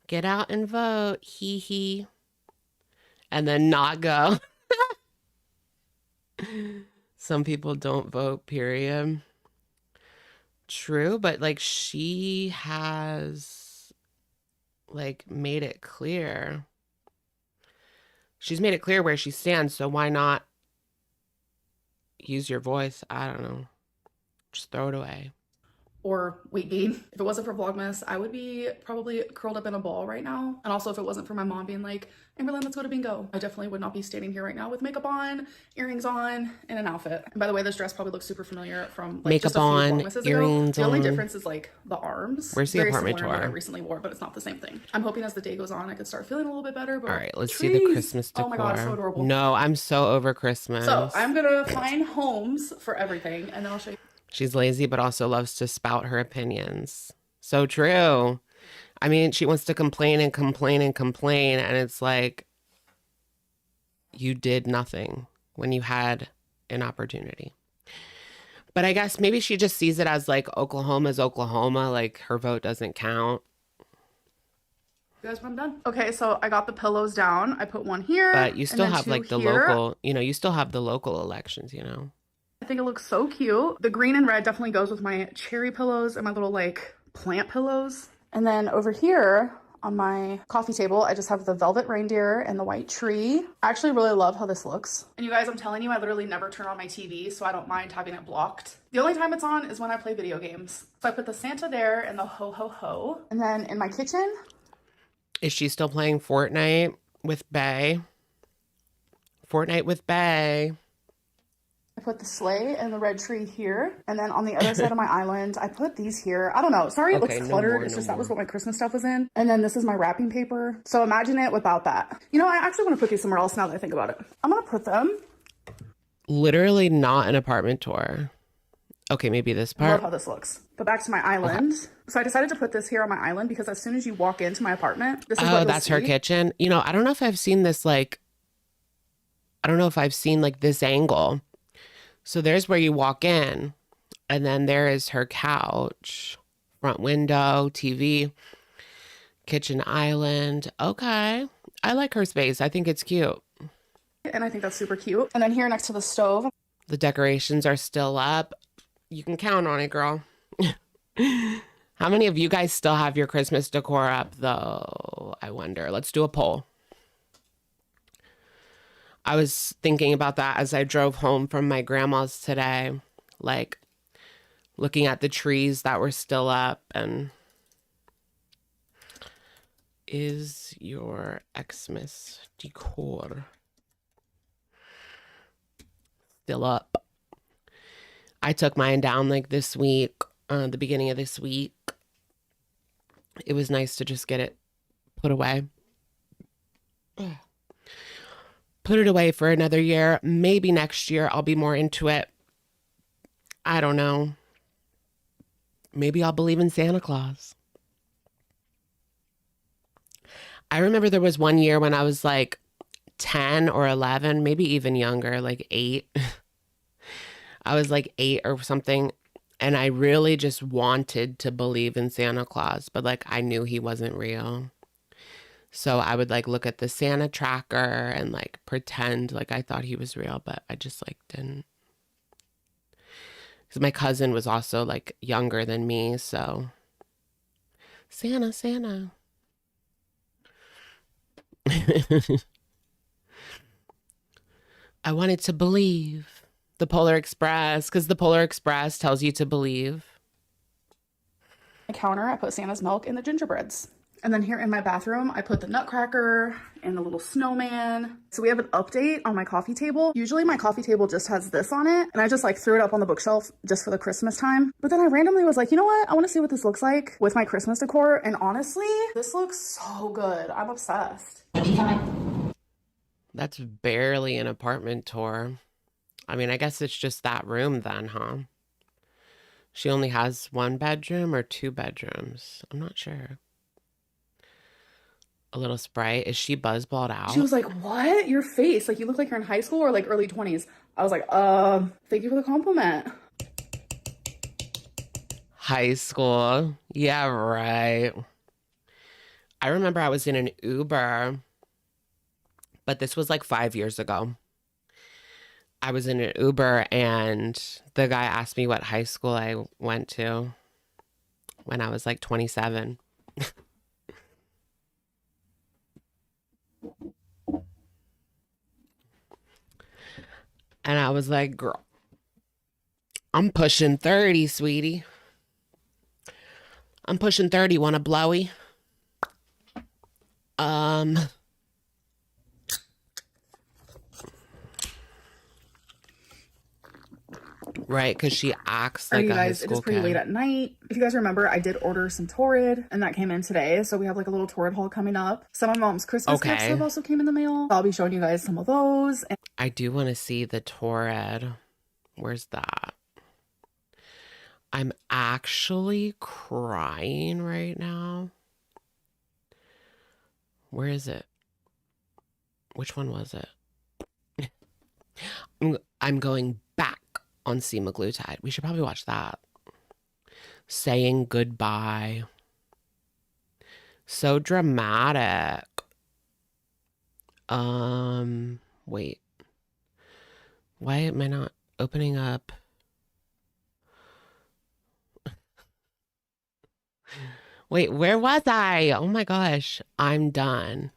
get out and vote, hee hee, and then not go. Some people don't vote, period. True, but like she has like made it clear. She's made it clear where she stands, so why not use your voice? I don't know. Just throw it away. Or weight gain. If it wasn't for Vlogmas, I would be probably curled up in a ball right now. And also if it wasn't for my mom being like, Amberlynn, let's go to bingo, I definitely would not be standing here right now with makeup on, earrings on, and an outfit. And by the way, this dress probably looks super familiar from like makeup just a few on, Vlogmases earrings ago. The only on. difference is like the arms. Where's the very apartment similar to what I tour? recently wore, but it's not the same thing. I'm hoping as the day goes on, I could start feeling a little bit better. But All right, let's see the Christmas decor. Oh my God, so adorable. No, I'm so over Christmas. So I'm gonna find homes for everything, and then I'll show you. She's lazy, but also loves to spout her opinions. So true. I mean, she wants to complain and complain and complain, and it's like, you did nothing when you had an opportunity. But I guess maybe she just sees it as like Oklahoma's Oklahoma, like her vote doesn't count. You guys, when I'm done. Okay, so I got the pillows down. I put one here. But you still and then have two like the here. local, you still have the local elections, I think it looks so cute. The green and red definitely goes with my cherry pillows and my little like plant pillows. And then over here on my coffee table, I just have the velvet reindeer and the white tree. I actually really love how this looks. And you guys, I'm telling you, I literally never turn on my TV, so I don't mind having it blocked. The only time it's on is when I play video games. So I put the Santa there and the ho ho ho. And then in my kitchen. Is she still playing Fortnite with Bay? Fortnite with Bay. I put the sleigh and the red tree here. And then on the other side of my island, I put these here. I don't know. Sorry, it Okay, looks no cluttered. more, It's no just that was more. what my Christmas stuff was in. And then this is my wrapping paper. So imagine it without that. You know, I actually want to put these somewhere else now that I think about it. I'm going to put them. Literally not an apartment tour. Okay, maybe this I love part. how this looks. But back to my island. So I decided to put this here on my island because as soon as you walk into my apartment, this is what Oh, you'll that's her see. kitchen. I don't know if I've seen this like, I don't know if I've seen like this angle. So there's where you walk in, and then there is her couch, front window, TV, kitchen island. Okay. I like her space. I think it's cute. And I think that's super cute. And then here next to the stove, The decorations are still up. You can count on it, girl. How many of you guys still have your Christmas decor up, though? I wonder. Let's do a poll. I was thinking about that as I drove home from my grandma's today, like looking at the trees that were still up. And is your Xmas decor still up? I took mine down like this week, the beginning of this week. It was nice to just get it put away. Put it away for another year. Maybe next year I'll be more into it. I don't know. Maybe I'll believe in Santa Claus. I remember there was one year when I was like 10 or 11, maybe even younger, like 8. I was like 8 or something. And I really just wanted to believe in Santa Claus, but like I knew he wasn't real. So I would like look at the Santa tracker and like pretend like I thought he was real, but I just like didn't. Because my cousin was also like younger than me, so Santa, Santa. I wanted to believe the Polar Express because the Polar Express tells you to believe. The counter, I put Santa's milk and the gingerbreads. And then here in my bathroom, I put the nutcracker and the little snowman. So we have an update on my coffee table. Usually my coffee table just has this on it. And I just like threw it up on the bookshelf just for the Christmas time. But then I randomly was like, you know what? I want to see what this looks like with my Christmas decor. And honestly, this looks so good. I'm obsessed. That's barely an apartment tour. I mean, I guess it's just that room then, huh? She only has 1 bedroom or 2 bedrooms. I'm not sure. A little Sprite. Is she buzzballed out? She was like, what? Your face? Like, you look like you're in high school or like early 20s. I was like, thank you for the compliment. High school. Yeah, right. I remember I was in an Uber, but this was like 5 years ago. I was in an Uber and the guy asked me what high school I went to when I was like 27. And I was like, girl, I'm pushing 30, sweetie. I'm pushing 30. Want a blowy? Right, because she acts like you a high guys, it school is pretty kid. late at night. If you guys remember, I did order some Torrid, and that came in today. So we have like a little Torrid haul coming up. Some of Mom's Christmas gifts have also came in the mail. I'll be showing you guys some of those. And I do want to see the Torrid. Where's that? I'm actually crying right now. Where is it? Which one was it? I'm going back on semaglutide. We should probably watch that. Saying goodbye. So dramatic. Wait. Why am I not opening up? Wait, where was I? Oh my gosh. I'm done.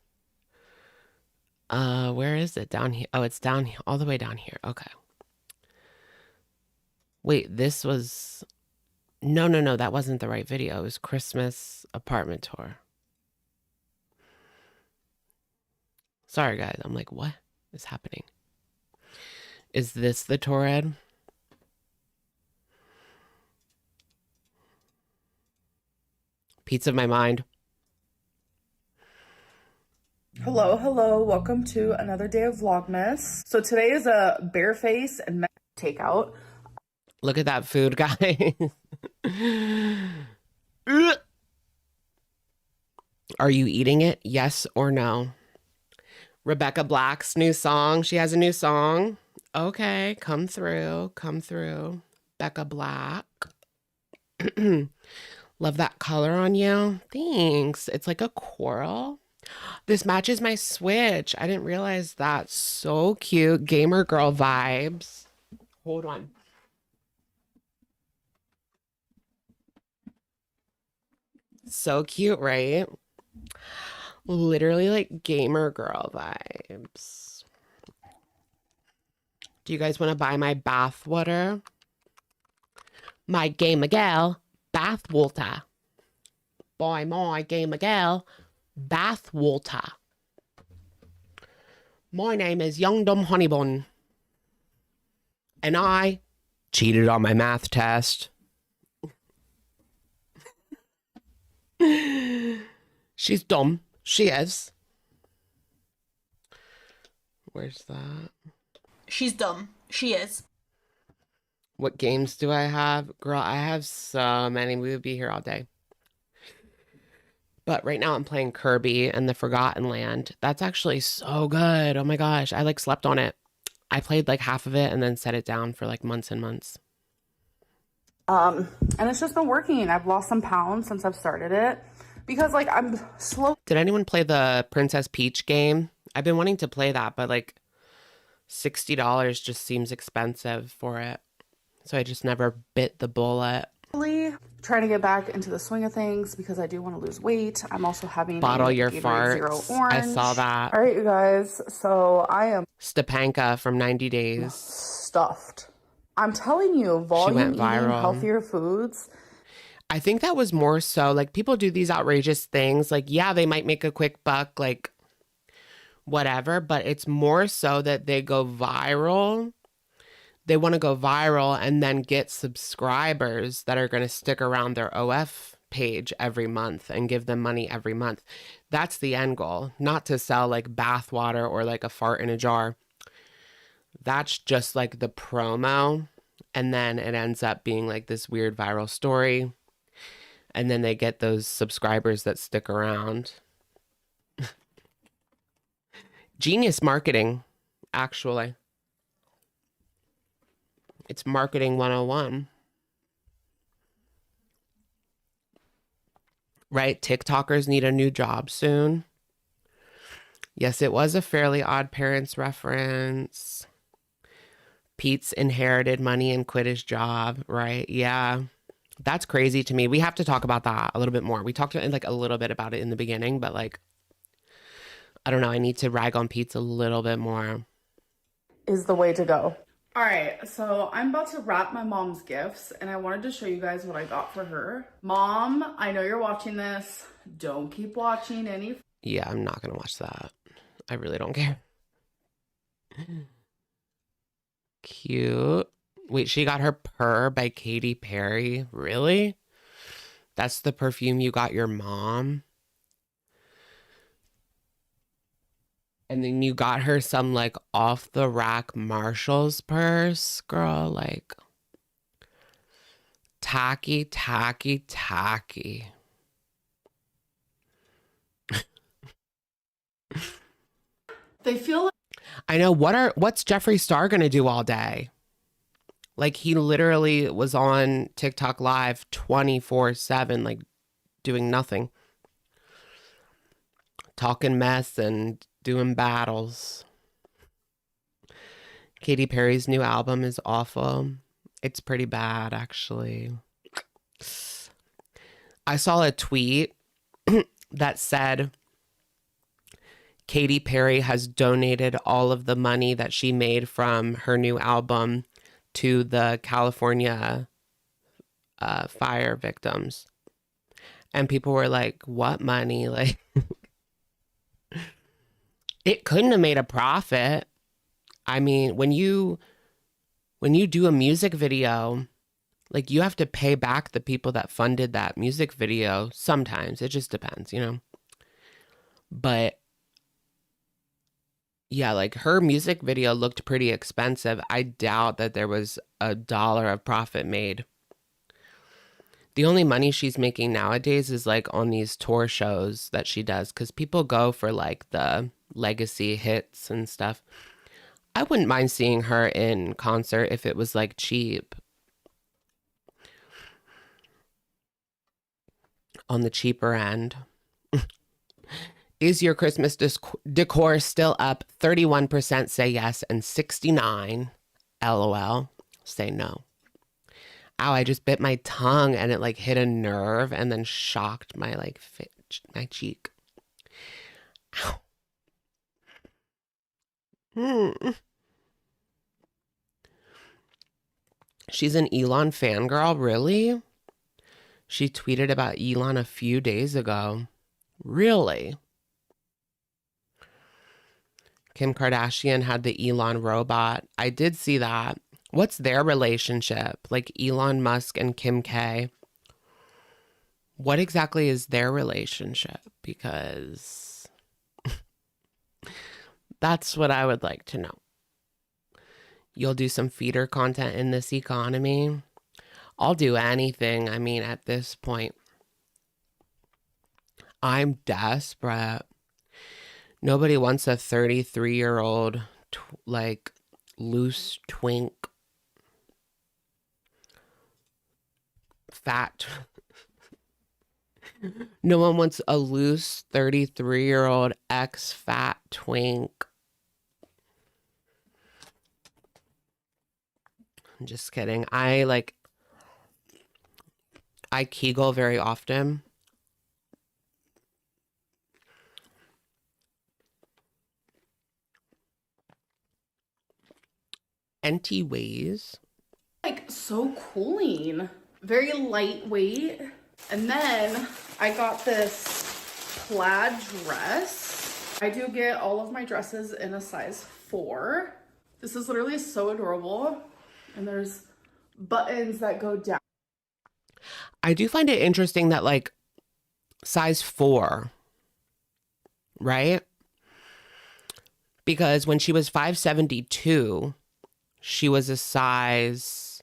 Where is it? Down here. Oh, it's down here, all the way down here. Okay. Wait, this was... No, that wasn't the right video. It was Christmas apartment tour. Sorry, guys. I'm like, what is happening? Is this the Torrid? Peetz of my mind. hello. Welcome to another day of Vlogmas. So today is a bareface and takeout. Look at that food, guys. Are you eating it? Yes or no? Rebecca Black's new song. She has a new song. Okay, come through. Becca Black. Love that color on you. Thanks. It's like a coral. This matches my Switch. I didn't realize that. So cute. Gamer girl vibes. Hold on. So cute, right? Literally like gamer girl vibes. Do you guys want to buy my bath water? My gamer gal bath water. Buy my gamer gal bath water. My name is Young Dumb Honeybun. And I cheated on my math test. She's dumb. She is. Where's that? She's dumb. She is. What games do I have? Girl, I have so many. We would be here all day. But right now I'm playing Kirby and the Forgotten Land. That's actually so good. Oh my gosh. I like slept on it. I played like half of it and then set it down for like months and months. And it's just been working. I've lost some pounds since I've started it because like I'm slow. Did anyone play the Princess Peach game? I've been wanting to play that, but like $60 just seems expensive for it. So I just never bit the bullet. Trying to get back into the swing of things because I do want to lose weight. I'm also having Bottle a your Gatorade Zero farts. Orange. I saw that. All right, you guys. So I am Stepanka from 90 Days. stuffed. I'm telling you, volume went eating, viral. healthier foods. I think that was more so like people do these outrageous things. Like, yeah, they might make a quick buck, like whatever, but it's more so that they go viral. They want to go viral and then get subscribers that are going to stick around their OF page every month and give them money every month. That's the end goal, not to sell like bathwater or like a fart in a jar. That's just like the promo. And then it ends up being like this weird viral story. And then they get those subscribers that stick around. Genius marketing, actually. It's marketing 101. Right? TikTokers need a new job soon. Yes, it was a Fairly Odd Parents reference. Peetz inherited money and quit his job, right? Yeah. That's crazy to me. We have to talk about that a little bit more. We talked like a little bit about it in the beginning, but like, I don't know. I need to rag on Peetz a little bit more. Is the way to go. All right, so I'm about to wrap my mom's gifts, and I wanted to show you guys what I got for her. Mom, I know you're watching this. Don't keep watching any. Yeah, I'm not going to watch that. I really don't care. Cute. Wait, she got her Purr by Katy Perry? Really? That's the perfume you got your mom? And then you got her some like off the rack Marshall's purse, girl. Like tacky, tacky, tacky. They feel like I know. What's Jeffree Star gonna do all day? Like he literally was on TikTok live 24/7, like doing nothing. Talking mess and doing battles. Katy Perry's new album is awful. It's pretty bad, actually. I saw a tweet that said Katy Perry has donated all of the money that she made from her new album to the California fire victims. And people were like, what money? Like, it couldn't have made a profit. I mean, when you do a music video, like you have to pay back the people that funded that music video. Sometimes it just depends, you know. But yeah, like her music video looked pretty expensive. I doubt that there was $1 of profit made. The only money she's making nowadays is like on these tour shows that she does, because people go for like the legacy hits and stuff. I wouldn't mind seeing her in concert if it was like cheap. On the cheaper end. Is your Christmas decor still up? 31% say yes and 69 LOL say no. Ow, I just bit my tongue and it like hit a nerve and then shocked my like my cheek. Ow. She's an Elon fangirl, really? She tweeted about Elon a few days ago. Really? Kim Kardashian had the Elon robot. I did see that. What's their relationship? Like Elon Musk and Kim K. What exactly is their relationship? Because that's what I would like to know. You'll do some feeder content in this economy? I'll do anything. I mean, at this point, I'm desperate. Nobody wants a 33-year-old, like, loose twink, No one wants a loose 33-year-old ex-fat twink. I'm just kidding. I Kegel very often. Empty ways. Like so cooling, very lightweight. And then I got this plaid dress. I do get all of my dresses in a size 4. This is literally so adorable. And there's buttons that go down. I do find it interesting that like size 4, right? Because when she was 5'72", she was a size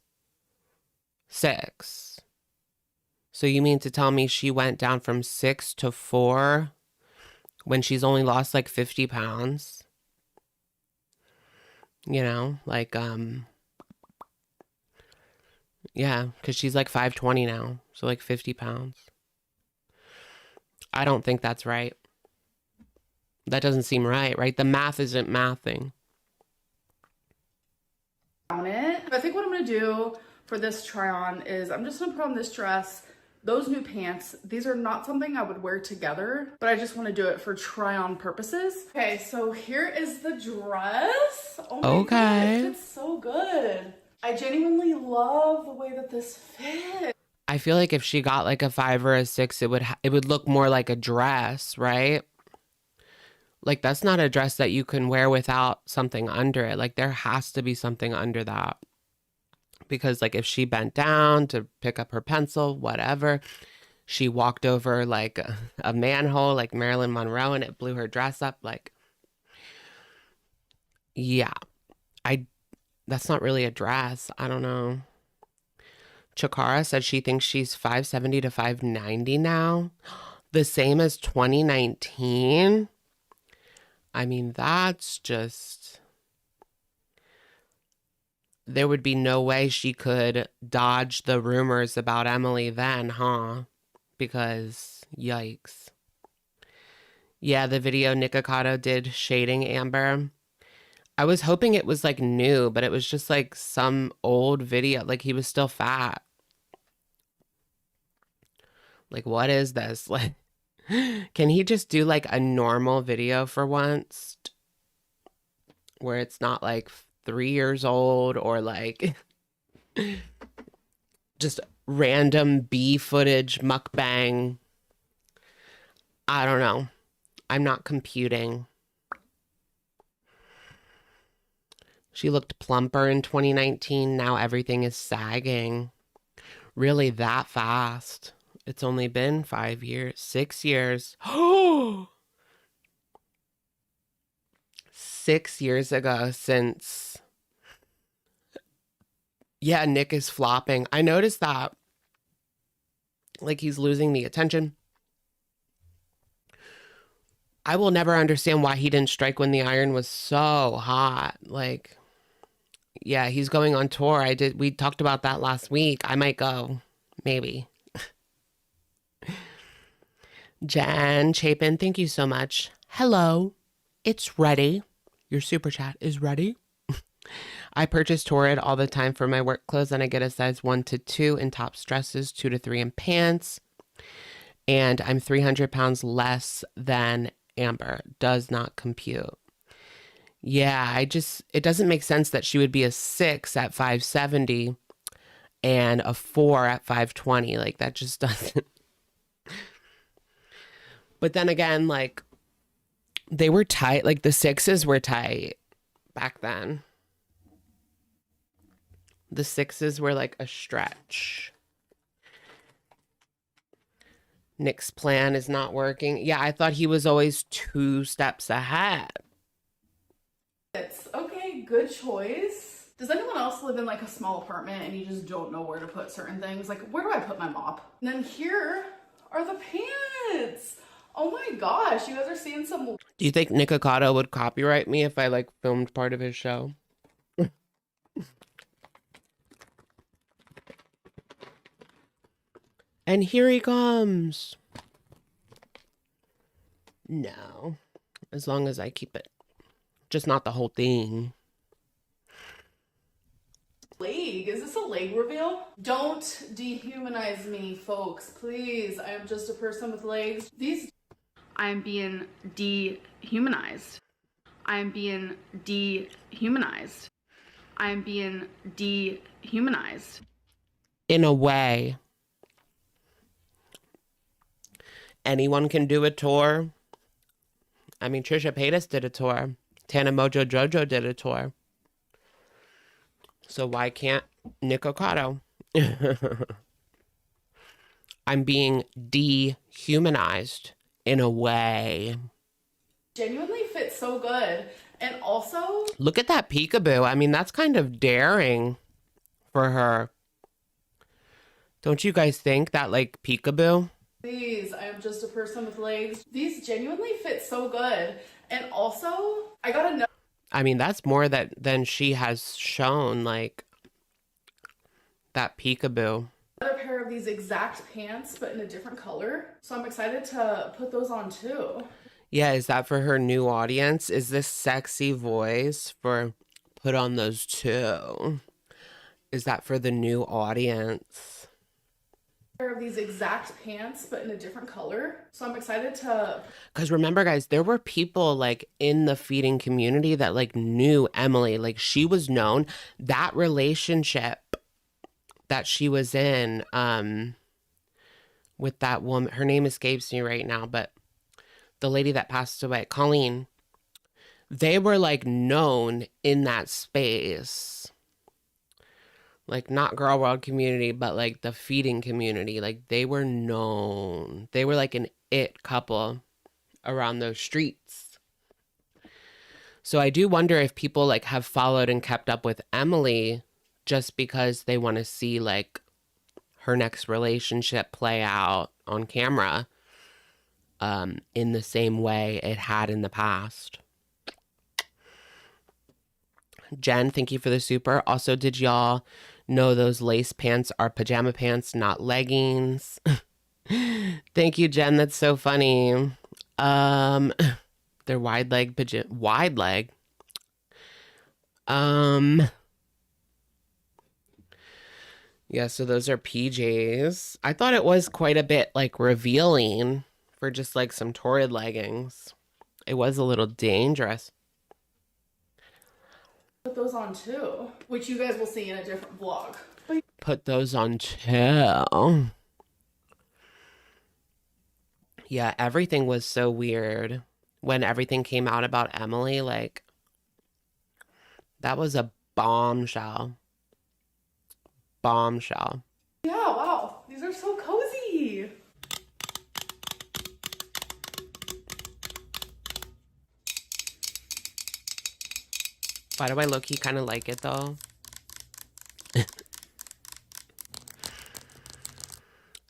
6. So you mean to tell me she went down from 6 to 4 when she's only lost like 50 pounds? You know, like, yeah, because she's like 5'20" now. So like 50 pounds. I don't think that's right. That doesn't seem right? The math isn't mathing. On it. I think what I'm gonna do for this try on is I'm just gonna put on this dress, those new pants. These are not something I would wear together, but I just want to do it for try on purposes. Okay, so here is the dress. Oh my Okay. goodness, it's so good. I genuinely love the way that this fits. I feel like if she got like a 5 or a 6, it would look more like a dress, right? Like that's not a dress that you can wear without something under it. Like there has to be something under that. Because like if she bent down to pick up her pencil, whatever, she walked over like a manhole like Marilyn Monroe and it blew her dress up. Like, yeah, that's not really a dress. I don't know. Chikara said she thinks she's 5'70" to 5'90" now. The same as 2019. I mean, that's just... There would be no way she could dodge the rumors about Emily then, huh? Because, yikes. Yeah, the video Nikocado did shading Amber. I was hoping it was like new, but it was just like some old video. Like he was still fat. Like, what is this? Like, can he just do like a normal video for once? Where it's not like 3 years old or like just random B footage mukbang. I don't know. I'm not computing. She looked plumper in 2019. Now everything is sagging. Really that fast? It's only been 5 years, 6 years. Oh, 6 years ago since, yeah, Nick is flopping. I noticed that. Like he's losing the attention. I will never understand why he didn't strike when the iron was so hot. Like, yeah, he's going on tour. We talked about that last week. I might go. Maybe. Jen Chapin, thank you so much. Hello. It's ready. Your super chat is ready. I purchase Torrid all the time for my work clothes, and I get a size 1 to 2 in tops, dresses, 2 to 3 in pants. And I'm 300 pounds less than Amber. Does not compute. Yeah, it doesn't make sense that she would be a 6 at 5'70" and a 4 at 5'20". Like, that just doesn't. But then again, like, they were tight. Like, the 6s were tight back then. The 6s were like a stretch. Nick's plan is not working. Yeah, I thought he was always 2 steps ahead. It's okay, good choice. Does anyone else live in like a small apartment and you just don't know where to put certain things? Like, where do I put my mop? And then here are the pants. Oh my gosh, you guys are seeing some. Do you think Nikocado would copyright me if I like filmed part of his show? And here he comes. No, as long as I keep it, just not the whole thing. Leg? Is this a leg reveal? Don't dehumanize me, folks. Please. I am just a person with legs. I am being dehumanized. I am being dehumanized. I am being dehumanized. In a way, anyone can do a tour. I mean, Trisha Paytas did a tour. Tana Mojo Jojo did a tour. So why can't Nick Ocado? I'm being dehumanized in a way. Genuinely fit so good. And also, Look at that peekaboo. I mean, that's kind of daring for her. Don't you guys think that, like, peekaboo? please, I am just a person with legs. These genuinely fit so good. And also, I gotta know. I mean, that's more than she has shown, like, that peekaboo. Another pair of these exact pants, but in a different color. So I'm excited to put those on too. Yeah, is that for her new audience? Is this sexy voice for put on those too? Is that for the new audience? Pair of these exact pants, but in a different color. So I'm excited to. Because remember, guys, there were people like in the feeding community that like knew Emily. Like she was known. That relationship that she was in with that woman, her name escapes me right now, but the lady that passed away, Colleen, they were like known in that space. Like not girl world community, but like the feeding community. Like they were known. They were like an it couple around those streets. So I do wonder if people like have followed and kept up with Emily just because they want to see like her next relationship play out on camera in the same way it had in the past. Jen, thank you for the super. Also, did y'all know those lace pants are pajama pants, not leggings? Thank you, Jen. That's so funny. They're wide leg wide leg. Yeah, so those are PJs. I thought it was quite a bit like revealing for just like some torrid leggings. It was a little dangerous. Put those on too, which you guys will see in a different vlog. Put those on too. Yeah, everything was so weird when everything came out about Emily. Like, that was a bombshell. Bombshell. Yeah, wow. These are so cozy. Why do I low-key kind of like it, though?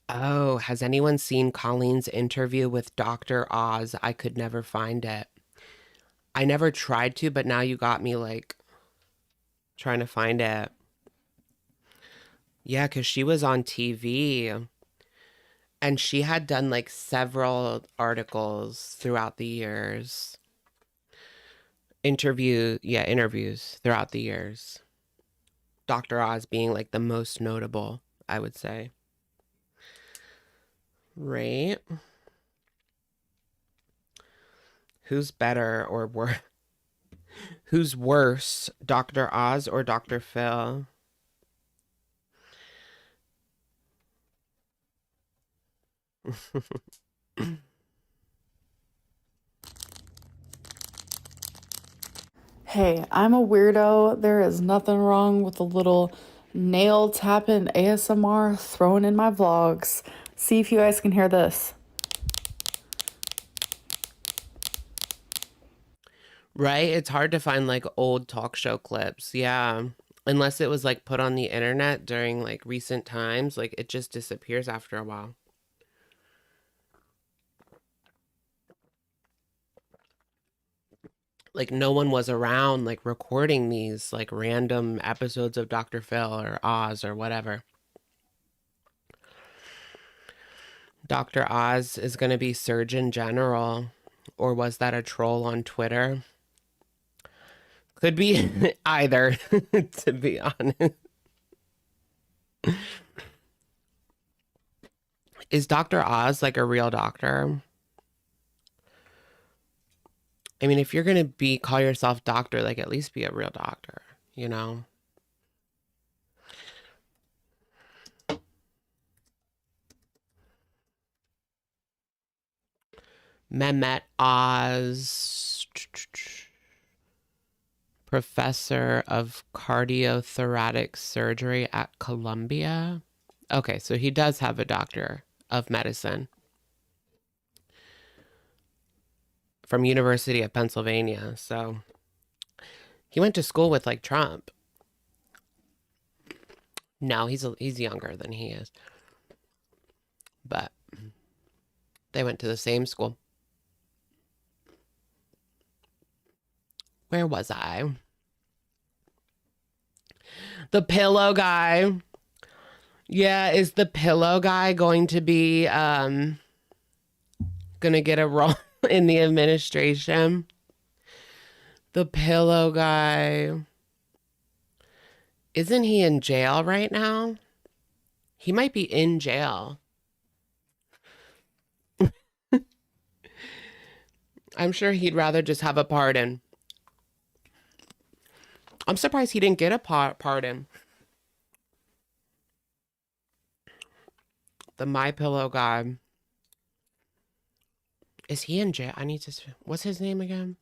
Oh, has anyone seen Colleen's interview with Dr. Oz? I could never find it. I never tried to, but now you got me, like, trying to find it. Yeah, because she was on TV. And she had done, like, several articles throughout the years. Interviews throughout the years. Dr. Oz being, like, the most notable, I would say. Right? Who's better or worse? Who's worse, Dr. Oz or Dr. Phil? Hey, I'm a weirdo. There is nothing wrong with a little nail tapping ASMR thrown in my vlogs. See if you guys can hear this. Right? It's hard to find like old talk show clips. Yeah. Unless it was like put on the internet during like recent times, like it just disappears after a while. Like no one was around like recording these like random episodes of Dr. Phil or Oz or whatever. Dr. Oz is going to be Surgeon General. or was that a troll on Twitter? Could be either, to be honest. Is Dr. Oz like a real doctor? I mean, if you're gonna call yourself doctor, like at least be a real doctor, you know? Mehmet Oz, professor of cardiothoracic surgery at Columbia. Okay, so he does have a doctor of medicine from University of Pennsylvania. So he went to school with like Trump. No, he's younger than he is. But they went to the same school. Where was I? The pillow guy. Yeah, is the pillow guy going to be gonna get a role in the administration? The pillow guy. Isn't he in jail right now? He might be in jail. I'm sure he'd rather just have a pardon. I'm surprised he didn't get a pardon. The My Pillow guy. Is he in jail? I need to... What's his name again?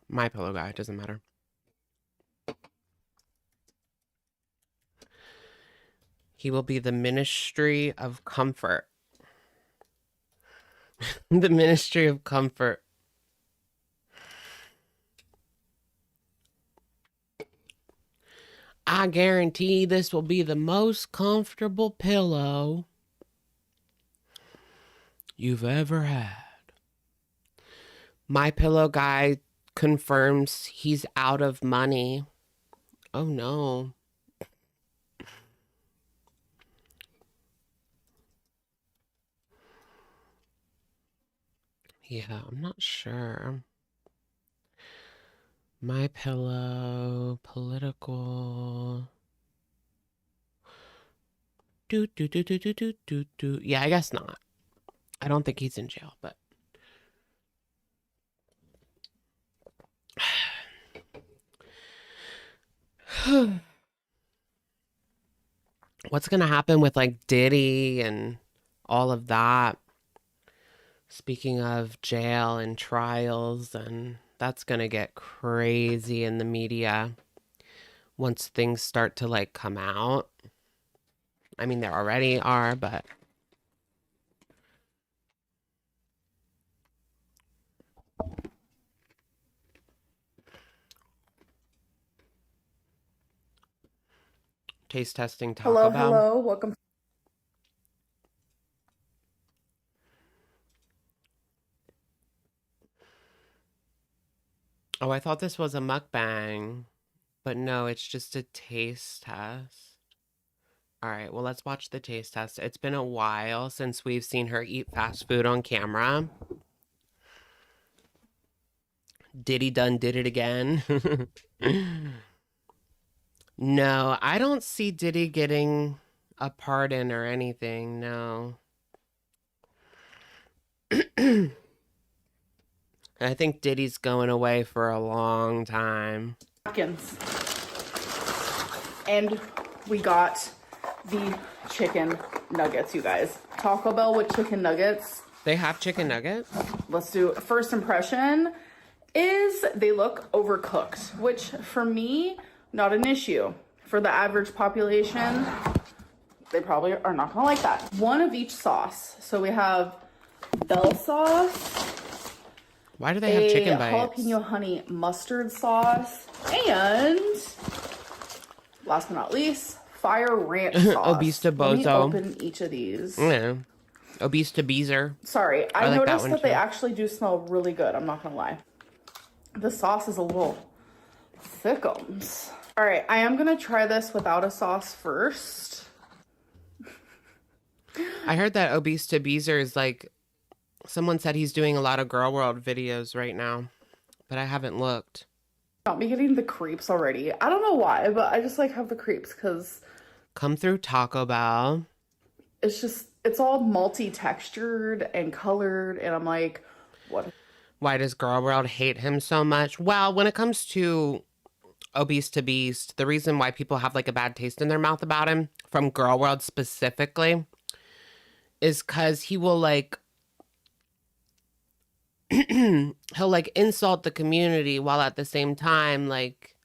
My Pillow guy. It doesn't matter. He will be the Ministry of Comfort. The Ministry of Comfort. I guarantee this will be the most comfortable pillow you've ever had. My Pillow guy confirms he's out of money. Oh no. Yeah, I'm not sure. My Pillow, political. Do. Yeah, I guess not. I don't think he's in jail, but. What's gonna happen with like Diddy and all of that? Speaking of jail and trials, and that's gonna get crazy in the media once things start to like come out. I mean, there already are, but taste testing Taco Bell. Hello, welcome. Oh, I thought this was a mukbang, but no, it's just a taste test. All right, well, let's watch the taste test. It's been a while since we've seen her eat fast food on camera. Diddy done did it again. No, I don't see Diddy getting a pardon or anything, no. I think Diddy's going away for a long time. And we got the chicken nuggets, you guys. Taco Bell with chicken nuggets. They have chicken nuggets? Let's do first impression is they look overcooked, which for me, not an issue. For the average population, they probably are not gonna like that. One of each sauce. So we have Bell sauce. Why do they have chicken bites? Jalapeno honey mustard sauce, and last but not least, fire ranch sauce. Obese to Bozo. Let me open each of these. Yeah. Obese to Beezer. Sorry, I like noticed that they too. actually do smell really good. I'm not gonna lie. The sauce is a little thickums. All right, I am gonna try this without a sauce first. I heard that Obese to Beezer is like Someone said he's doing a lot of Girl World videos right now, but I haven't looked. Got me getting the creeps already. I don't know why, but I just like have the creeps because Come through Taco Bell. it's just, it's all multi-textured and colored, and I'm like, what? Why does Girl World hate him so much? Well, when it comes to Obese to Beast, the reason why people have like a bad taste in their mouth about him, from Girl World specifically, is because he will like, he'll like insult the community while at the same time, like,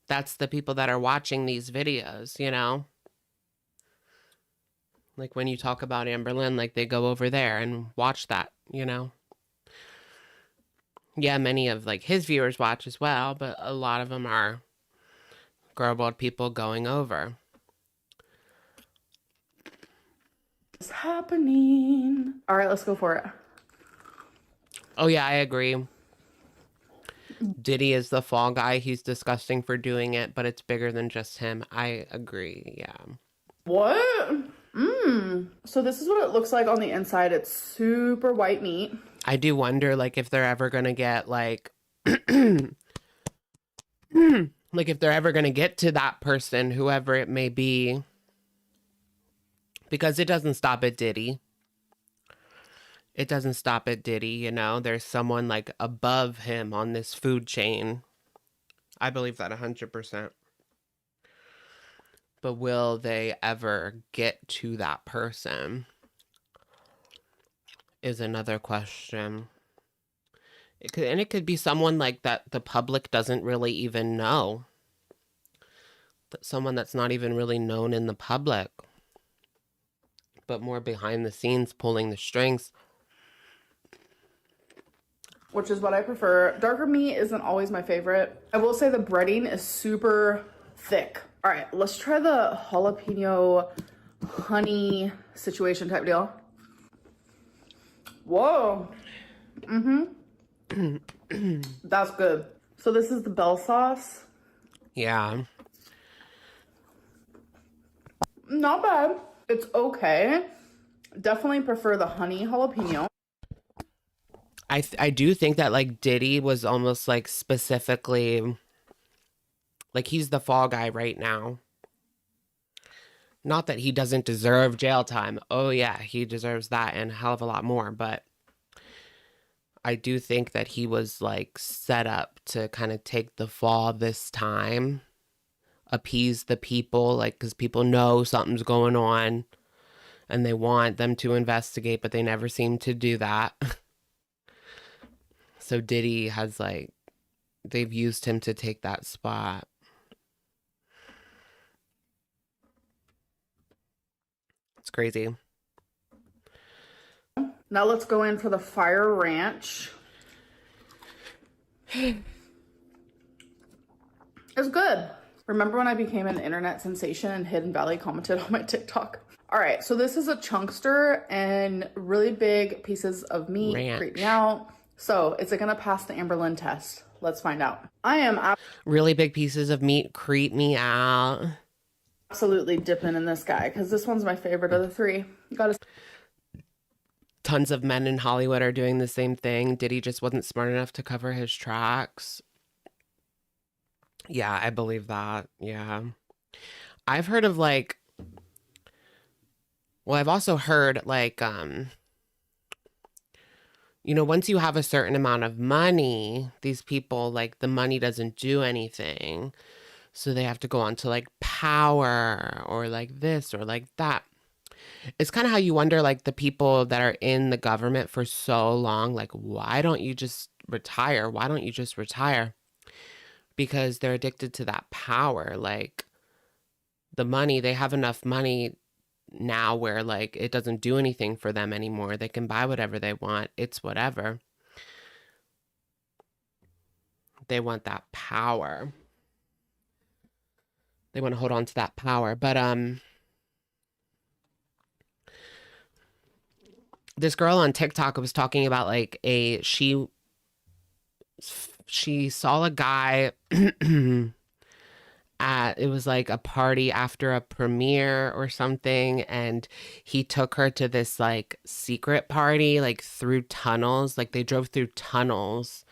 that's the people that are watching these videos, you know? Like when you talk about Amberlynn, like they go over there and watch that, you know? Yeah, many of like his viewers watch as well, but a lot of them are Girl World people going over. What's happening? All right, let's go for it. Oh yeah, I agree. Diddy is the fall guy. He's disgusting for doing it, but it's bigger than just him. I agree, yeah. What? So this is what it looks like on the inside. It's super white meat. I do wonder, like, if they're ever gonna get, like, like, if they're ever gonna get to that person, whoever it may be. Because it doesn't stop at Diddy. It doesn't stop at Diddy, you know? There's someone, like, above him on this food chain. I believe that 100%. But will they ever get to that person? Is another question. It could be someone like that the public doesn't really even know. But someone that's not even really known in the public. But more behind the scenes, pulling the strings. Which is what I prefer. Darker meat isn't always my favorite. I will say the breading is super thick. All right, let's try the jalapeno honey situation type deal. Whoa. That's good. So this is the Bell sauce. Yeah. Not bad. It's okay. Definitely prefer the honey jalapeno. I do think that like Diddy was almost like specifically like he's the fall guy right now. Not that he doesn't deserve jail time. Oh yeah, he deserves that and a hell of a lot more, but I do think that he was like set up to kind of take the fall this time, appease the people, like because people know something's going on and they want them to investigate, but they never seem to do that. So Diddy has like, they've used him to take that spot. It's crazy. Now let's go in for the Fire Ranch. It's good. Remember when I became an internet sensation and Hidden Valley commented on my TikTok? All right, so this is a chunkster and really big pieces of meat. Creep me out. So is it gonna pass the Amberlynn test? Let's find out. I am really big pieces of meat creep me out. Absolutely dipping in this guy because this one's my favorite of the three. Tons of men in Hollywood are doing the same thing. Diddy just wasn't smart enough to cover his tracks. Yeah, I believe that. Yeah. I've heard of like, well, I've also heard like, you know, once you have a certain amount of money, these people, like, the money doesn't do anything. So they have to go on to, like, power or, like, this or, like, that. It's kind of how you wonder, like, the people that are in the government for so long, like, why don't you just retire? Why don't you just retire? Because they're addicted to that power. Like, the money, they have enough money now where like it doesn't do anything for them anymore. They can buy whatever they want. It's whatever. They want that power. They want to hold on to that power. But this girl on TikTok was talking about like she saw a guy it was like a party after a premiere or something, and he took her to this like secret party like through tunnels. Like they drove through tunnels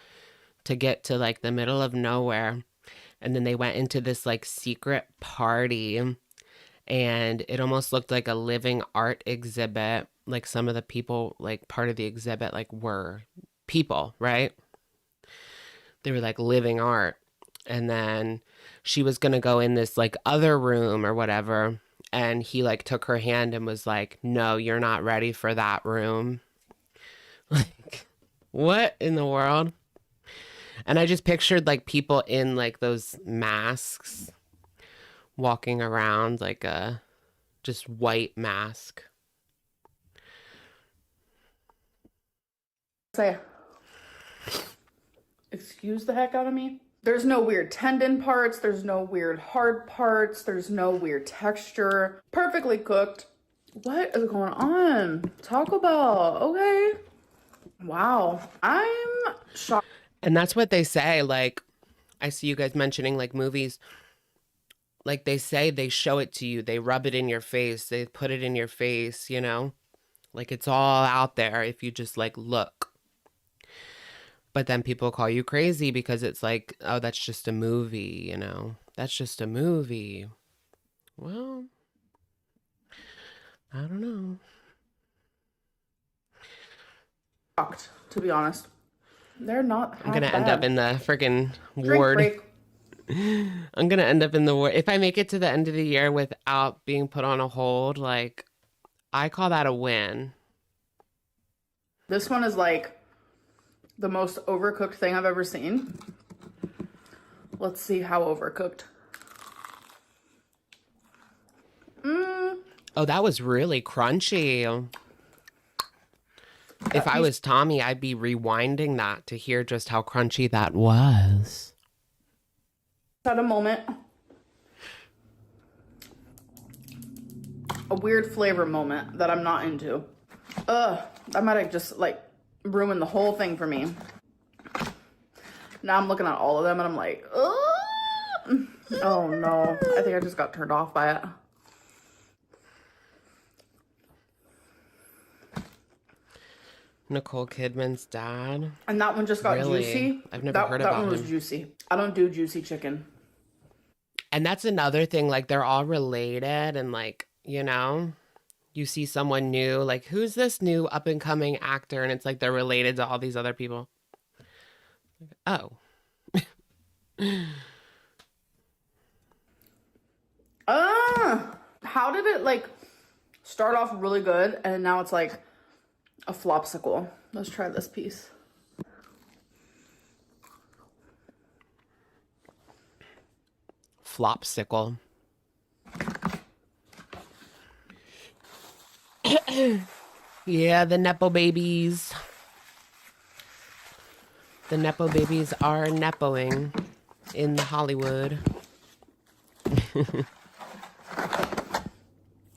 to get to like the middle of nowhere, and then they went into this like secret party, and it almost looked like a living art exhibit. Like some of the people, like part of the exhibit, like were people, right? They were like living art. And then she was going to go in this like other room or whatever. And he like took her hand and was like, no, you're not ready for that room. Like, what in the world? And I just pictured like people in like those masks walking around, like a just white mask. Say, excuse the heck out of me. There's no weird tendon parts. There's no weird hard parts. There's no weird texture. Perfectly cooked. What is going on? Taco Bell. Okay. Wow. I'm shocked. And that's what they say. Like, I see you guys mentioning like movies. Like they say, they show it to you. They rub it in your face. They put it in your face, you know? Like it's all out there if you just like look. But then people call you crazy because it's like, oh, that's just a movie, you know? That's just a movie. Well, I don't know. Shocked, to be honest. They're not. I'm going to end up in the freaking ward. Break. I'm going to end up in the ward. If I make it to the end of the year without being put on a hold, like, I call that a win. This one is like the most overcooked thing I've ever seen. Let's see how overcooked. Oh, that was really crunchy. If I was Tommy, I'd be rewinding that to hear just how crunchy that was. At a moment. A weird flavor moment that I'm not into. That might have just like ruined the whole thing for me. Now I'm looking at all of them and I'm like, ugh. Oh no. I think I just got turned off by it. Nicole Kidman's dad. And that one just got Really? juicy. I've never heard about that one was him. juicy. I don't do juicy chicken. And that's another thing, like they're all related and like, you know, you see someone new, like who's this new up and coming actor? And it's like they're related to all these other people. Oh. How did it like start off really good and now it's like a flopsicle? Let's try this piece. Flopsicle. Yeah, the Nepo babies. The Nepo babies are Nepoing in Hollywood.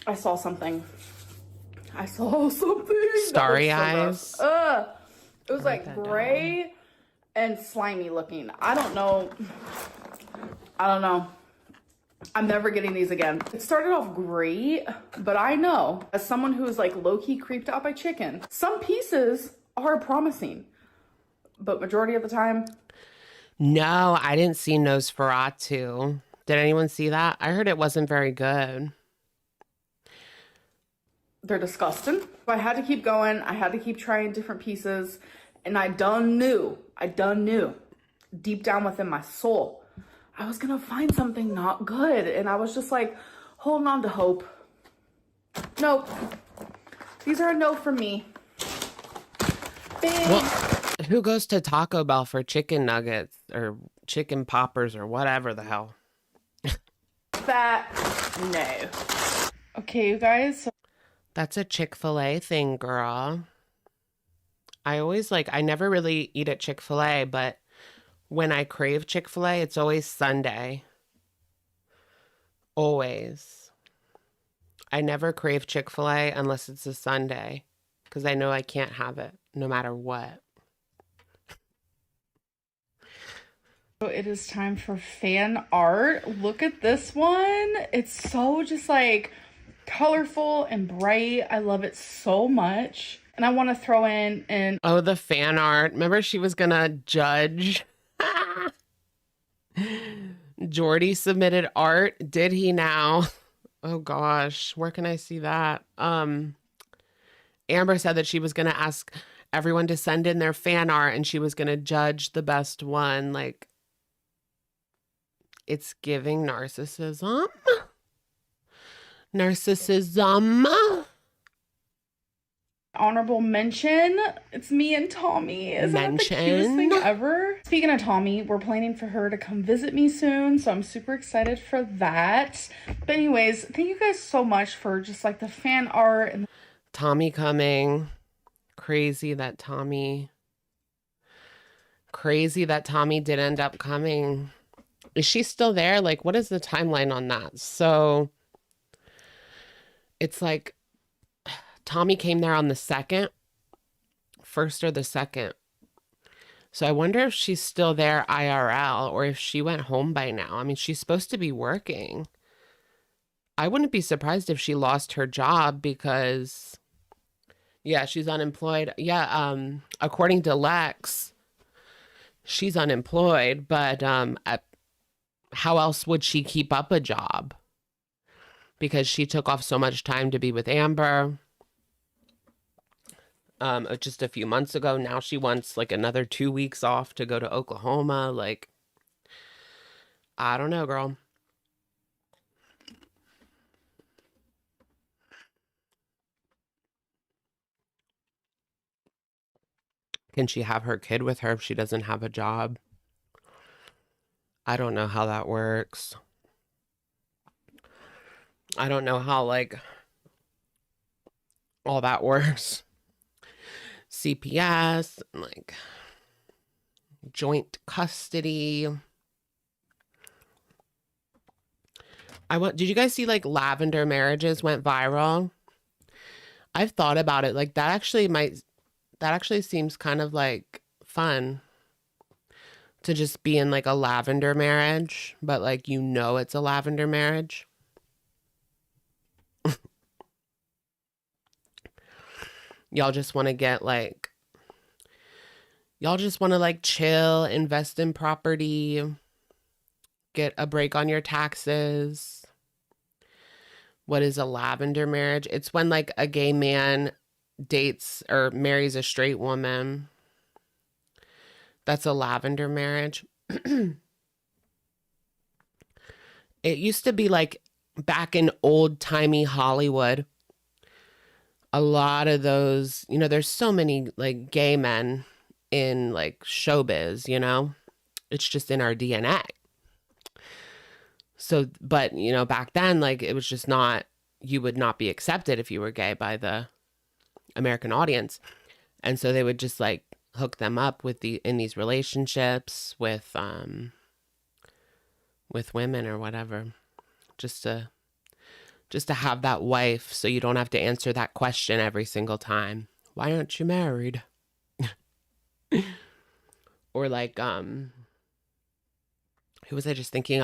I saw something. I saw something. Starry eyes. It was like gray and slimy looking. I don't know. I'm never getting these again. It started off great, but I know, as someone who is like low-key creeped out by chicken, some pieces are promising, but majority of the time. No, I didn't see Nosferatu. Did anyone see that? I heard it wasn't very good. They're disgusting. But I had to keep going. I had to keep trying different pieces. And I done knew deep down within my soul, I was going to find something not good. And I was just like holding on to hope. Nope. These are a no from me. Well, who goes to Taco Bell for chicken nuggets or chicken poppers or whatever the hell? That, no. Okay, you guys. So That's a Chick-fil-A thing, girl. I never really eat at Chick-fil-A, but when I crave Chick-fil-A, it's always Sunday. Always. I never crave Chick-fil-A unless it's a Sunday, because I know I can't have it no matter what. So it is time for fan art. Look at this one. It's so just like colorful and bright. I love it so much. And I want to throw in and Oh, the fan art. Remember she was gonna judge? Jordy submitted art. Did he now? Oh gosh, where can I see that? Amber said that she was gonna ask everyone to send in their fan art and she was gonna judge the best one. Like, it's giving narcissism. Narcissism. honorable mention. It's me and Tommy. Isn't that the cutest thing ever? Speaking of Tommy, we're planning for her to come visit me soon, so I'm super excited for that. But anyways, thank you guys so much for just like the fan art and Tommy coming. Crazy that Tommy did end up coming. Is she still there? Like, what is the timeline on that? So it's like Tommy came there on the 2nd, 1st or the 2nd. So I wonder if she's still there IRL or if she went home by now. I mean, she's supposed to be working. I wouldn't be surprised if she lost her job because, yeah, she's unemployed. Yeah, according to Lex, she's unemployed, but how else would she keep up a job? Because she took off so much time to be with Amber. Just a few months ago. Now she wants like another 2 weeks off to go to Oklahoma. Like, I don't know, girl. Can she have her kid with her if she doesn't have a job? I don't know how that works. I don't know how, like, all that works. CPS, like, joint custody. Did you guys see, like, lavender marriages went viral? I've thought about it. Like, that actually seems kind of, like, fun. To just be in, like, a lavender marriage, but, like, you know it's a lavender marriage. Y'all just want to get, like, y'all just want to, like, chill, invest in property, get a break on your taxes. What is a lavender marriage? It's when, like, a gay man dates or marries a straight woman. That's a lavender marriage. It used to be like back in old-timey Hollywood. A lot of those, you know, there's so many like gay men in like showbiz, you know? It's just in our DNA. So, but, you know, back then, like, it was just not, you would not be accepted if you were gay by the American audience. And so they would just like hook them up with in these relationships with women or whatever, just to have that wife so you don't have to answer that question every single time. Why aren't you married? Or like who was I just thinking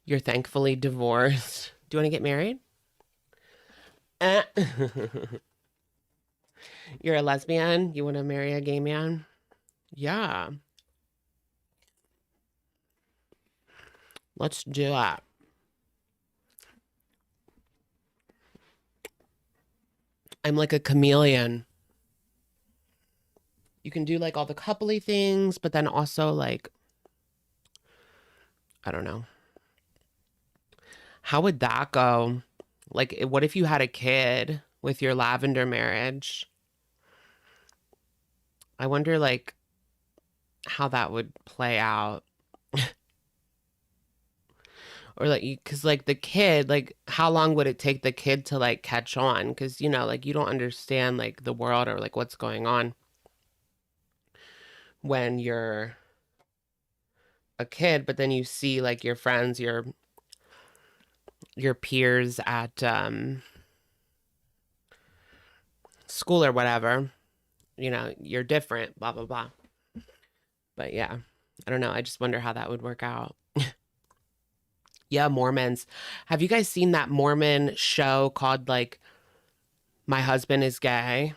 you're thankfully divorced. Do you want to get married? You're a lesbian? You want to marry a gay man? Yeah. Let's do it. I'm like a chameleon. You can do like all the coupley things, but then also like, I don't know. How would that go? Like, what if you had a kid with your lavender marriage? I wonder, like, how that would play out. Or, like, because, like, the kid, like, how long would it take the kid to, like, catch on? Because, you know, like, you don't understand, like, the world or, like, what's going on when you're a kid, but then you see, like, your friends, your peers at school or whatever, you know, you're different, blah, blah, blah. But yeah, I don't know. I just wonder how that would work out. Yeah, Mormons. Have you guys seen that Mormon show called like My Husband is Gay?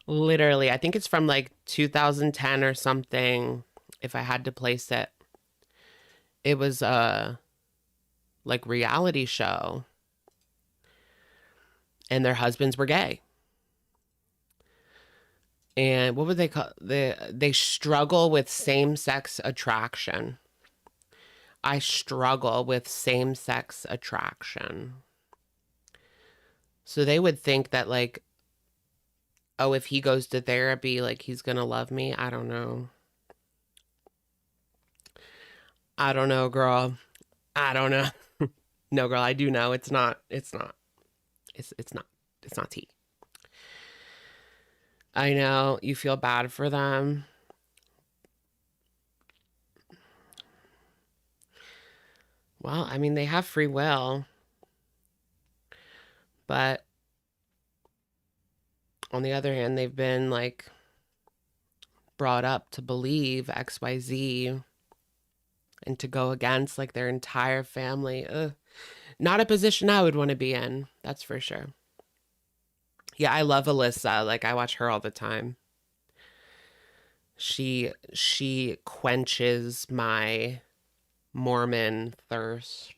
Literally, I think it's from like 2010 or something, if I had to place it. It was a like reality show, and their husbands were gay. And what would they call they struggle with same-sex attraction. I struggle with same-sex attraction. So they would think that like, oh, if he goes to therapy, like he's gonna love me. I don't know. I don't know, girl. I don't know. No, girl, I do know. It's not tea. I know you feel bad for them. Well, I mean, they have free will. But on the other hand, they've been like brought up to believe XYZ and to go against like their entire family. Ugh. Not a position I would want to be in. That's for sure. Yeah, I love Alyssa. Like I watch her all the time. She quenches my Mormon thirst.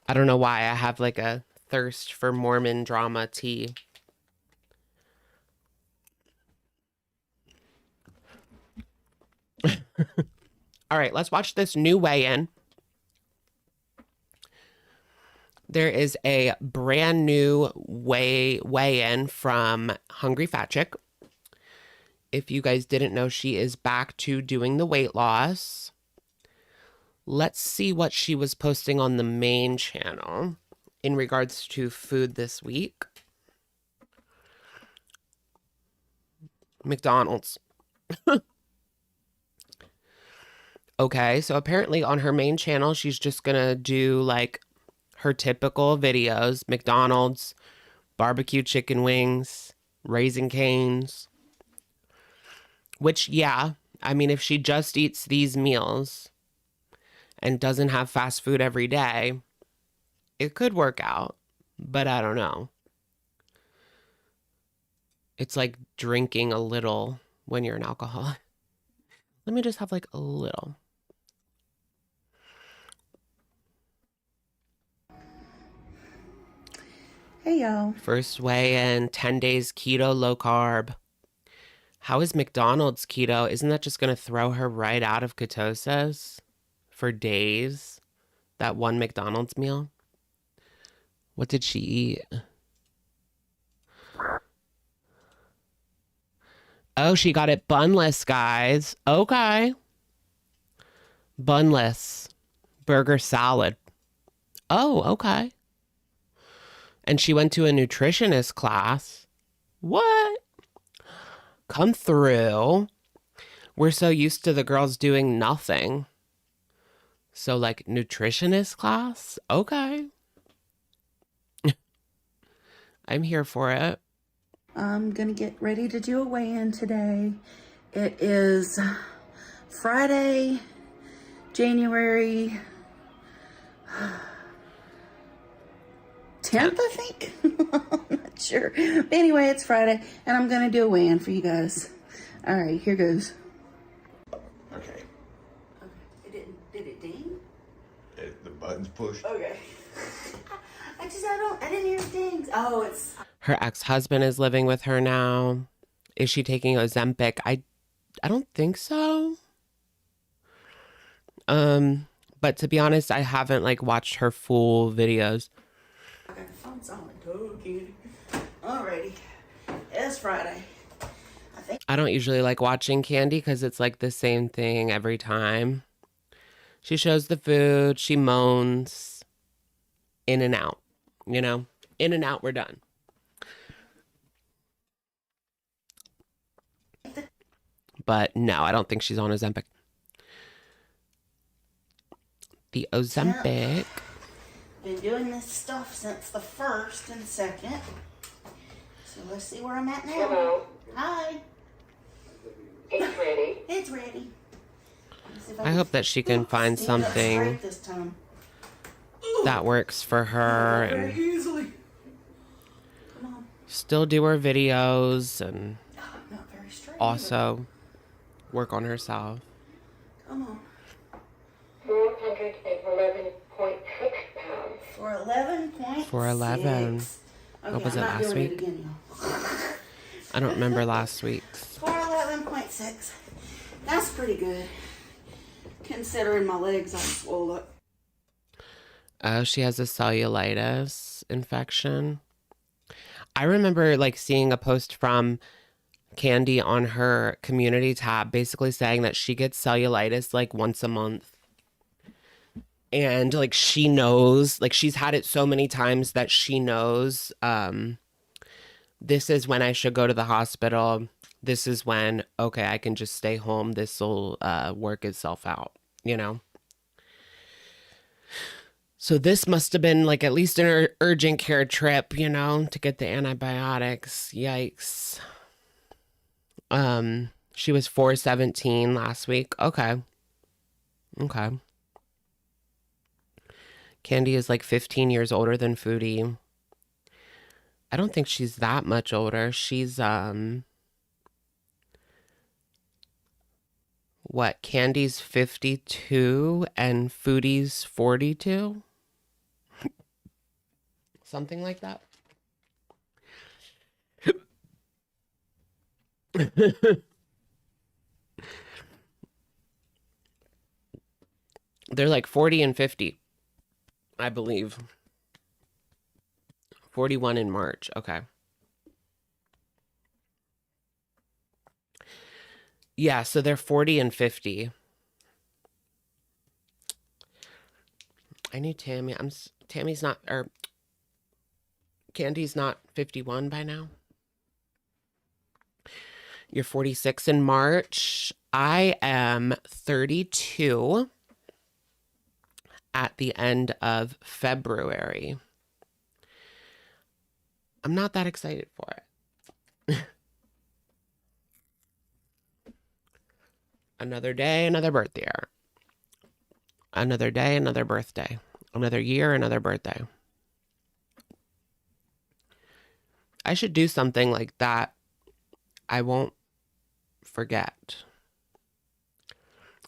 I don't know why I have like a thirst for Mormon drama tea. All right, let's watch this new weigh-in. There is a brand new weigh-in from Hungry Fat Chick. If you guys didn't know, she is back to doing the weight loss. Let's see what she was posting on the main channel in regards to food this week. McDonald's. Okay, so apparently on her main channel, she's just gonna do like her typical videos: McDonald's, barbecue chicken wings, Raising Cane's. Which, yeah, I mean, if she just eats these meals and doesn't have fast food every day, it could work out, but I don't know. It's like drinking a little when you're an alcoholic. Let me just have like a little. Hey, y'all. First weigh-in, 10 days keto, low carb. How is McDonald's keto? Isn't that just going to throw her right out of ketosis for days? That one McDonald's meal? What did she eat? Oh, she got it bunless, guys. Okay. Bunless. Burger salad. Oh, okay. And she went to a nutritionist class. What? Come through. We're so used to the girls doing nothing. So, like, nutritionist class? Okay. I'm here for it. I'm gonna get ready to do a weigh-in today. It is Friday, January 10th, I think. I'm not sure. But anyway, it's Friday, and I'm gonna do a weigh-in for you guys. All right, here goes. Okay. Okay. Did it ding? The button's pushed. Okay. I didn't hear it dings. Oh, it's. Her ex-husband is living with her now. Is she taking Ozempic? I don't think so. But to be honest, I haven't like watched her full videos. I got the phone on my toe, kitty. Alrighty. It's Friday. I don't usually like watching Candy because it's like the same thing every time. She shows the food, she moans, in and out, you know? In and out, we're done. But no, I don't think she's on Ozempic. The Ozempic. Been doing this stuff since the 1st and 2nd. So let's see where I'm at now. Hello. Hi. It's ready. It's ready. I hope that she can find stand up something straight this time. that works for her Very and easily. Come on. still do her videos and Not very straight. also work on herself. Come on. 411.6 pounds. For 11.6. For 11. Okay, What was I'm it not last doing week? It again, y'all. I don't remember last week's. For 11.6. That's pretty good. Considering my legs are swollen up. Oh, she has a cellulitis infection. I remember like seeing a post from Candy on her community tab basically saying that she gets cellulitis like once a month. And like she knows, like she's had it so many times that she knows this is when I should go to the hospital. This is when, okay, I can just stay home. This will work itself out, you know? So this must have been like at least an urgent care trip, you know, to get the antibiotics. Yikes. She was 417 last week. Okay. Okay. Candy is like 15 years older than Foodie. I don't think she's that much older. She's what? Candy's 52 and Foodie's 42? Something like that. They're like 40 and 50, I believe. 41 in March. Okay. Yeah, so they're 40 and 50. I knew Tammy. Tammy's not, or Candy's not 51 by now. You're 46 in March. I am 32 at the end of February. I'm not that excited for it. Another day, another birthday. Another day, another birthday. Another year, another birthday. I should do something like that. I won't forget.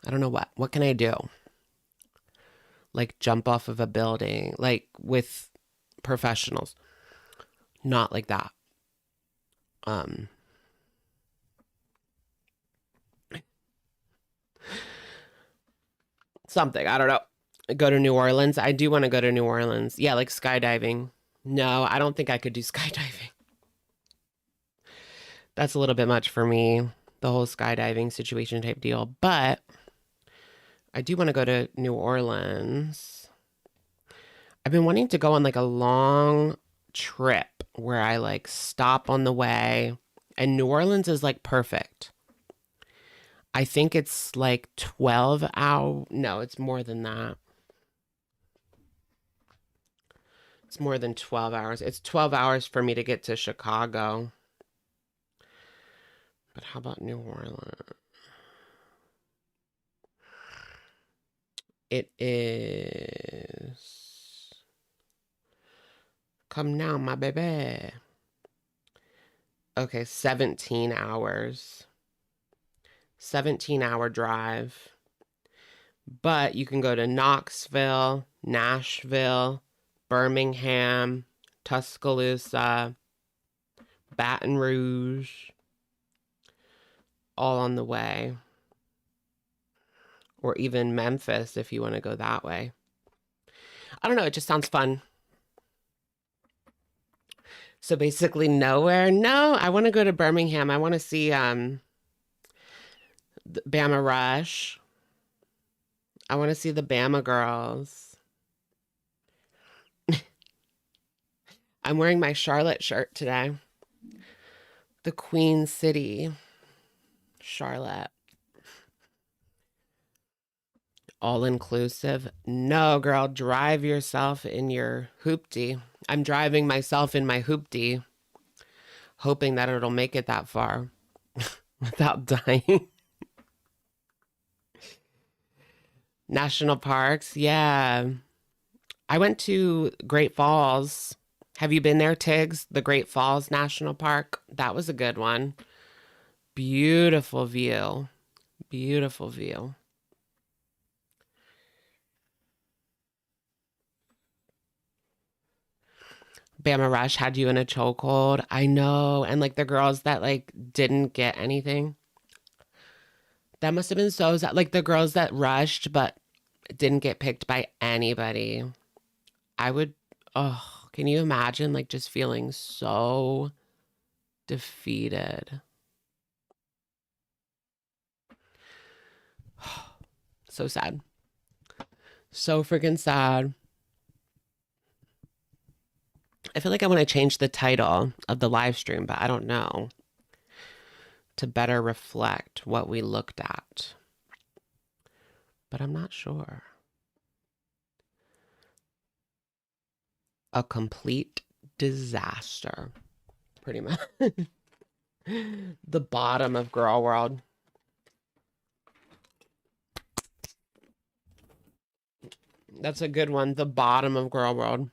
I don't know what. What can I do? Like jump off of a building, like with professionals. Not like that. Something, I don't know. Go to New Orleans. I do want to go to New Orleans. Yeah, like skydiving. No, I don't think I could do skydiving. That's a little bit much for me, the whole skydiving situation type deal. But I do want to go to New Orleans. I've been wanting to go on like a long trip where I like stop on the way. And New Orleans is like perfect. I think it's like 12 hours. No, it's more than that. It's more than 12 hours. It's 12 hours for me to get to Chicago. But how about New Orleans? It is... Come now, my baby. Okay, 17 hours. 17-hour drive. But you can go to Knoxville, Nashville, Birmingham, Tuscaloosa, Baton Rouge. All on the way. Or even Memphis if you want to go that way. I don't know, it just sounds fun. So basically nowhere. No, I want to go to Birmingham. I want to see the Bama Rush. I want to see the Bama girls. I'm wearing my Charlotte shirt today. The Queen City. Charlotte. All inclusive. No, girl, drive yourself in your hoopty. I'm driving myself in my hoopty. hoping that it'll make it that far without dying. National parks, yeah. I went to Great Falls. Have you been there, Tiggs? The Great Falls National Park. That was a good one. Beautiful view. Beautiful view. Bama Rush had you in a chokehold. I know. And like the girls that like didn't get anything. That must have been so sad. Like the girls that rushed but didn't get picked by anybody. I would, oh, can you imagine like just feeling so defeated? So sad. So freaking sad. I feel like I want to change the title of the live stream, but I don't know. To better reflect what we looked at. But I'm not sure. A complete disaster. Pretty much. The bottom of Girl World. That's a good one. The bottom of Girl World.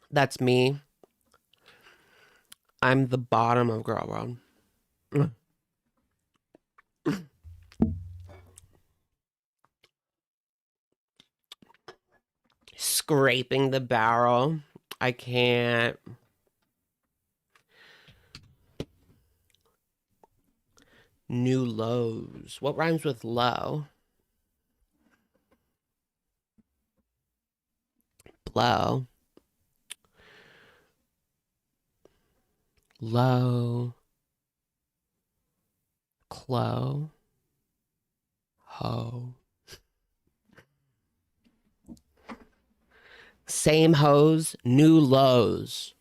That's me. I'm the bottom of Girl World. Scraping the barrel. I can't. New lows. What rhymes with low? Blow. Low. Clo. Ho. Same hoes, new lows.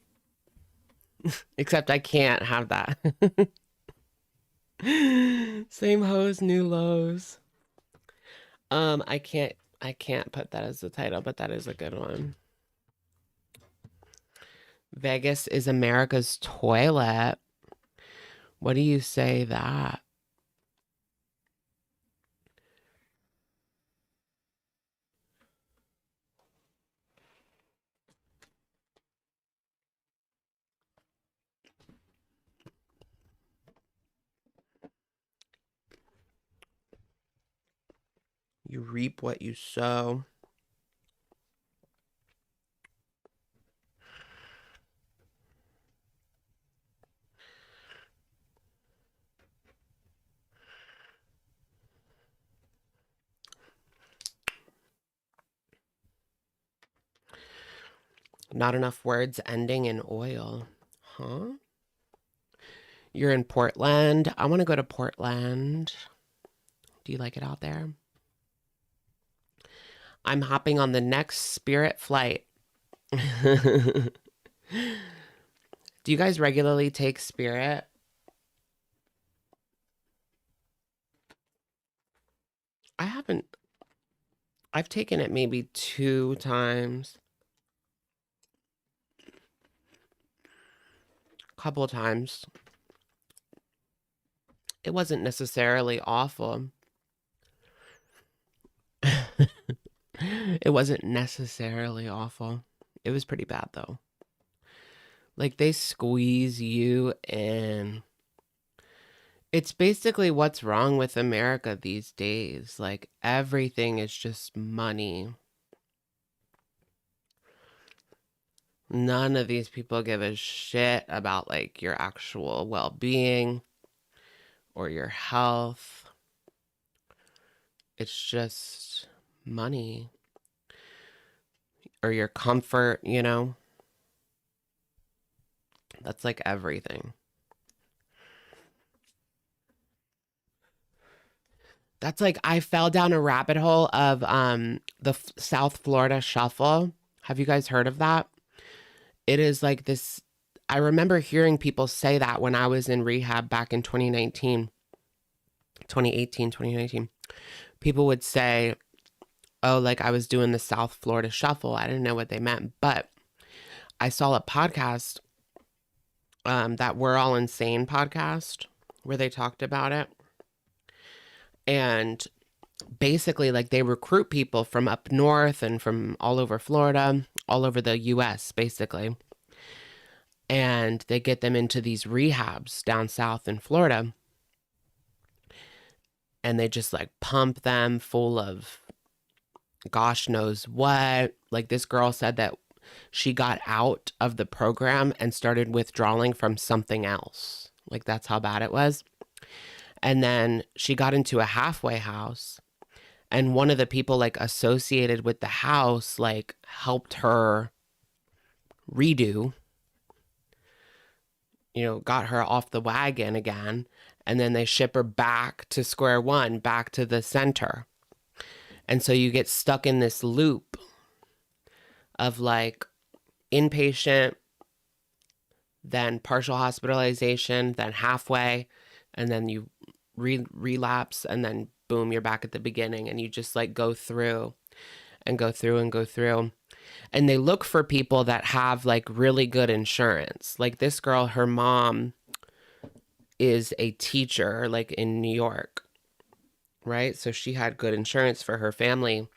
Except I can't have that. Same hoes, new lows. I can't put that as the title, but that is a good one. Vegas is America's toilet. What do you say that? You reap what you sow. Not enough words ending in oil. Huh? You're in Portland. I want to go to Portland. Do you like it out there? I'm hopping on the next Spirit flight. Do you guys regularly take Spirit? I haven't. I've taken it maybe 2 times. Couple of times. It wasn't necessarily awful. It wasn't necessarily awful. It was pretty bad though. Like they squeeze you in. It's basically what's wrong with America these days. Like everything is just money. None of these people give a shit about like your actual well-being or your health. It's just money or your comfort, you know? That's like everything. That's like I fell down a rabbit hole of the South Florida Shuffle. Have you guys heard of that? It is like this. I remember hearing people say that when I was in rehab back in 2018, 2019. People would say, oh, like I was doing the South Florida Shuffle. I didn't know what they meant, but I saw a podcast, that We're All Insane podcast, where they talked about it. And basically, like, they recruit people from up north and from all over Florida, all over the US, basically. And they get them into these rehabs down south in Florida. And they just like pump them full of gosh knows what. Like, this girl said that she got out of the program and started withdrawing from something else. Like, that's how bad it was. And then she got into a halfway house, and one of the people like associated with the house like helped her redo, got her off the wagon again. And then they ship her back to square one, back to the center. And so you get stuck in this loop of like inpatient, then partial hospitalization, then halfway, and then you relapse, and then boom, you're back at the beginning, and you just like go through and go through and go through. And they look for people that have like really good insurance. Like this girl, her mom is a teacher like in New York, right? So she had good insurance for her family.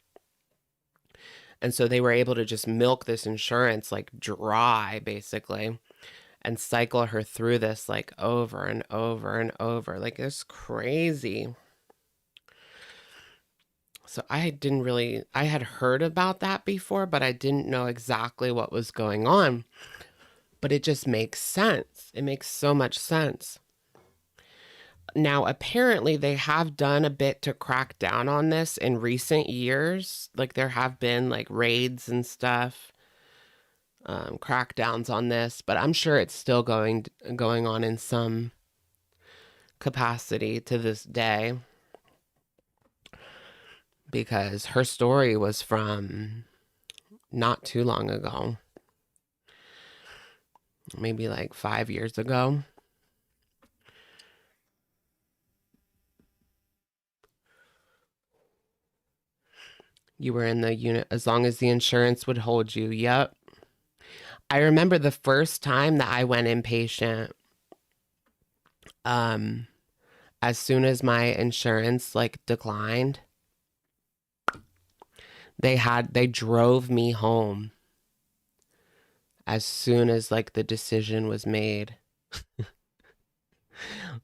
And so they were able to just milk this insurance like dry, basically, and cycle her through this like over and over and over. Like, it's crazy. So I had heard about that before, but I didn't know exactly what was going on. But it just makes sense. It makes so much sense. Now, apparently they have done a bit to crack down on this in recent years. Like, there have been like raids and stuff, crackdowns on this, but I'm sure it's still going on in some capacity to this day, because her story was from not too long ago, maybe like 5 years ago. You were in the unit as long as the insurance would hold you. Yep. I remember the first time that I went inpatient, as soon as my insurance like declined, they drove me home as soon as like the decision was made.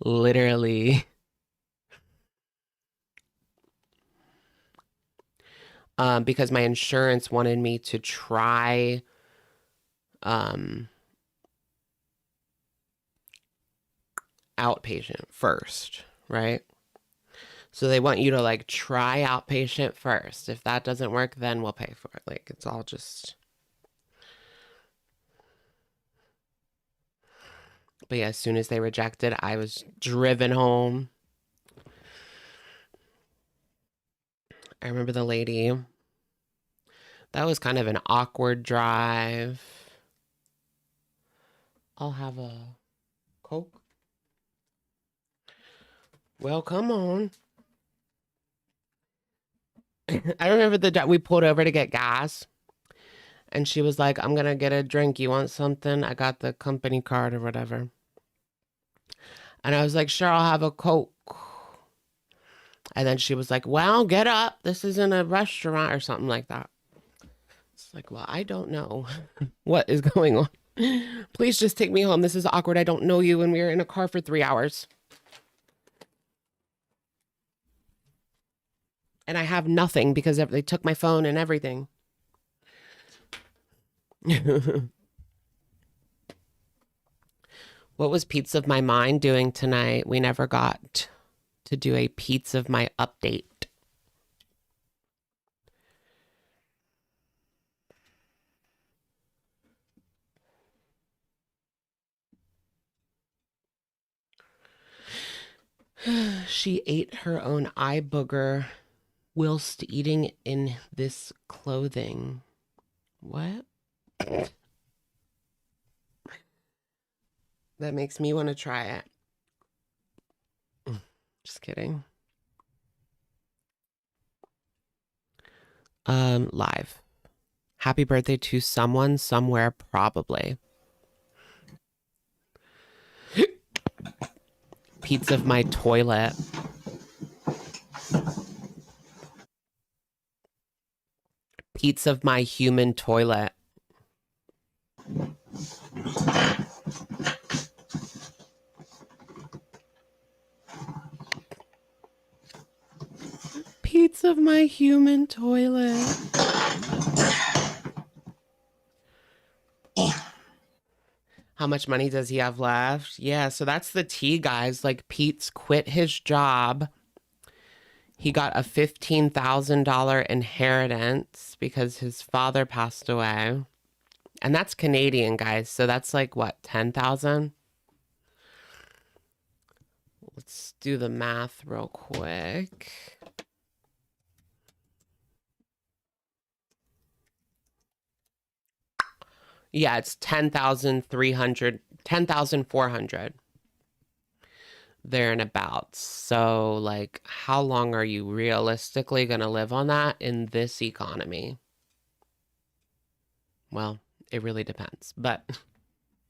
Literally. Because my insurance wanted me to try outpatient first, right? So they want you to like try outpatient first. If that doesn't work, then we'll pay for it. Like, it's all just... But yeah, as soon as they rejected, I was driven home. I remember the lady. That was kind of an awkward drive. I'll have a Coke. Well, come on. I remember we pulled over to get gas, and she was like, I'm going to get a drink. You want something? I got the company card or whatever. And I was like, sure, I'll have a Coke. And then she was like, well, get up. This isn't a restaurant or something like that. It's like, well, I don't know what is going on. Please just take me home. This is awkward. I don't know you. And we were in a car for 3 hours. And I have nothing because they took my phone and everything. What was Peetz of My Mind doing tonight? We never got to do a Peetz of My update. She ate her own eye booger whilst eating in this clothing. What? That makes me want to try it. Just kidding. Live. Happy birthday to someone, somewhere, probably. Peetz of my toilet. Peetz of my human toilet. Peetz of my human toilet. How much money does he have left? Yeah, so that's the tea, guys. Like, Peetz quit his job. He got a $15,000 inheritance because his father passed away. And that's Canadian, guys. So that's like, what, 10,000? Let's do the math real quick. Yeah, it's 10,300, 10,400. There and about. So, like, how long are you realistically going to live on that in this economy? Well, it really depends. But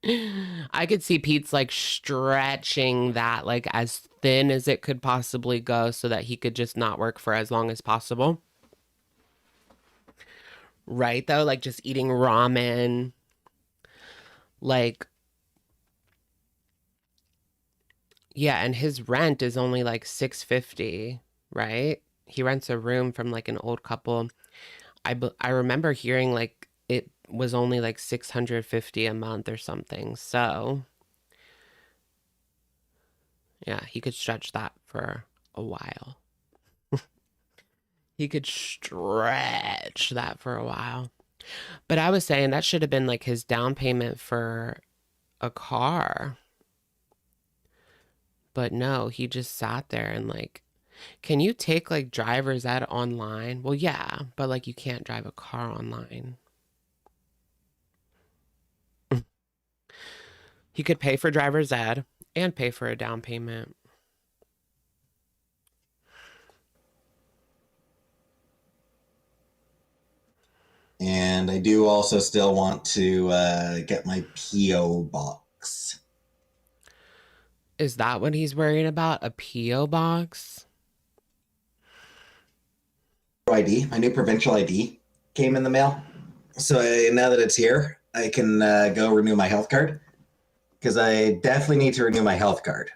I could see Peetz, like, stretching that, like, as thin as it could possibly go so that he could just not work for as long as possible. Right, though? Like, just eating ramen. Like, yeah, and his rent is only like $650, right? He rents a room from like an old couple. I remember hearing like it was only like $650 a month or something. So, yeah, he could stretch that for a while. He could stretch that for a while. But I was saying that should have been like his down payment for a car. But no, he just sat there and like, can you take like driver's ed online? Well, yeah, but like you can't drive a car online. He could pay for driver's ed and pay for a down payment. And I do also still want to get my P.O. box. Is that what he's worried about? A P.O. box? ID, my new provincial ID came in the mail. So now that it's here, I can go renew my health card. Because I definitely need to renew my health card.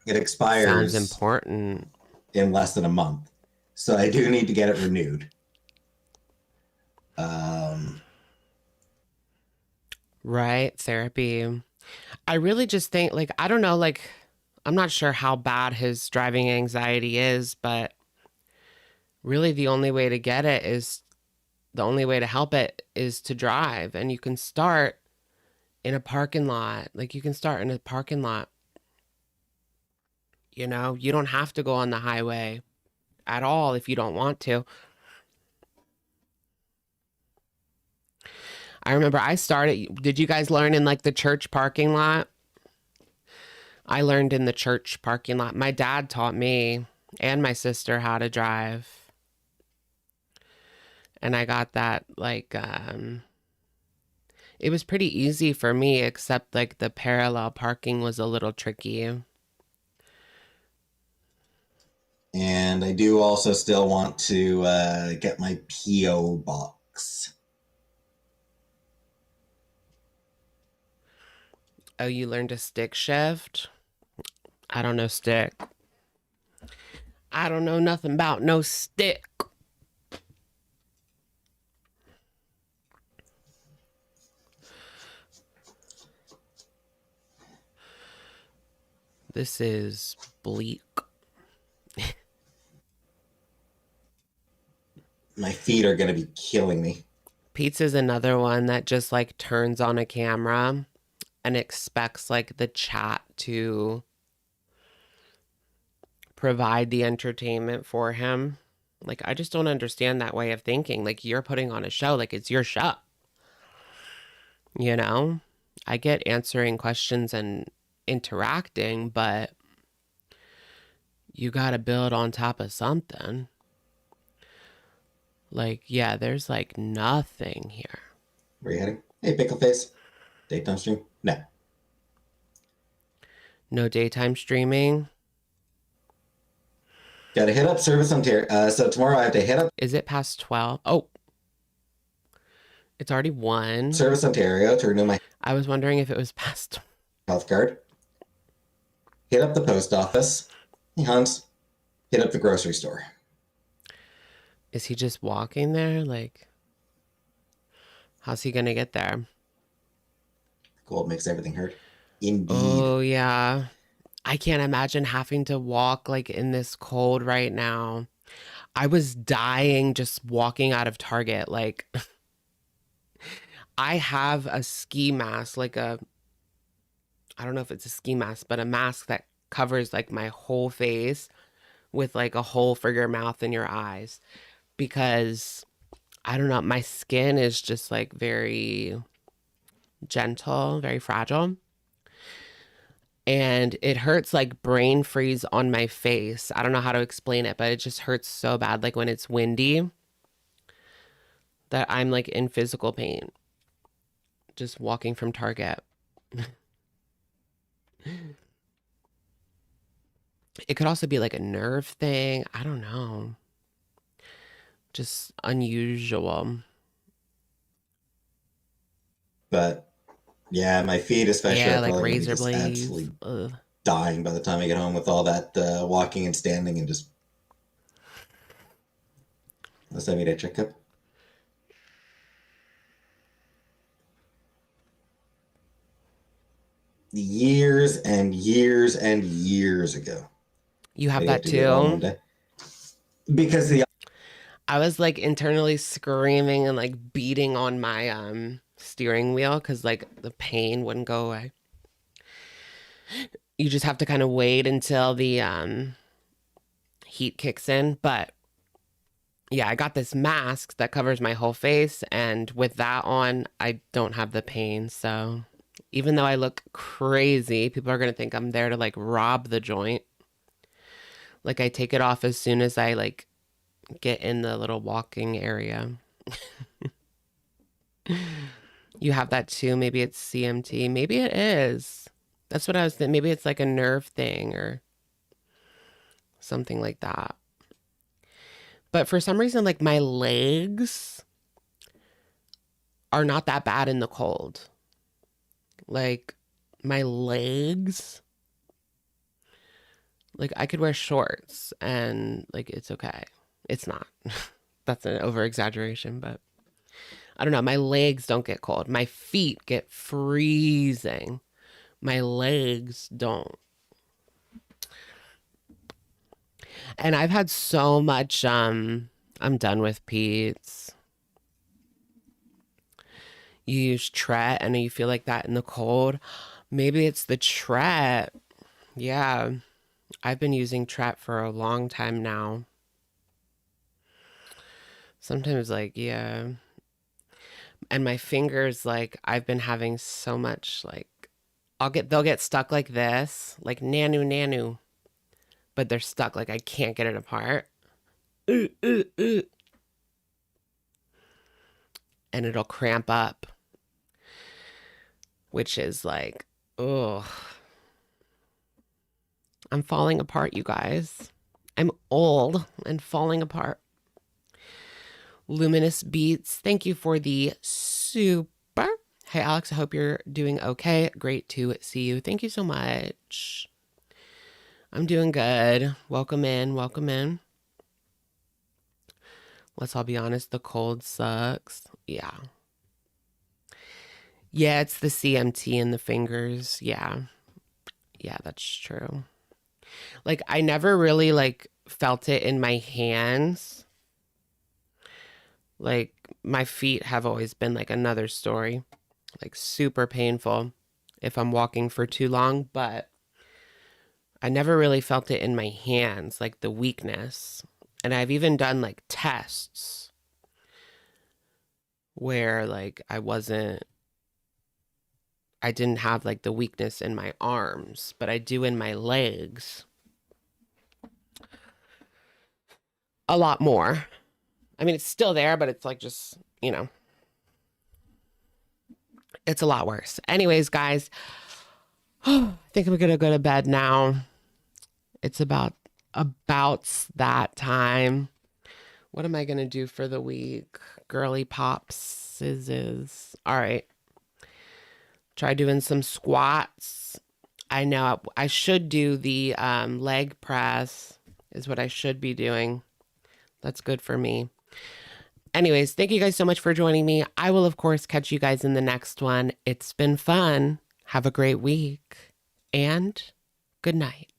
It expires. Sounds important. In less than a month. So I do need to get it renewed. Right, therapy. I really just think, like, I don't know, like, I'm not sure how bad his driving anxiety is, but really the only way to get it is, the only way to help it is to drive. And you can start in a parking lot. Like, you can start in a parking lot. You know, you don't have to go on the highway at all if you don't want to. I remember I started, did you guys learn in like the church parking lot? I learned in the church parking lot. My dad taught me and my sister how to drive. And I got that like, it was pretty easy for me, except like the parallel parking was a little tricky. And I do also still want to get my P.O. box. Oh, you learned to stick shift? I don't know stick. I don't know nothing about no stick. This is bleak. My feet are going to be killing me. Peetz is another one that just like turns on a camera and expects like the chat to provide the entertainment for him. Like, I just don't understand that way of thinking. Like, you're putting on a show, like it's your show. You know? I get answering questions and interacting, but you got to build on top of something. Like, yeah, there's like nothing here. Where you heading? Hey, pickle face. Daytime stream? No. No daytime streaming. Gotta hit up Service Ontario. So tomorrow I have to hit up Is it past 12? Oh, it's already 1. Service Ontario to renew my I was wondering if it was past. health card. Hit up the post office. Hey, Hans. Hit up the grocery store. Is he just walking there? Like, how's he gonna get there? Cold makes everything hurt. Indeed. Oh, yeah. I can't imagine having to walk like in this cold right now. I was dying just walking out of Target. Like, I have a ski mask, like I don't know if it's a ski mask, but a mask that covers like my whole face with like a hole for your mouth and your eyes. Because, I don't know, my skin is just like very gentle, very fragile. And it hurts like brain freeze on my face. I don't know how to explain it, but it just hurts so bad. Like when it's windy, that I'm like in physical pain. Just walking from Target. It could also be like a nerve thing. I don't know. Just unusual. But yeah, my feet especially Yeah, are like probably gonna be razor just blades. absolutely Ugh. dying by the time I get home with all that walking and standing and just. Let's have me to check up. Years and years and years ago. You have I that to do it all in one too? day. Because the I was like internally screaming and like beating on my steering wheel because like the pain wouldn't go away. You just have to kind of wait until the heat kicks in. But yeah, I got this mask that covers my whole face, and with that on, I don't have the pain. So even though I look crazy, people are gonna think I'm there to like rob the joint. Like I take it off as soon as I like get in the little walking area. You have that too. Maybe it's CMT. Maybe it is. That's what I was thinking. Maybe it's like a nerve thing or something like that. But for some reason, like my legs are not that bad in the cold. Like my legs, like I could wear shorts and like it's okay. It's not. That's an over exaggeration, but I don't know. My legs don't get cold. My feet get freezing. My legs don't. And I've had so much, I'm done with Peetz. You use Tret and you feel like that in the cold. Maybe it's the Tret. Yeah. I've been using Tret for a long time now. Sometimes like, yeah. And my fingers, like, I've been having so much, like, they'll get stuck like this, like nanu, but they're stuck, like I can't get it apart. And it'll cramp up, which is like, ugh. I'm falling apart, you guys. I'm old and falling apart. Luminous Beats, thank you for the super. Hey, Alex, I hope you're doing okay. Great to see you. Thank you so much. I'm doing good. Welcome in. Welcome in. Let's all be honest. The cold sucks. Yeah. Yeah, it's the CMT in the fingers. Yeah. Yeah, that's true. Like, I never really, like, felt it in my hands. Like, my feet have always been, like, another story. Like, super painful if I'm walking for too long, but I never really felt it in my hands, like the weakness. And I've even done like tests where like I didn't have like the weakness in my arms, but I do in my legs. A lot more. I mean, it's still there, but it's like just, you know, it's a lot worse. Anyways, guys, I think I'm going to go to bed now. It's about that time. What am I going to do for the week? Girly pops is. All right. Try doing some squats. I know I should do the leg press is what I should be doing. That's good for me. Anyways, thank you guys so much for joining me. I will, of course, catch you guys in the next one. It's been fun. Have a great week and good night.